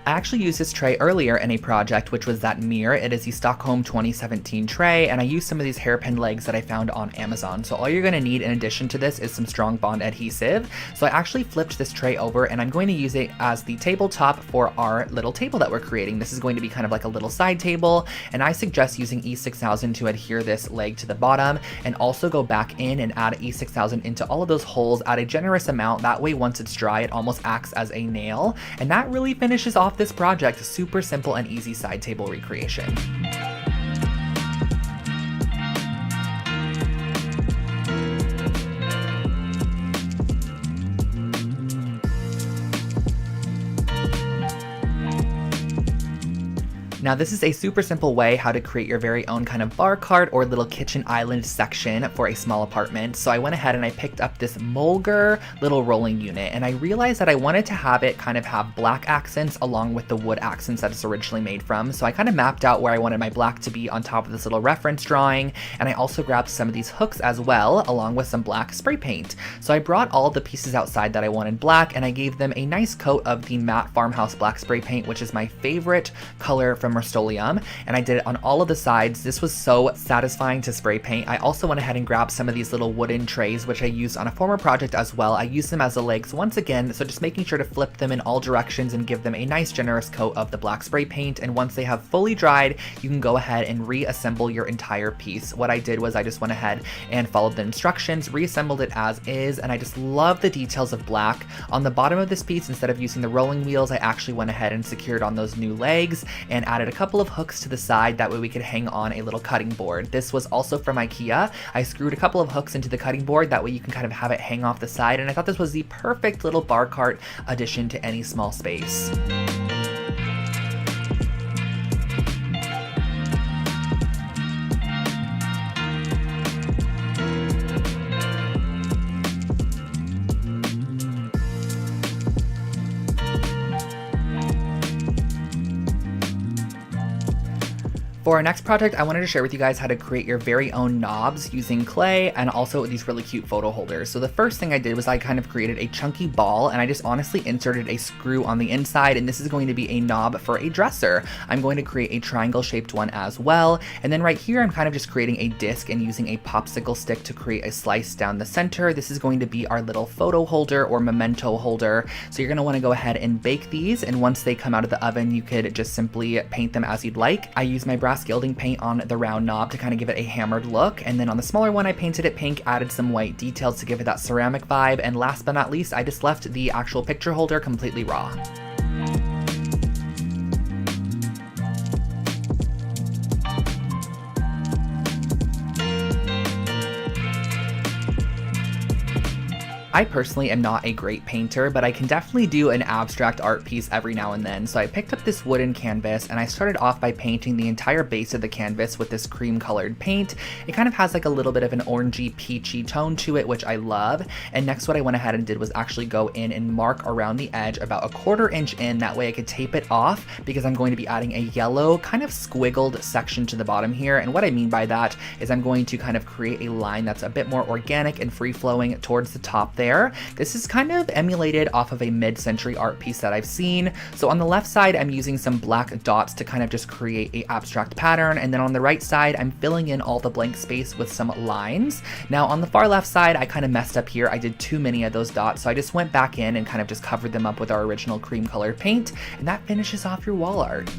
I actually used this tray earlier in a project, which was that mirror. It is the Stockholm 2017 tray, and I used some of these hairpin legs that I found on Amazon. So all you're going to need in addition to this is some strong bond adhesive. So I actually flipped this tray over, and I'm going to use it as the tabletop for our little table that we're creating. This is going to be kind of like a little side table, and I suggest using E6000 to adhere this leg to the bottom, and also go back in and add E6000 into all of those holes at a generous amount. That way, once it's dry, it almost acts as a nail, and that really finishes off this project. Super simple and easy side table recreation. Now this is a super simple way how to create your very own kind of bar cart or little kitchen island section for a small apartment. So I went ahead and I picked up this Mulger little rolling unit, and I realized that I wanted to have it kind of have black accents along with the wood accents that it's originally made from. So I kind of mapped out where I wanted my black to be on top of this little reference drawing, and I also grabbed some of these hooks as well along with some black spray paint. So I brought all the pieces outside that I wanted black, and I gave them a nice coat of the matte farmhouse black spray paint, which is my favorite color from Rust-Oleum, and I did it on all of the sides. This was so satisfying to spray paint. I also went ahead and grabbed some of these little wooden trays, which I used on a former project as well. I used them as the legs once again, so just making sure to flip them in all directions and give them a nice generous coat of the black spray paint. And once they have fully dried, you can go ahead and reassemble your entire piece. What I did was I just went ahead and followed the instructions, reassembled it as is, and I just love the details of black. On the bottom of this piece, instead of using the rolling wheels, I actually went ahead and secured on those new legs and added a couple of hooks to the side. That way we could hang on a little cutting board. This was also from IKEA. I screwed a couple of hooks into the cutting board. That way you can kind of have it hang off the side. And I thought this was the perfect little bar cart addition to any small space. For our next project, I wanted to share with you guys how to create your very own knobs using clay and also these really cute photo holders. So the first thing I did was I kind of created a chunky ball, and I just honestly inserted a screw on the inside, and this is going to be a knob for a dresser. I'm going to create a triangle shaped one as well. And then right here, I'm kind of just creating a disc and using a popsicle stick to create a slice down the center. This is going to be our little photo holder or memento holder. So you're going to want to go ahead and bake these, and once they come out of the oven, you could just simply paint them as you'd like. I use my brass gilding paint on the round knob to kind of give it a hammered look, and then on the smaller one I painted it pink, added some white details to give it that ceramic vibe, and last but not least I just left the actual picture holder completely raw. I personally am not a great painter, but I can definitely do an abstract art piece every now and then. So I picked up this wooden canvas and I started off by painting the entire base of the canvas with this cream colored paint. It kind of has like a little bit of an orangey peachy tone to it, which I love. And next what I went ahead and did was actually go in and mark around the edge about a 1/4 inch in. That way I could tape it off because I'm going to be adding a yellow kind of squiggled section to the bottom here. And what I mean by that is I'm going to kind of create a line that's a bit more organic and free flowing towards the top there. This is kind of emulated off of a mid-century art piece that I've seen. So on the left side, I'm using some black dots to kind of just create a abstract pattern. And then on the right side, I'm filling in all the blank space with some lines. Now on the far left side, I kind of messed up here. I did too many of those dots. So I just went back in and kind of just covered them up with our original cream colored paint. And that finishes off your wall art.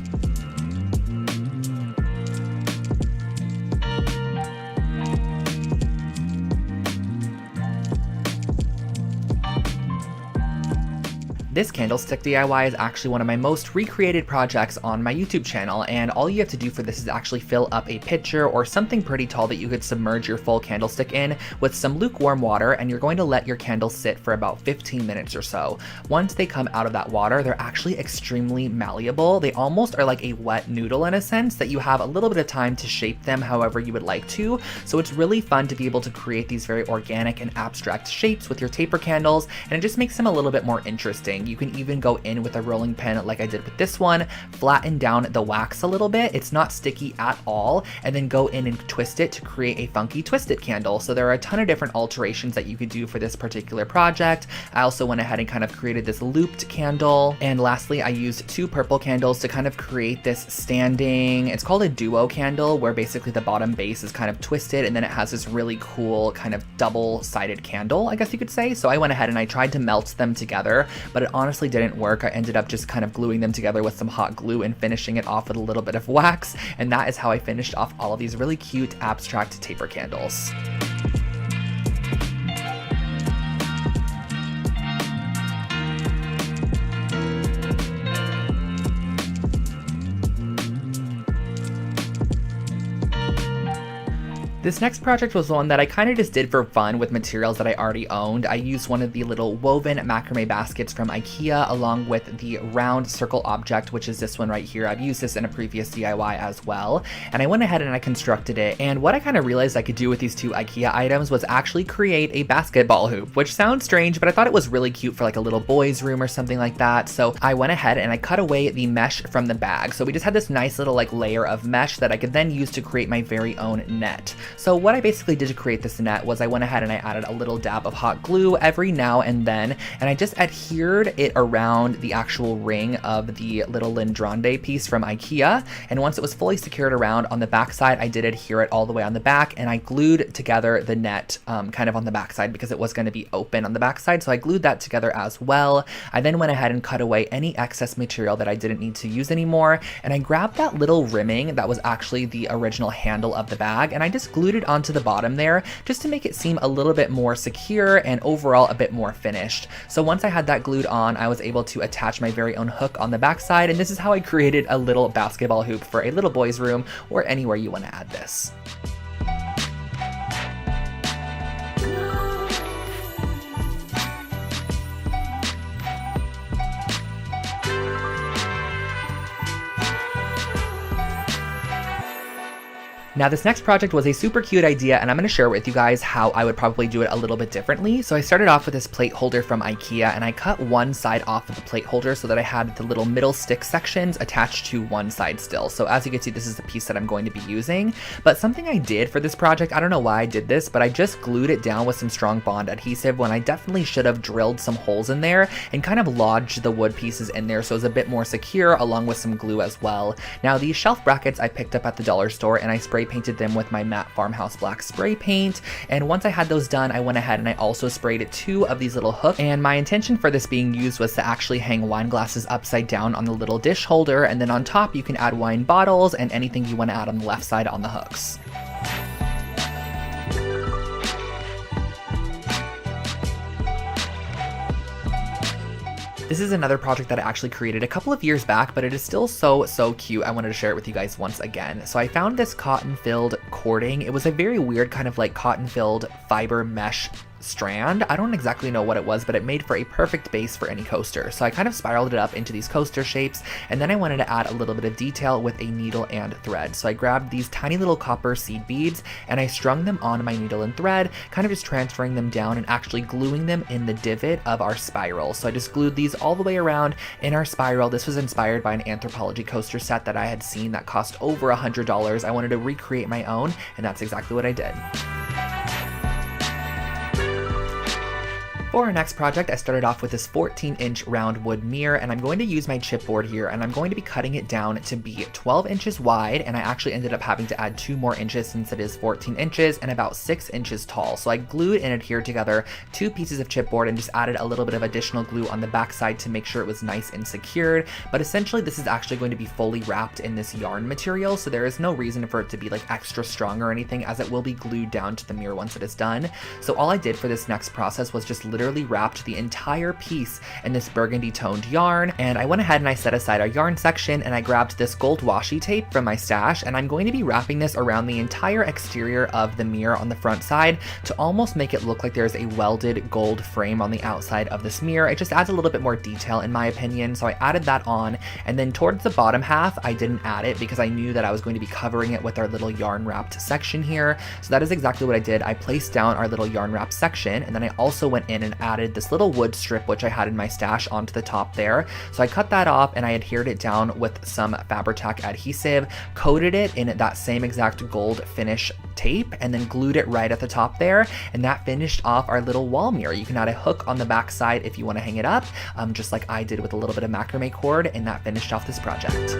This candlestick DIY is actually one of my most recreated projects on my YouTube channel, and all you have to do for this is actually fill up a pitcher or something pretty tall that you could submerge your full candlestick in with some lukewarm water, and you're going to let your candles sit for about 15 minutes or so. Once they come out of that water, they're actually extremely malleable. They almost are like a wet noodle in a sense that you have a little bit of time to shape them however you would like to. So it's really fun to be able to create these very organic and abstract shapes with your taper candles, and it just makes them a little bit more interesting. You can even go in with a rolling pin like I did with this one, flatten down the wax a little bit. It's not sticky at all, and then go in and twist it to create a funky twisted candle. So there are a ton of different alterations that you could do for this particular project. I also went ahead and kind of created this looped candle. And lastly, I used 2 purple candles to kind of create this standing, it's called a duo candle, where basically the bottom base is kind of twisted and then it has this really cool kind of double-sided candle, I guess you could say. So I went ahead and I tried to melt them together, but it honestly didn't work. I ended up just kind of gluing them together with some hot glue and finishing it off with a little bit of wax. And that is how I finished off all of these really cute abstract taper candles. This next project was one that I kind of just did for fun with materials that I already owned. I used one of the little woven macrame baskets from IKEA along with the round circle object, which is this one right here. I've used this in a previous DIY as well. And I went ahead and I constructed it. And what I kind of realized I could do with these 2 IKEA items was actually create a basketball hoop, which sounds strange, but I thought it was really cute for like a little boy's room or something like that. So I went ahead and I cut away the mesh from the bag. So we just had this nice little like layer of mesh that I could then use to create my very own net. So what I basically did to create this net was I went ahead and I added a little dab of hot glue every now and then, and I just adhered it around the actual ring of the little Lindrande piece from IKEA. And once it was fully secured around on the back side, I did adhere it all the way on the back, and I glued together the net kind of on the back side because it was going to be open on the back side. So I glued that together as well. I then went ahead and cut away any excess material that I didn't need to use anymore, and I grabbed that little rimming that was actually the original handle of the bag, and I just glued it onto the bottom there just to make it seem a little bit more secure and overall a bit more finished. So once I had that glued on, I was able to attach my very own hook on the back side, and this is how I created a little basketball hoop for a little boy's room or anywhere you want to add this. Now this next project was a super cute idea, and I'm going to share with you guys how I would probably do it a little bit differently. So I started off with this plate holder from IKEA, and I cut one side off of the plate holder so that I had the little middle stick sections attached to one side still. So as you can see, this is the piece that I'm going to be using. But something I did for this project, I don't know why I did this, but I just glued it down with some strong bond adhesive when I definitely should have drilled some holes in there and kind of lodged the wood pieces in there so it's a bit more secure, along with some glue as well. Now these shelf brackets I picked up at the dollar store, and I spray painted them with my matte farmhouse black spray paint. And once I had those done, I went ahead and I also sprayed 2 of these little hooks. And my intention for this being used was to actually hang wine glasses upside down on the little dish holder, and then on top you can add wine bottles and anything you want to add on the left side on the hooks. This is another project that I actually created a couple of years back, but it is still so cute. I wanted to share it with you guys once again. So I found this cotton-filled cording. It was a very weird kind of like cotton-filled fiber mesh strand. I don't exactly know what it was, but it made for a perfect base for any coaster. So I kind of spiraled it up into these coaster shapes, and then I wanted to add a little bit of detail with a needle and thread. So I grabbed these tiny little copper seed beads and I strung them on my needle and thread, kind of just transferring them down and actually gluing them in the divot of our spiral. So I just glued these all the way around in our spiral. This was inspired by an Anthropologie coaster set that I had seen that cost over $100. I wanted to recreate my own, and that's exactly what I did. For our next project, I started off with this 14-inch round wood mirror, and I'm going to use my chipboard here, and I'm going to be cutting it down to be 12 inches wide, and I actually ended up having to add 2 more inches since it is 14 inches and about 6 inches tall. So I glued and adhered together 2 pieces of chipboard and just added a little bit of additional glue on the back side to make sure it was nice and secured. But essentially this is actually going to be fully wrapped in this yarn material, so there is no reason for it to be like extra strong or anything, as it will be glued down to the mirror once it is done. So all I did for this next process was just literally wrapped the entire piece in this burgundy toned yarn, and I went ahead and I set aside our yarn section, and I grabbed this gold washi tape from my stash, and I'm going to be wrapping this around the entire exterior of the mirror on the front side to almost make it look like there's a welded gold frame on the outside of this mirror. It just adds a little bit more detail in my opinion, so I added that on, and then towards the bottom half I didn't add it because I knew that I was going to be covering it with our little yarn wrapped section here. So that is exactly what I did. I placed down our little yarn wrap section, and then I also went in and added this little wood strip which I had in my stash onto the top there. So I cut that off and I adhered it down with some Fabri-Tac adhesive, coated it in that same exact gold finish tape, and then glued it right at the top there, and that finished off our little wall mirror. You can add a hook on the back side if you want to hang it up, just like I did with a little bit of macrame cord, and that finished off this project.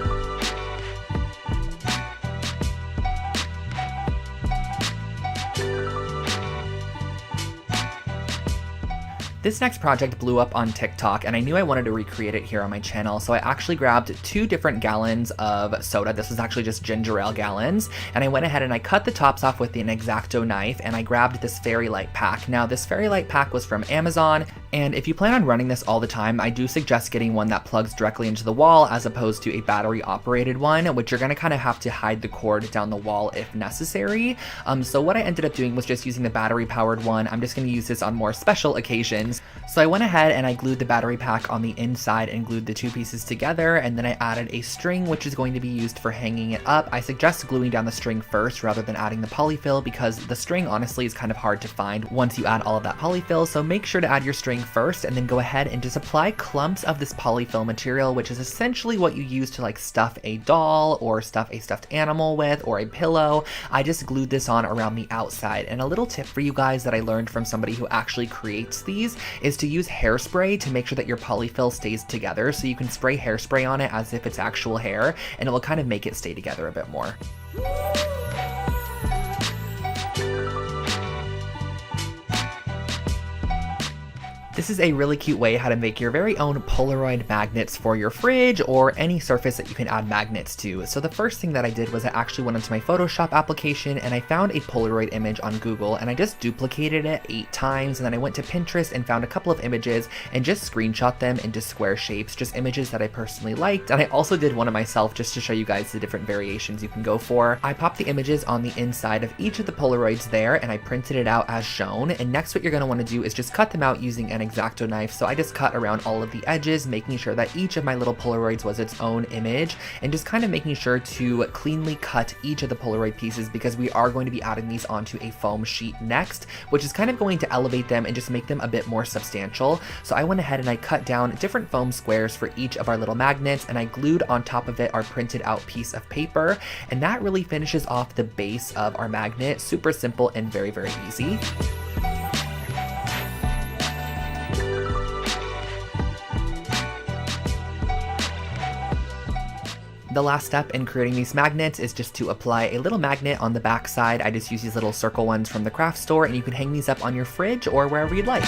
This next project blew up on TikTok, and I knew I wanted to recreate it here on my channel, so I actually grabbed 2 different gallons of soda. This is actually just ginger ale gallons, and I went ahead and I cut the tops off with an X-Acto knife, and I grabbed this fairy light pack. Now, this fairy light pack was from Amazon, and if you plan on running this all the time, I do suggest getting one that plugs directly into the wall as opposed to a battery-operated one, which you're gonna kind of have to hide the cord down the wall if necessary. So what I ended up doing was just using the battery-powered one. I'm just gonna use this on more special occasions. So I went ahead and I glued the battery pack on the inside and glued the 2 pieces together, and then I added a string which is going to be used for hanging it up. I suggest gluing down the string first rather than adding the polyfill, because the string honestly is kind of hard to find once you add all of that polyfill, so make sure to add your string first and then go ahead and just apply clumps of this polyfill material, which is essentially what you use to like stuff a doll or stuff a stuffed animal with, or a pillow. I just glued this on around the outside. And a little tip for you guys that I learned from somebody who actually creates these is to use hairspray to make sure that your polyfill stays together. So you can spray hairspray on it as if it's actual hair, and it will kind of make it stay together a bit more. This is a really cute way how to make your very own Polaroid magnets for your fridge or any surface that you can add magnets to. So the first thing that I did was I actually went into my Photoshop application and I found a Polaroid image on Google, and I just duplicated it 8 times, and then I went to Pinterest and found a couple of images and just screenshot them into square shapes, just images that I personally liked. And I also did one of myself just to show you guys the different variations you can go for. I popped the images on the inside of each of the Polaroids there, and I printed it out as shown. And next what you're going to want to do is just cut them out using an X-Acto knife. So I just cut around all of the edges, making sure that each of my little Polaroids was its own image, and just kind of making sure to cleanly cut each of the Polaroid pieces, because we are going to be adding these onto a foam sheet next, which is kind of going to elevate them and just make them a bit more substantial. So I went ahead and I cut down different foam squares for each of our little magnets, and I glued on top of it our printed out piece of paper, and that really finishes off the base of our magnet. Super simple and very, very easy. The last step in creating these magnets is just to apply a little magnet on the back side. I just use these little circle ones from the craft store, and you can hang these up on your fridge or wherever you'd like.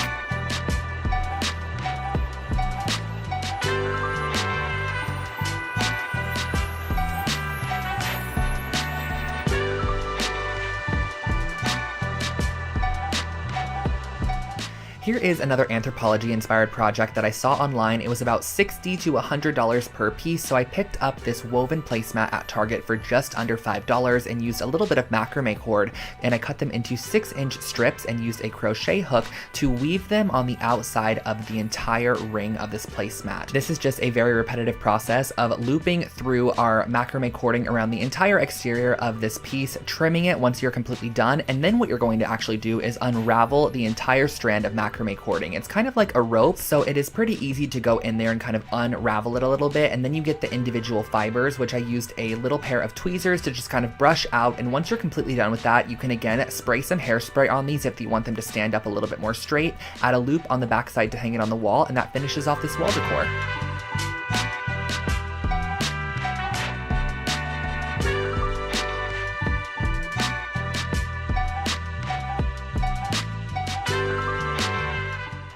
Here is another anthropology-inspired project that I saw online. It was about $60 to $100 per piece, so I picked up this woven placemat at Target for just under $5 and used a little bit of macrame cord, and I cut them into 6-inch strips and used a crochet hook to weave them on the outside of the entire ring of this placemat. This is just a very repetitive process of looping through our macrame cording around the entire exterior of this piece, trimming it once you're completely done, and then what you're going to actually do is unravel the entire strand of macrame cording. It's kind of like a rope, so it is pretty easy to go in there and kind of unravel it a little bit, and then you get the individual fibers, which I used a little pair of tweezers to just kind of brush out. And once you're completely done with that, you can again spray some hairspray on these if you want them to stand up a little bit more straight, add a loop on the back side to hang it on the wall, and that finishes off this wall decor.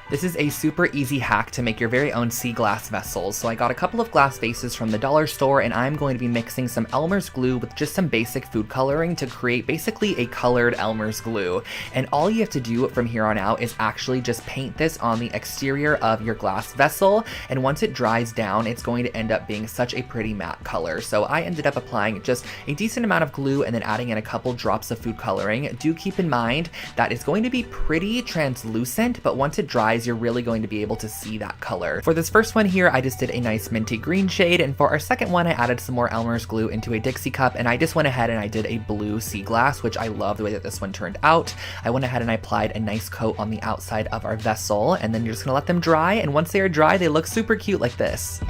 This is a super easy hack to make your very own sea glass vessels. So I got a couple of glass vases from the dollar store, and I'm going to be mixing some Elmer's glue with just some basic food coloring to create basically a colored Elmer's glue. And all you have to do from here on out is actually just paint this on the exterior of your glass vessel, and once it dries down, it's going to end up being such a pretty matte color. So I ended up applying just a decent amount of glue and then adding in a couple drops of food coloring. Do keep in mind that it's going to be pretty translucent, but once it dries, eyes, you're really going to be able to see that color. For this first one here, I just did a nice minty green shade, and for our second one, I added some more Elmer's glue into a Dixie cup, and I just went ahead and I did a blue sea glass, which I love the way that this one turned out. I went ahead and I applied a nice coat on the outside of our vessel, and then you're just gonna let them dry, and once they are dry, they look super cute like this.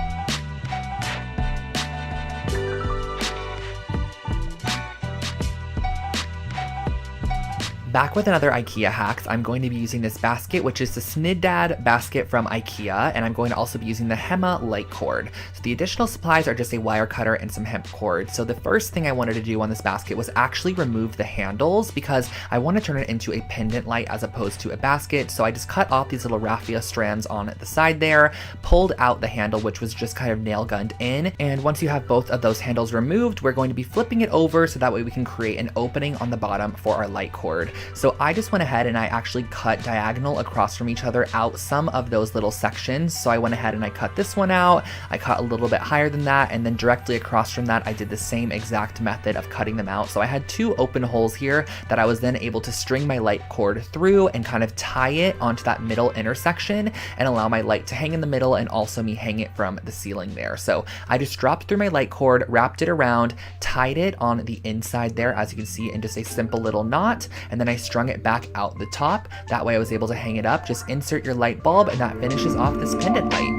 Back with another IKEA hacks, I'm going to be using this basket, which is the Snidad basket from IKEA, and I'm going to also be using the Hema light cord. So the additional supplies are just a wire cutter and some hemp cord. So the first thing I wanted to do on this basket was actually remove the handles because I want to turn it into a pendant light as opposed to a basket. So I just cut off these little raffia strands on the side there, pulled out the handle, which was just kind of nail gunned in. And once you have both of those handles removed, we're going to be flipping it over so that way we can create an opening on the bottom for our light cord. So I just went ahead and I actually cut diagonal across from each other out some of those little sections. So I went ahead and I cut this one out, I cut a little bit higher than that, and then directly across from that I did the same exact method of cutting them out. So I had two open holes here that I was then able to string my light cord through and kind of tie it onto that middle intersection and allow my light to hang in the middle and also me hang it from the ceiling there. So I just dropped through my light cord, wrapped it around, tied it on the inside there, as you can see, in just a simple little knot, and then I strung it back out the top. That way I was able to hang it up. Just insert your light bulb and that finishes off this pendant light.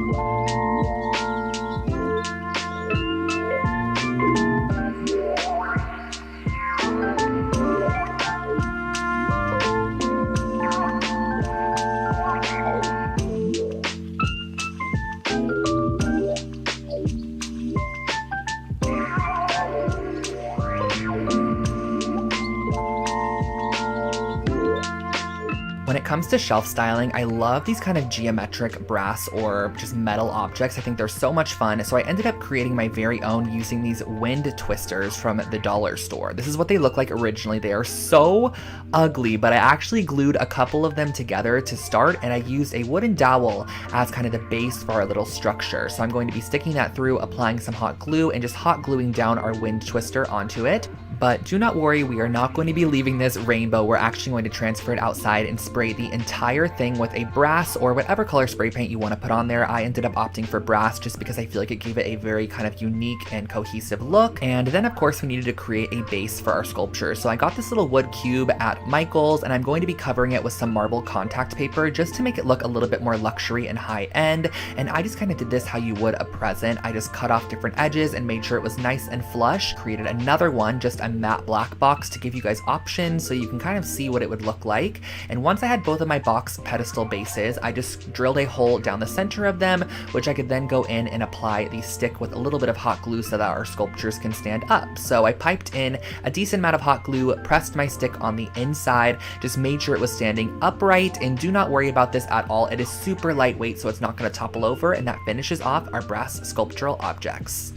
When it comes to shelf styling, I love these kind of geometric brass or just metal objects. I think they're so much fun. So I ended up creating my very own using these wind twisters from the dollar store. This is what they look like originally. They are so ugly, but I actually glued a couple of them together to start, and I used a wooden dowel as kind of the base for our little structure. So I'm going to be sticking that through, applying some hot glue, and just hot gluing down our wind twister onto it. But do not worry, we are not going to be leaving this rainbow. We're actually going to transfer it outside and spray the entire thing with a brass or whatever color spray paint you want to put on there. I ended up opting for brass just because I feel like it gave it a very kind of unique and cohesive look. And then of course we needed to create a base for our sculpture. So I got this little wood cube at Michael's, and I'm going to be covering it with some marble contact paper just to make it look a little bit more luxury and high end. And I just kind of did this how you would a present. I just cut off different edges and made sure it was nice and flush. Created another one, just a matte black box, to give you guys options so you can kind of see what it would look like. And once I had both of my box pedestal bases, I just drilled a hole down the center of them, which I could then go in and apply the stick with a little bit of hot glue so that our sculptures can stand up. So I piped in a decent amount of hot glue, pressed my stick on the inside, just made sure it was standing upright, and do not worry about this at all. It is super lightweight, so it's not going to topple over, and that finishes off our brass sculptural objects.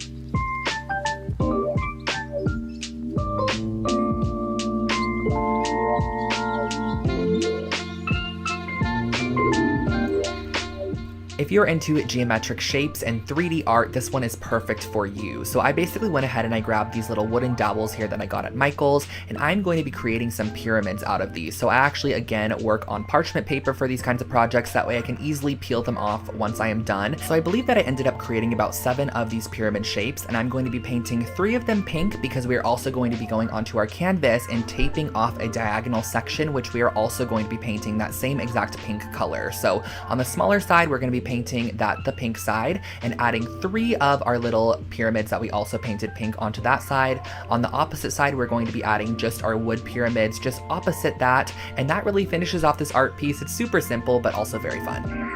If you're into geometric shapes and 3D art, this one is perfect for you. So I basically went ahead and I grabbed these little wooden dowels here that I got at Michael's, and I'm going to be creating some pyramids out of these. So I actually, again, work on parchment paper for these kinds of projects. That way I can easily peel them off once I am done. So I believe that I ended up creating about 7 of these pyramid shapes, and I'm going to be painting 3 of them pink because we are also going to be going onto our canvas and taping off a diagonal section, which we are also going to be painting that same exact pink color. So on the smaller side, we're going to be painting the pink side and adding 3 of our little pyramids that we also painted pink onto that side. On the opposite side, we're going to be adding just our wood pyramids just opposite that, and that really finishes off this art piece. It's super simple, but also very fun.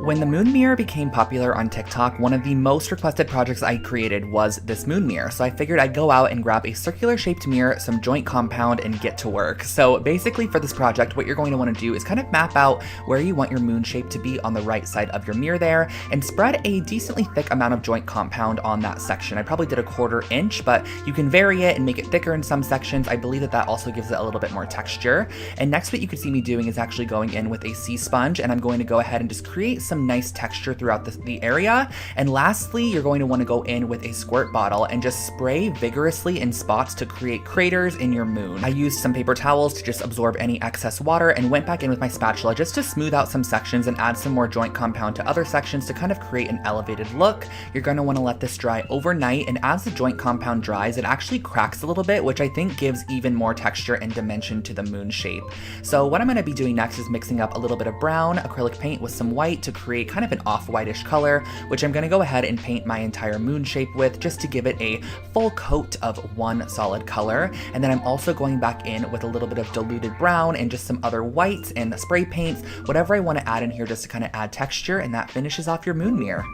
When the moon mirror became popular on TikTok, one of the most requested projects I created was this moon mirror. So I figured I'd go out and grab a circular shaped mirror, some joint compound, and get to work. So basically for this project, what you're going to want to do is kind of map out where you want your moon shape to be on the right side of your mirror there, and spread a decently thick amount of joint compound on that section. I probably did a 1/4 inch, but you can vary it and make it thicker in some sections. I believe that also gives it a little bit more texture. And next, what you could see me doing is actually going in with a sea sponge, and I'm going to go ahead and just create some some nice texture throughout the area. And lastly, you're going to want to go in with a squirt bottle and just spray vigorously in spots to create craters in your moon. I used some paper towels to just absorb any excess water and went back in with my spatula just to smooth out some sections and add some more joint compound to other sections to kind of create an elevated look. You're going to want to let this dry overnight, and as the joint compound dries, it actually cracks a little bit, which I think gives even more texture and dimension to the moon shape. So what I'm going to be doing next is mixing up a little bit of brown acrylic paint with some white to create kind of an off-whitish color, which I'm going to go ahead and paint my entire moon shape with just to give it a full coat of one solid color. And then I'm also going back in with a little bit of diluted brown and just some other whites and spray paints, whatever I want to add in here just to kind of add texture, and that finishes off your moon mirror.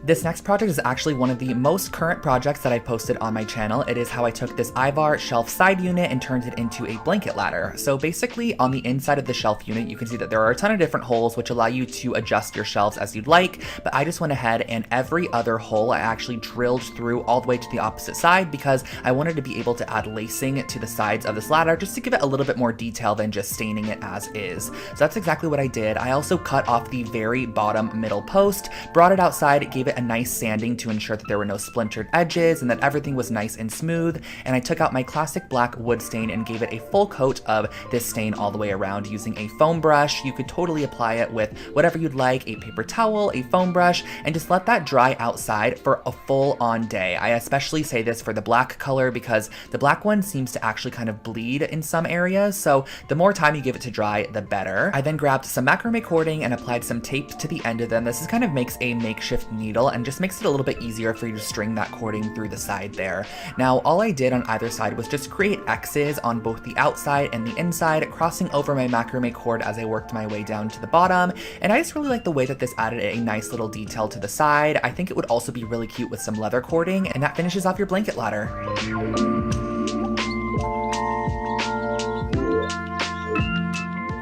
This next project is actually one of the most current projects that I posted on my channel. It is how I took this Ivar shelf side unit and turned it into a blanket ladder. So basically on the inside of the shelf unit, you can see that there are a ton of different holes which allow you to adjust your shelves as you'd like, but I just went ahead and every other hole I actually drilled through all the way to the opposite side because I wanted to be able to add lacing to the sides of this ladder just to give it a little bit more detail than just staining it as is. So that's exactly what I did. I also cut off the very bottom middle post, brought it outside, gave it a nice sanding to ensure that there were no splintered edges and that everything was nice and smooth, and I took out my classic black wood stain and gave it a full coat of this stain all the way around using a foam brush. You could totally apply it with whatever you'd like, a paper towel, a foam brush, and just let that dry outside for a full-on day. I especially say this for the black color because the black one seems to actually kind of bleed in some areas, so the more time you give it to dry, the better. I then grabbed some macrame cording and applied some tape to the end of them. This kind of makes a makeshift needle and just makes it a little bit easier for you to string that cording through the side there. Now, all I did on either side was just create X's on both the outside and the inside, crossing over my macrame cord as I worked my way down to the bottom, and I just really like the way that this added a nice little detail to the side. I think it would also be really cute with some leather cording, and that finishes off your blanket ladder.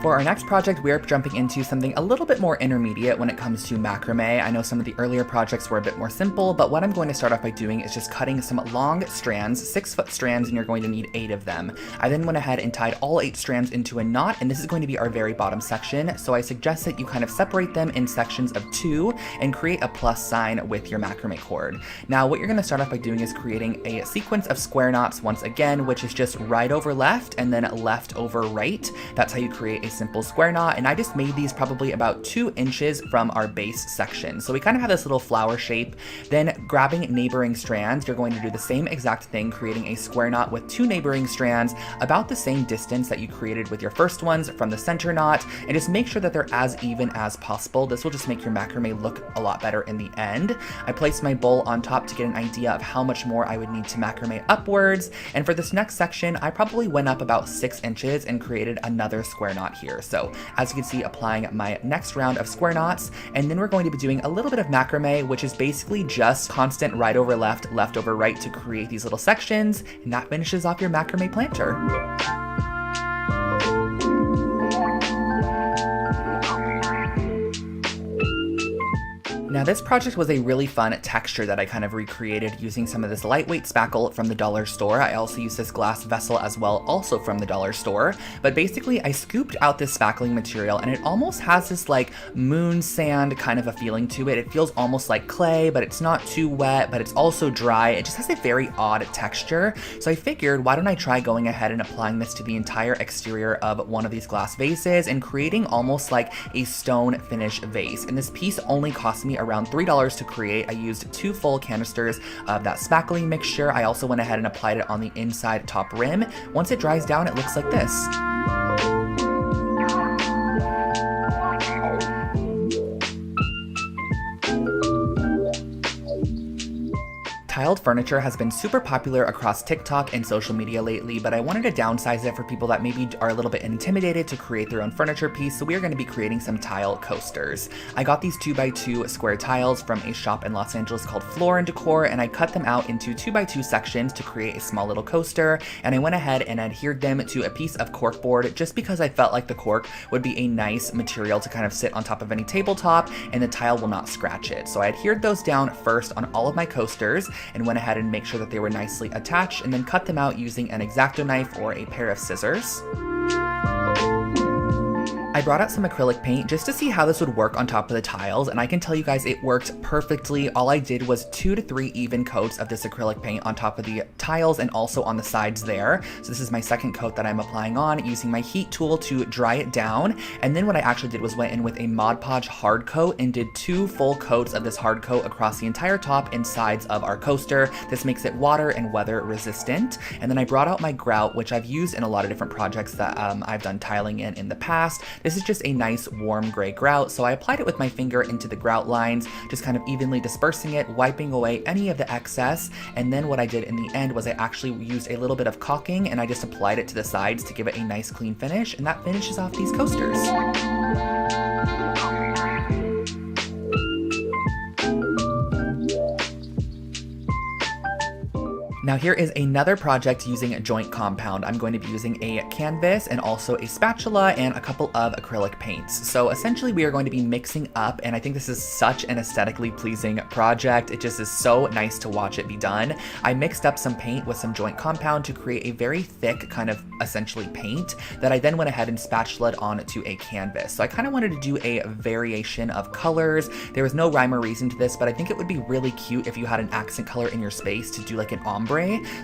For our next project, we are jumping into something a little bit more intermediate when it comes to macrame. I know some of the earlier projects were a bit more simple, but what I'm going to start off by doing is just cutting some long strands, 6-foot strands, and you're going to need 8 of them. I then went ahead and tied all 8 strands into a knot, and this is going to be our very bottom section, so I suggest that you kind of separate them in sections of 2 and create a plus sign with your macrame cord. Now, what you're going to start off by doing is creating a sequence of square knots once again, which is just right over left and then left over right. That's how you create a simple square knot, and I just made these probably about 2 inches from our base section. So we kind of have this little flower shape. Then grabbing neighboring strands, you're going to do the same exact thing, creating a square knot with 2 neighboring strands about the same distance that you created with your first ones from the center knot, and just make sure that they're as even as possible. This will just make your macrame look a lot better in the end. I placed my bowl on top to get an idea of how much more I would need to macrame upwards, and for this next section, I probably went up about 6 inches and created another square knot here. So as you can see, applying my next round of square knots, and then we're going to be doing a little bit of macrame, which is basically just constant right over left, left over right to create these little sections, and that finishes off your macrame planter. Now this project was a really fun texture that I kind of recreated using some of this lightweight spackle from the dollar store. I also used this glass vessel as well, also from the dollar store. But basically I scooped out this spackling material and it almost has this like moon sand kind of a feeling to it. It feels almost like clay, but it's not too wet, but it's also dry. It just has a very odd texture. So I figured, why don't I try going ahead and applying this to the entire exterior of one of these glass vases and creating almost like a stone finish vase. And this piece only cost me around $3 to create. I used 2 full canisters of that spackling mixture. I also went ahead and applied it on the inside top rim. Once it dries down, it looks like this. Tiled furniture has been super popular across TikTok and social media lately, but I wanted to downsize it for people that maybe are a little bit intimidated to create their own furniture piece, so we are going to be creating some tile coasters. I got these 2x2 square tiles from a shop in Los Angeles called Floor & Decor, and I cut them out into 2x2 sections to create a small little coaster, and I went ahead and adhered them to a piece of corkboard just because I felt like the cork would be a nice material to kind of sit on top of any tabletop, and the tile will not scratch it. So I adhered those down first on all of my coasters, and went ahead and make sure that they were nicely attached, and then cut them out using an X-Acto knife or a pair of scissors. I brought out some acrylic paint just to see how this would work on top of the tiles, and I can tell you guys it worked perfectly. All I did was 2 to 3 even coats of this acrylic paint on top of the tiles and also on the sides there. So this is my second coat that I'm applying on, using my heat tool to dry it down. And then what I actually did was went in with a Mod Podge hard coat and did 2 full coats of this hard coat across the entire top and sides of our coaster. This makes it water and weather resistant. And then I brought out my grout, which I've used in a lot of different projects that I've done tiling in the past. This is just a nice warm gray grout, so I applied it with my finger into the grout lines, just kind of evenly dispersing it, wiping away any of the excess. And then what I did in the end was I actually used a little bit of caulking and I just applied it to the sides to give it a nice clean finish, and that finishes off these coasters. Now here is another project using joint compound. I'm going to be using a canvas and also a spatula and a couple of acrylic paints. So essentially we are going to be mixing up, and I think this is such an aesthetically pleasing project. It just is so nice to watch it be done. I mixed up some paint with some joint compound to create a very thick kind of essentially paint that I then went ahead and spatulaed onto a canvas. So I kind of wanted to do a variation of colors. There was no rhyme or reason to this, but I think it would be really cute if you had an accent color in your space to do like an ombre.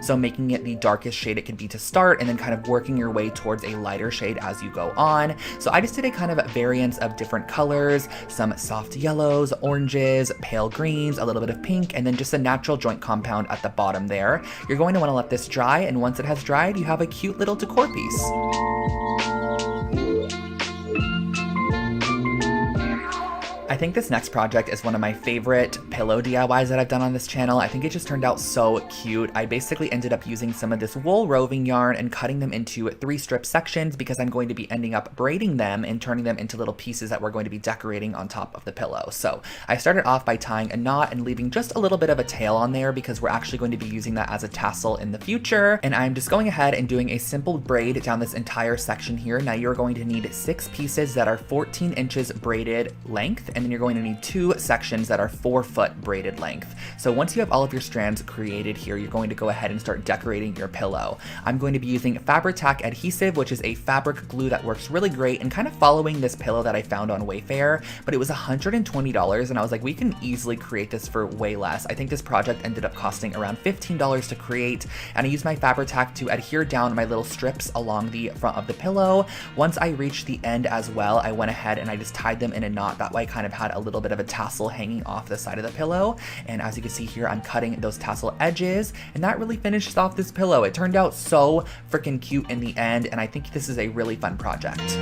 So making it the darkest shade it could be to start, and then kind of working your way towards a lighter shade as you go on. So I just did a kind of variance of different colors, some soft yellows, oranges, pale greens, a little bit of pink, and then just a natural joint compound at the bottom there. You're going to want to let this dry, and once it has dried, you have a cute little decor piece. I think this next project is one of my favorite pillow DIYs that I've done on this channel. I think it just turned out so cute. I basically ended up using some of this wool roving yarn and cutting them into 3 strip sections because I'm going to be ending up braiding them and turning them into little pieces that we're going to be decorating on top of the pillow. So I started off by tying a knot and leaving just a little bit of a tail on there because we're actually going to be using that as a tassel in the future. And I'm just going ahead and doing a simple braid down this entire section here. Now you're going to need 6 pieces that are 14 inches braided length, and then you're going to need 2 sections that are 4-foot braided length. So once you have all of your strands created here, you're going to go ahead and start decorating your pillow. I'm going to be using Fabri-Tac adhesive, which is a fabric glue that works really great, and kind of following this pillow that I found on Wayfair, but it was $120, and I was like, we can easily create this for way less. I think this project ended up costing around $15 to create, and I used my Fabri-Tac to adhere down my little strips along the front of the pillow. Once I reached the end as well, I went ahead and I just tied them in a knot. That way I kind of had a little bit of a tassel hanging off the side of the pillow. And as you can see here, I'm cutting those tassel edges, and that really finishes off this pillow. It turned out so freaking cute in the end, and I think this is a really fun project.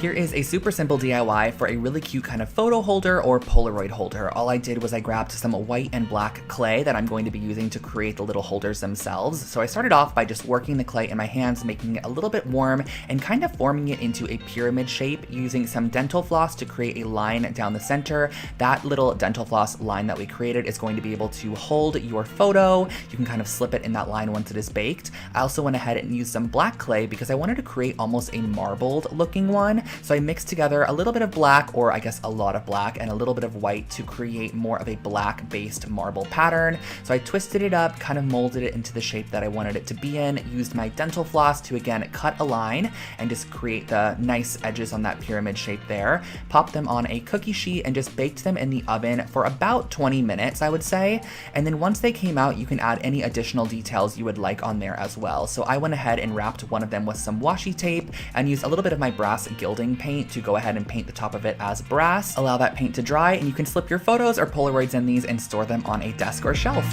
Here is a super simple DIY for a really cute kind of photo holder or Polaroid holder. All I did was I grabbed some white and black clay that I'm going to be using to create the little holders themselves. So I started off by just working the clay in my hands, making it a little bit warm and kind of forming it into a pyramid shape using some dental floss to create a line down the center. That little dental floss line that we created is going to be able to hold your photo. You can kind of slip it in that line once it is baked. I also went ahead and used some black clay because I wanted to create almost a marbled looking one. So I mixed together a little bit of black, or I guess a lot of black, and a little bit of white to create more of a black based marble pattern. So I twisted it up, kind of molded it into the shape that I wanted it to be in, used my dental floss to again cut a line and just create the nice edges on that pyramid shape there. Popped them on a cookie sheet and just baked them in the oven for about 20 minutes, I would say. And then once they came out, you can add any additional details you would like on there as well. So I went ahead and wrapped one of them with some washi tape and used a little bit of my brass gilding paint to go ahead and paint the top of it as brass. Allow that paint to dry, and you can slip your photos or Polaroids in these and store them on a desk or shelf.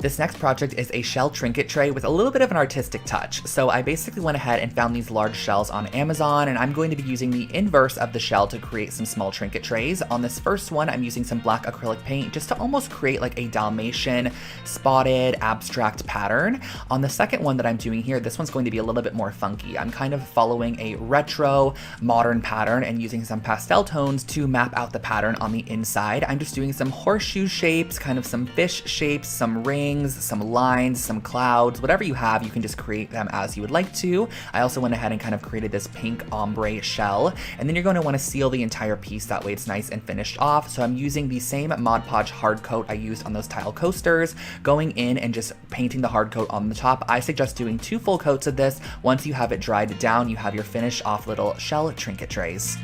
This next project is a shell trinket tray with a little bit of an artistic touch. So I basically went ahead and found these large shells on Amazon, and I'm going to be using the inverse of the shell to create some small trinket trays. On this first one, I'm using some black acrylic paint just to almost create like a Dalmatian spotted abstract pattern. On the second one that I'm doing here, this one's going to be a little bit more funky. I'm kind of following a retro modern pattern and using some pastel tones to map out the pattern on the inside. I'm just doing some horseshoe shapes, kind of some fish shapes, some rings, some lines, some clouds, whatever you have, you can just create them as you would like to. I also went ahead and kind of created this pink ombre shell, and then you're going to want to seal the entire piece, that way it's nice and finished off. So I'm using the same Mod Podge hard coat I used on those tile coasters, going in and just painting the hard coat on the top. I suggest doing 2 full coats of this. Once you have it dried down, you have your finished off little shell trinket trays.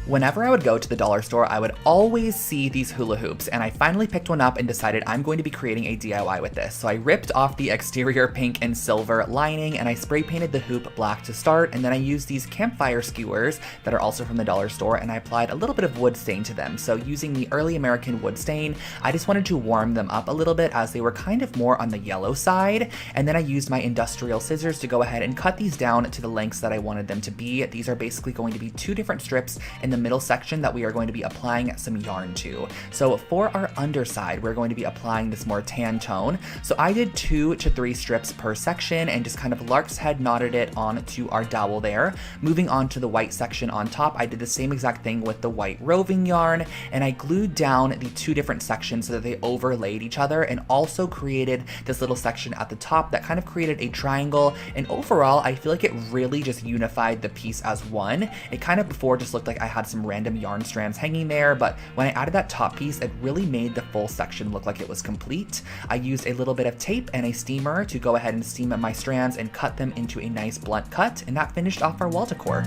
Whenever I would go to the dollar store, I would always see these hula hoops, and I finally picked one up and decided I'm going to be creating a DIY with this. So I ripped off the exterior pink and silver lining, and I spray painted the hoop black to start, and then I used these campfire skewers that are also from the dollar store, and I applied a little bit of wood stain to them. So using the early American wood stain, I just wanted to warm them up a little bit as they were kind of more on the yellow side, and then I used my industrial scissors to go ahead and cut these down to the lengths that I wanted them to be. These are basically going to be 2 different strips in the middle section that we are going to be applying some yarn to. So for our underside, we're going to be applying this more tan tone. So I did 2 to 3 strips per section and just kind of lark's head knotted it onto our dowel there. Moving on to the white section on top, I did the same exact thing with the white roving yarn, and I glued down the 2 different sections so that they overlaid each other, and also created this little section at the top that kind of created a triangle. And overall, I feel like it really just unified the piece as one. It kind of before just looked like I had some random yarn strands hanging there, but when I added that top piece, it really made the full section look like it was complete. I used a little bit of tape and a steamer to go ahead and steam my strands and cut them into a nice blunt cut, and that finished off our wall decor.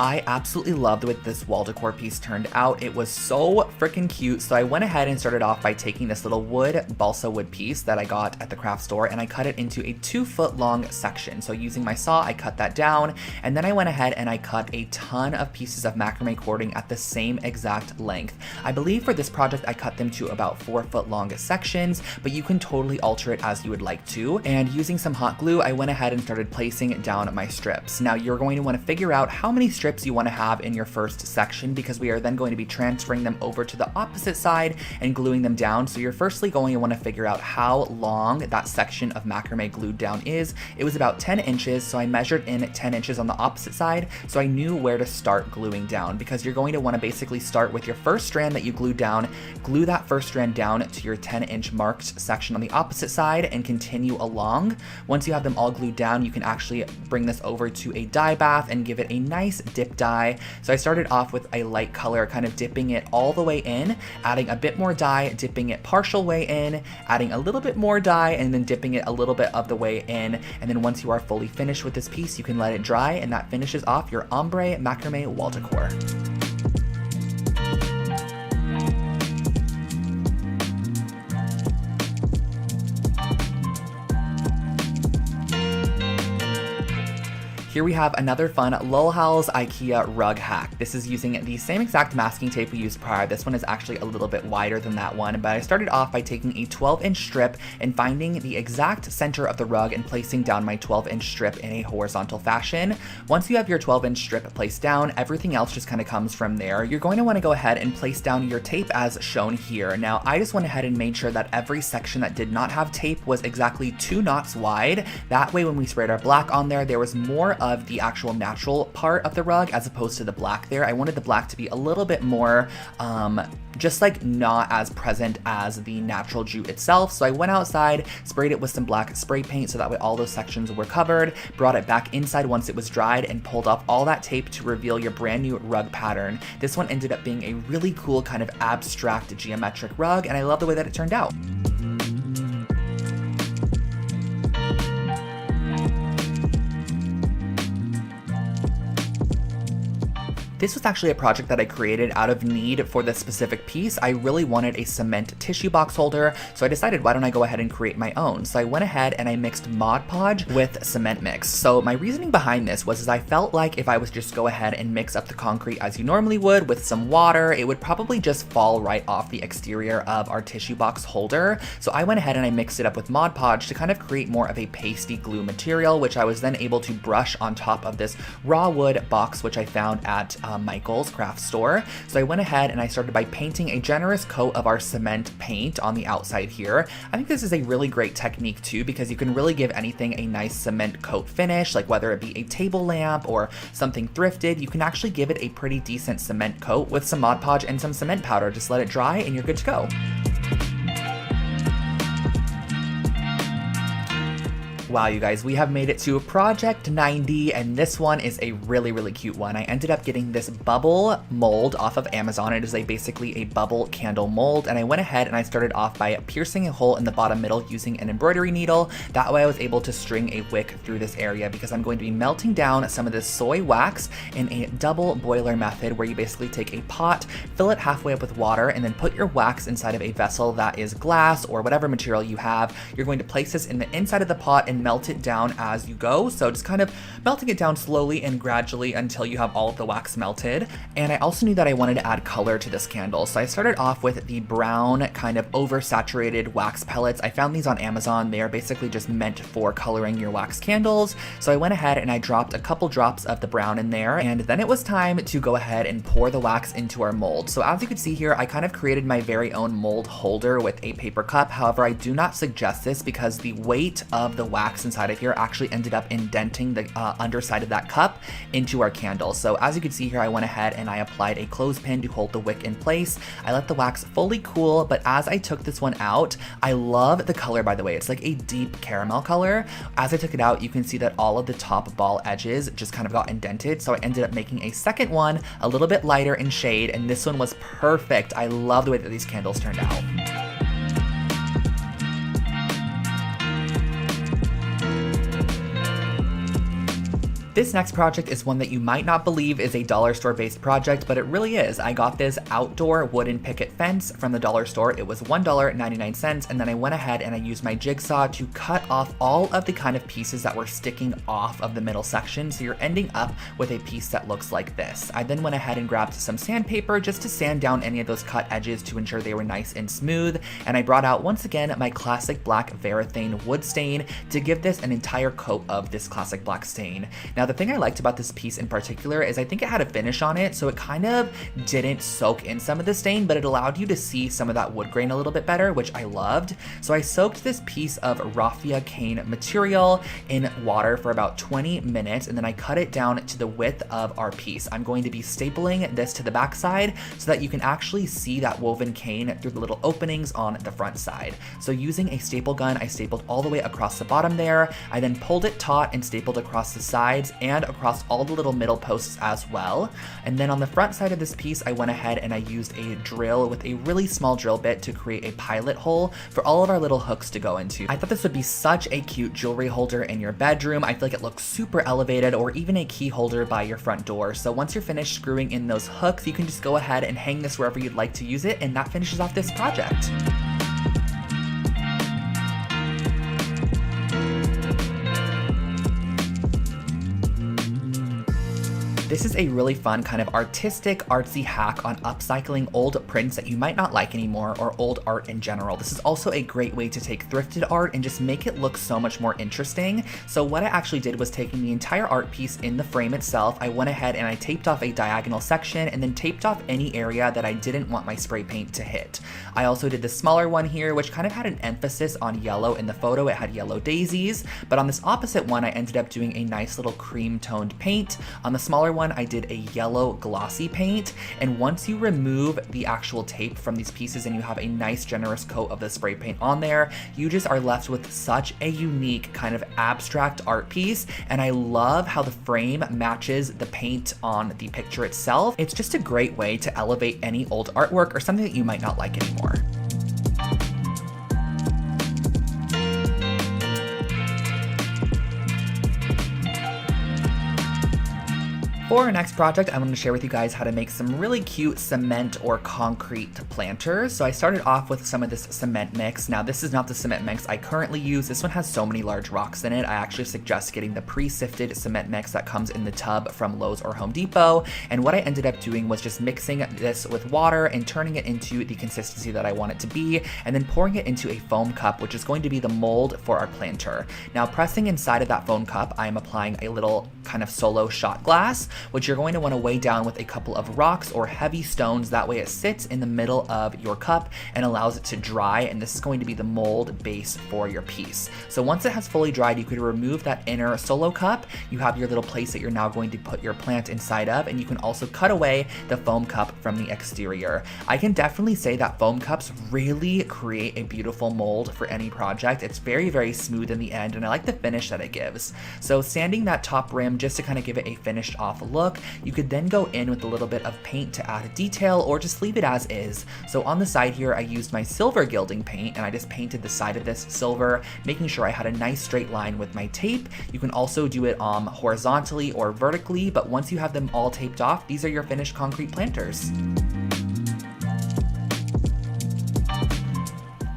I absolutely loved what this wall decor piece turned out. It was so freaking cute. So I went ahead and started off by taking this little wood balsa wood piece that I got at the craft store, and I cut it into a 2-foot long section. So using my saw, I cut that down, and then I went ahead and I cut a ton of pieces of macrame cording at the same exact length. I believe for this project, I cut them to about 4-foot long sections, but you can totally alter it as you would like to. And using some hot glue, I went ahead and started placing down my strips. Now you're going to want to figure out how many strips you want to have in your first section, because we are then going to be transferring them over to the opposite side and gluing them down. So you're firstly going to want to figure out how long that section of macrame glued down is. It was about 10 inches, so I measured in 10 inches on the opposite side, so I knew where to start gluing down, because you're going to want to basically start with your first strand that you glued down, glue that first strand down to your 10-inch marked section on the opposite side, and continue along. Once you have them all glued down, you can actually bring this over to a dye bath and give it a nice dip dye. So I started off with a light color, kind of dipping it all the way in, adding a bit more dye, dipping it partial way in, adding a little bit more dye, and then dipping it a little bit of the way in. And then once you are fully finished with this piece, you can let it dry, and that finishes off your ombre macrame wall decor. Here we have another fun Lol Howls IKEA rug hack. This is using the same exact masking tape we used prior. This one is actually a little bit wider than that one, but I started off by taking a 12-inch strip and finding the exact center of the rug and placing down my 12-inch strip in a horizontal fashion. Once you have your 12-inch strip placed down, everything else just kind of comes from there. You're going to want to go ahead and place down your tape as shown here. Now, I just went ahead and made sure that every section that did not have tape was exactly 2 knots wide. That way, when we sprayed our black on there was more of the actual natural part of the rug as opposed to the black there. I wanted the black to be a little bit more just like not as present as the natural jute itself. So I went outside, sprayed it with some black spray paint so that way all those sections were covered, brought it back inside once it was dried, and pulled off all that tape to reveal your brand new rug pattern. This one ended up being a really cool kind of abstract geometric rug, and I love the way that it turned out. This was actually a project that I created out of need for this specific piece. I really wanted a cement tissue box holder, so I decided why don't I go ahead and create my own. So I went ahead and I mixed Mod Podge with cement mix. So my reasoning behind this was I felt like if I was just go ahead and mix up the concrete as you normally would with some water, it would probably just fall right off the exterior of our tissue box holder. So I went ahead and I mixed it up with Mod Podge to kind of create more of a pasty glue material, which I was then able to brush on top of this raw wood box, which I found at Michael's craft store. So I went ahead and I started by painting a generous coat of our cement paint on the outside here. I think this is a really great technique too, because you can really give anything a nice cement coat finish, like whether it be a table lamp or something thrifted, you can actually give it a pretty decent cement coat with some Mod Podge and some cement powder. Just let it dry and you're good to go. Wow, you guys, we have made it to project 90, and this one is a really, really cute one. I ended up getting this bubble mold off of Amazon. It is basically a bubble candle mold, and I went ahead and I started off by piercing a hole in the bottom middle using an embroidery needle. That way I was able to string a wick through this area because I'm going to be melting down some of this soy wax in a double boiler method where you basically take a pot, fill it halfway up with water, and then put your wax inside of a vessel that is glass or whatever material you have. You're going to place this in the inside of the pot and melt it down as you go. So just kind of melting it down slowly and gradually until you have all of the wax melted. And I also knew that I wanted to add color to this candle. So I started off with the brown kind of oversaturated wax pellets. I found these on Amazon. They are basically just meant for coloring your wax candles. So I went ahead and I dropped a couple drops of the brown in there. And then it was time to go ahead and pour the wax into our mold. So as you can see here, I kind of created my very own mold holder with a paper cup. However, I do not suggest this because the weight of the wax inside of here actually ended up indenting the underside of that cup into our candle. So as you can see here, I went ahead and I applied a clothespin to hold the wick in place. I let the wax fully cool, but as I took this one out, I love the color, by the way. It's like a deep caramel color. As I took it out, you can see that all of the top ball edges just kind of got indented. So I ended up making a second one a little bit lighter in shade, and this one was perfect. I love the way that these candles turned out. This next project is one that you might not believe is a dollar store based project, but it really is. I got this outdoor wooden picket fence from the dollar store. It was $1.99, and then I went ahead and I used my jigsaw to cut off all of the kind of pieces that were sticking off of the middle section, so you're ending up with a piece that looks like this. I then went ahead and grabbed some sandpaper just to sand down any of those cut edges to ensure they were nice and smooth, and I brought out once again my classic black Varathane wood stain to give this an entire coat of this classic black stain. Now the thing I liked about this piece in particular is I think it had a finish on it, so it kind of didn't soak in some of the stain, but it allowed you to see some of that wood grain a little bit better, which I loved. So I soaked this piece of raffia cane material in water for about 20 minutes, and then I cut it down to the width of our piece. I'm going to be stapling this to the back side so that you can actually see that woven cane through the little openings on the front side. So using a staple gun, I stapled all the way across the bottom there. I then pulled it taut and stapled across the sides and across all the little middle posts as well. And then on the front side of this piece, I went ahead and I used a drill with a really small drill bit to create a pilot hole for all of our little hooks to go into. I thought this would be such a cute jewelry holder in your bedroom. I feel like it looks super elevated, or even a key holder by your front door. So once you're finished screwing in those hooks, you can just go ahead and hang this wherever you'd like to use it, and that finishes off this project. This is a really fun kind of artistic, artsy hack on upcycling old prints that you might not like anymore, or old art in general. This is also a great way to take thrifted art and just make it look so much more interesting. So what I actually did was taking the entire art piece in the frame itself, I went ahead and I taped off a diagonal section and then taped off any area that I didn't want my spray paint to hit. I also did the smaller one here, which kind of had an emphasis on yellow in the photo. It had yellow daisies, but on this opposite one, I ended up doing a nice little cream toned paint. On the smaller one, I did a yellow glossy paint, and once you remove the actual tape from these pieces and you have a nice generous coat of the spray paint on there, you just are left with such a unique kind of abstract art piece. And I love how the frame matches the paint on the picture itself. It's just a great way to elevate any old artwork or something that you might not like anymore. For our next project, I'm going to share with you guys how to make some really cute cement or concrete planters. So I started off with some of this cement mix. Now this is not the cement mix I currently use. This one has so many large rocks in it. I actually suggest getting the pre-sifted cement mix that comes in the tub from Lowe's or Home Depot. And what I ended up doing was just mixing this with water and turning it into the consistency that I want it to be, and then pouring it into a foam cup, which is going to be the mold for our planter. Now pressing inside of that foam cup, I am applying a little kind of solo shot glass, which you're going to want to weigh down with a couple of rocks or heavy stones. That way it sits in the middle of your cup and allows it to dry, and this is going to be the mold base for your piece. So once it has fully dried, you could remove that inner solo cup. You have your little place that you're now going to put your plant inside of, and you can also cut away the foam cup from the exterior. I can definitely say that foam cups really create a beautiful mold for any project. It's very, very smooth in the end, and I like the finish that it gives. So sanding that top rim just to kind of give it a finished off look. You could then go in with a little bit of paint to add a detail, or just leave it as is. So on the side here, I used my silver gilding paint, and I just painted the side of this silver, making sure I had a nice straight line with my tape. You can also do it horizontally or vertically, but once you have them all taped off, these are your finished concrete planters.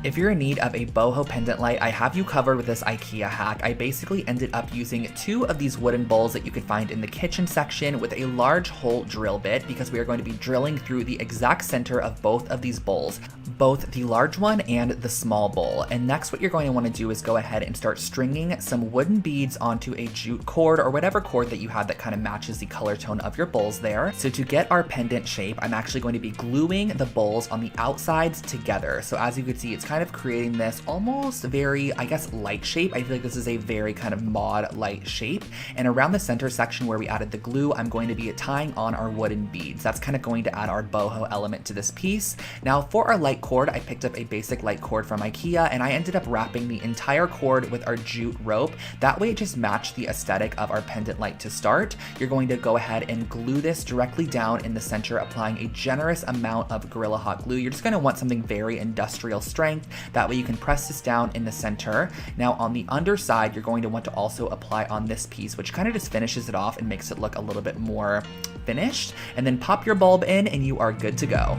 If you're in need of a boho pendant light, I have you covered with this IKEA hack. I basically ended up using 2 of these wooden bowls that you could find in the kitchen section with a large hole drill bit, because we are going to be drilling through the exact center of both of these bowls, both the large one and the small bowl. And next what you're going to want to do is go ahead and start stringing some wooden beads onto a jute cord, or whatever cord that you have that kind of matches the color tone of your bowls there. So to get our pendant shape, I'm actually going to be gluing the bowls on the outsides together. So as you can see, it's kind of creating this almost very, I guess, light shape. I feel like this is a very kind of mod light shape. And around the center section where we added the glue, I'm going to be tying on our wooden beads. That's kind of going to add our boho element to this piece. Now for our light cord, I picked up a basic light cord from IKEA, and I ended up wrapping the entire cord with our jute rope. That way it just matched the aesthetic of our pendant light to start. You're going to go ahead and glue this directly down in the center, applying a generous amount of Gorilla Hot glue. You're just going to want something very industrial strength. That way you can press this down in the center. Now on the underside, you're going to want to also apply on this piece, which kind of just finishes it off and makes it look a little bit more finished. And then pop your bulb in and you are good to go.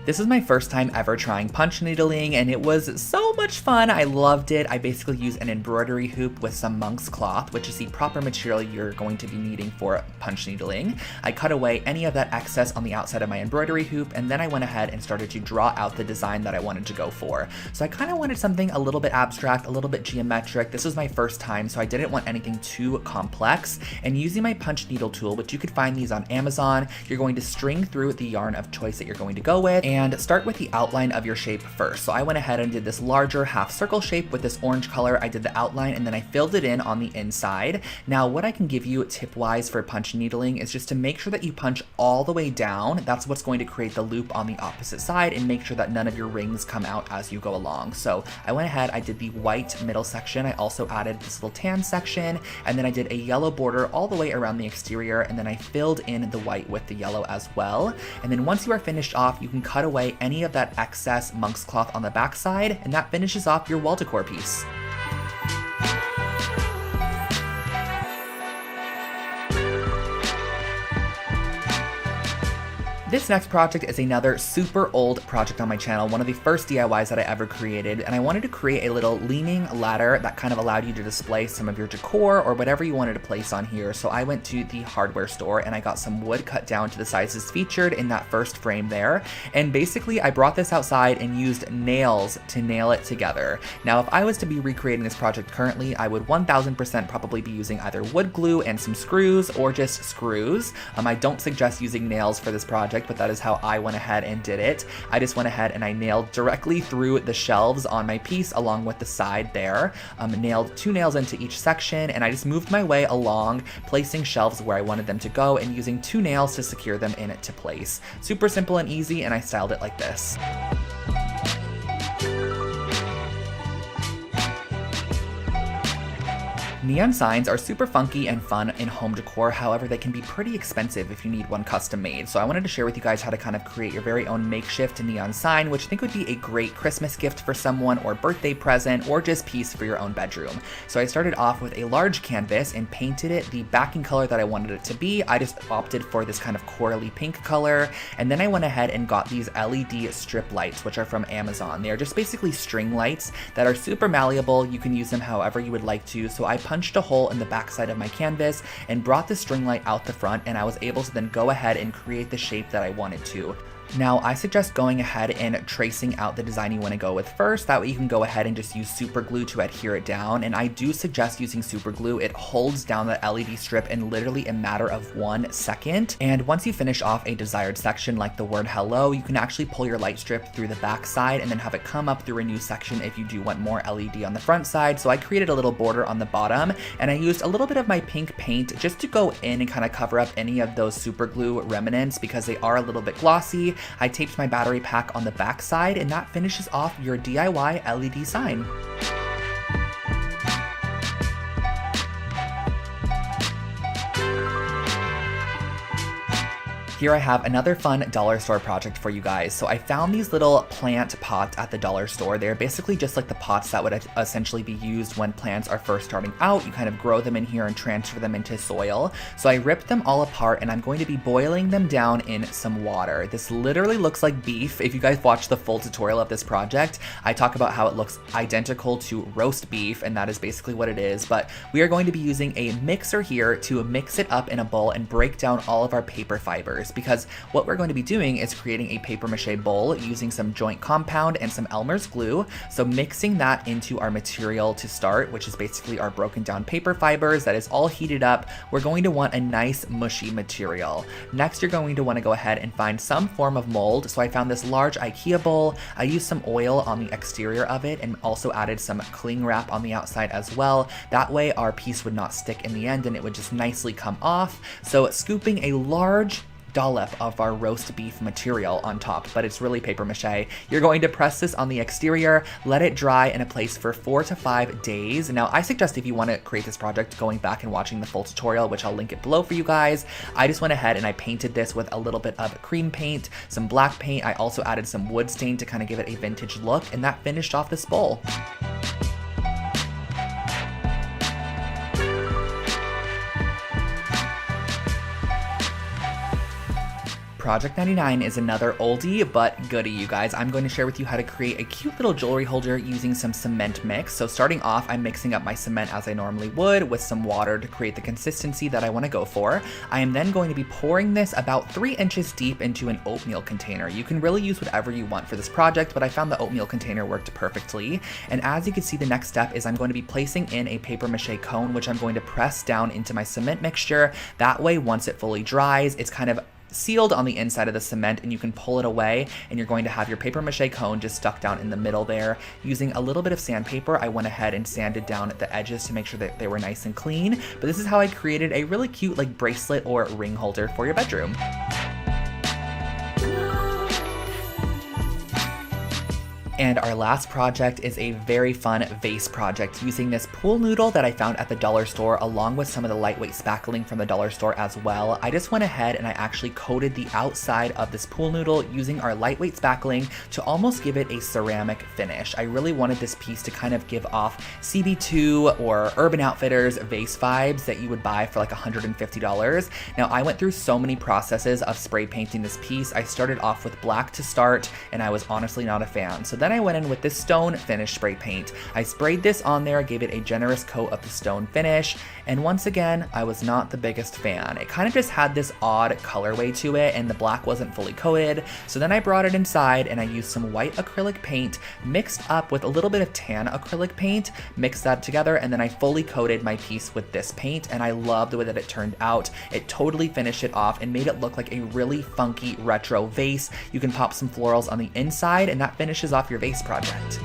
This is my first time ever trying punch needling, and it was so much fun. I loved it. I basically used an embroidery hoop with some monk's cloth, which is the proper material you're going to be needing for punch needling. I cut away any of that excess on the outside of my embroidery hoop, and then I went ahead and started to draw out the design that I wanted to go for. So I kind of wanted something a little bit abstract, a little bit geometric. This was my first time, so I didn't want anything too complex. And using my punch needle tool, which you could find these on Amazon, you're going to string through the yarn of choice that you're going to go with, and start with the outline of your shape first. So I went ahead and did this larger half circle shape with this orange color. I did the outline and then I filled it in on the inside. Now what I can give you tip wise for punch needling is just to make sure that you punch all the way down. That's what's going to create the loop on the opposite side, and make sure that none of your rings come out as you go along. So I went ahead, I did the white middle section. I also added this little tan section, and then I did a yellow border all the way around the exterior, and then I filled in the white with the yellow as well. And then once you are finished off, you can cut away any of that excess monk's cloth on the back side, and that finishes off your wall decor piece. This next project is another super old project on my channel, one of the first DIYs that I ever created, and I wanted to create a little leaning ladder that kind of allowed you to display some of your decor or whatever you wanted to place on here. So I went to the hardware store and I got some wood cut down to the sizes featured in that first frame there, and basically I brought this outside and used nails to nail it together. Now if I was to be recreating this project currently, I would 1000% probably be using either wood glue and some screws, or just screws. I don't suggest using nails for this project, but that is how I went ahead and did it. I just went ahead and I nailed directly through the shelves on my piece along with the side there. Nailed 2 nails into each section, and I just moved my way along, placing shelves where I wanted them to go and using 2 nails to secure them in it to place. Super simple and easy, and I styled it like this. Neon signs are super funky and fun in home decor, however they can be pretty expensive if you need one custom made. So I wanted to share with you guys how to kind of create your very own makeshift neon sign, which I think would be a great Christmas gift for someone or birthday present or just piece for your own bedroom. So I started off with a large canvas and painted it the backing color that I wanted it to be. I just opted for this kind of corally pink color, and then I went ahead and got these LED strip lights, which are from Amazon. They are just basically string lights that are super malleable. You can use them however you would like to. So I punched a hole in the backside of my canvas and brought the string light out the front, and I was able to then go ahead and create the shape that I wanted to. Now, I suggest going ahead and tracing out the design you want to go with first. That way you can go ahead and just use super glue to adhere it down. And I do suggest using super glue. It holds down the LED strip in literally a matter of 1 second. And once you finish off a desired section like the word hello, you can actually pull your light strip through the back side and then have it come up through a new section if you do want more LED on the front side. So I created a little border on the bottom, and I used a little bit of my pink paint just to go in and kind of cover up any of those super glue remnants because they are a little bit glossy. I taped my battery pack on the back side, and that finishes off your DIY LED sign. Here I have another fun dollar store project for you guys. So I found these little plant pots at the dollar store. They're basically just like the pots that would essentially be used when plants are first starting out. You kind of grow them in here and transfer them into soil. So I ripped them all apart, and I'm going to be boiling them down in some water. This literally looks like beef. If you guys watch the full tutorial of this project, I talk about how it looks identical to roast beef, and that is basically what it is. But we are going to be using a mixer here to mix it up in a bowl and break down all of our paper fibers, because what we're going to be doing is creating a paper mache bowl using some joint compound and some Elmer's glue. So mixing that into our material to start, which is basically our broken down paper fibers that is all heated up, we're going to want a nice mushy material. Next, you're going to want to go ahead and find some form of mold. So I found this large IKEA bowl. I used some oil on the exterior of it and also added some cling wrap on the outside as well. That way our piece would not stick in the end and it would just nicely come off. So scooping a large dollop of our roast beef material on top, but it's really paper mache. You're going to press this on the exterior, let it dry in a place for 4 to 5 days. Now, I suggest if you want to create this project, going back and watching the full tutorial, which I'll link it below for you guys. I just went ahead and I painted this with a little bit of cream paint, some black paint. I also added some wood stain to kind of give it a vintage look, and that finished off this bowl. Project 99 is another oldie but goodie, you guys. I'm going to share with you how to create a cute little jewelry holder using some cement mix. So starting off, I'm mixing up my cement as I normally would with some water to create the consistency that I want to go for. I am then going to be pouring this about 3 inches deep into an oatmeal container. You can really use whatever you want for this project, but I found the oatmeal container worked perfectly. And as you can see, the next step is I'm going to be placing in a paper mache cone, which I'm going to press down into my cement mixture. That way, once it fully dries, it's kind of sealed on the inside of the cement and you can pull it away, and you're going to have your paper mache cone just stuck down in the middle there. Using a little bit of sandpaper, I went ahead and sanded down the edges to make sure that they were nice and clean. But this is how I created a really cute like bracelet or ring holder for your bedroom. And our last project is a very fun vase project using this pool noodle that I found at the dollar store, along with some of the lightweight spackling from the dollar store as well. I just went ahead and I actually coated the outside of this pool noodle using our lightweight spackling to almost give it a ceramic finish. I really wanted this piece to kind of give off CB2 or Urban Outfitters vase vibes that you would buy for like $150. Now, I went through so many processes of spray painting this piece. I started off with black to start, and I was honestly not a fan. So then I went in with this stone finish spray paint. I sprayed this on there, gave it a generous coat of the stone finish, and once again, I was not the biggest fan. It kind of just had this odd colorway to it, and the black wasn't fully coated. So then I brought it inside and I used some white acrylic paint mixed up with a little bit of tan acrylic paint, mixed that together, and then I fully coated my piece with this paint, and I love the way that it turned out. It totally finished it off and made it look like a really funky retro vase. You can pop some florals on the inside, and that finishes off your vase project.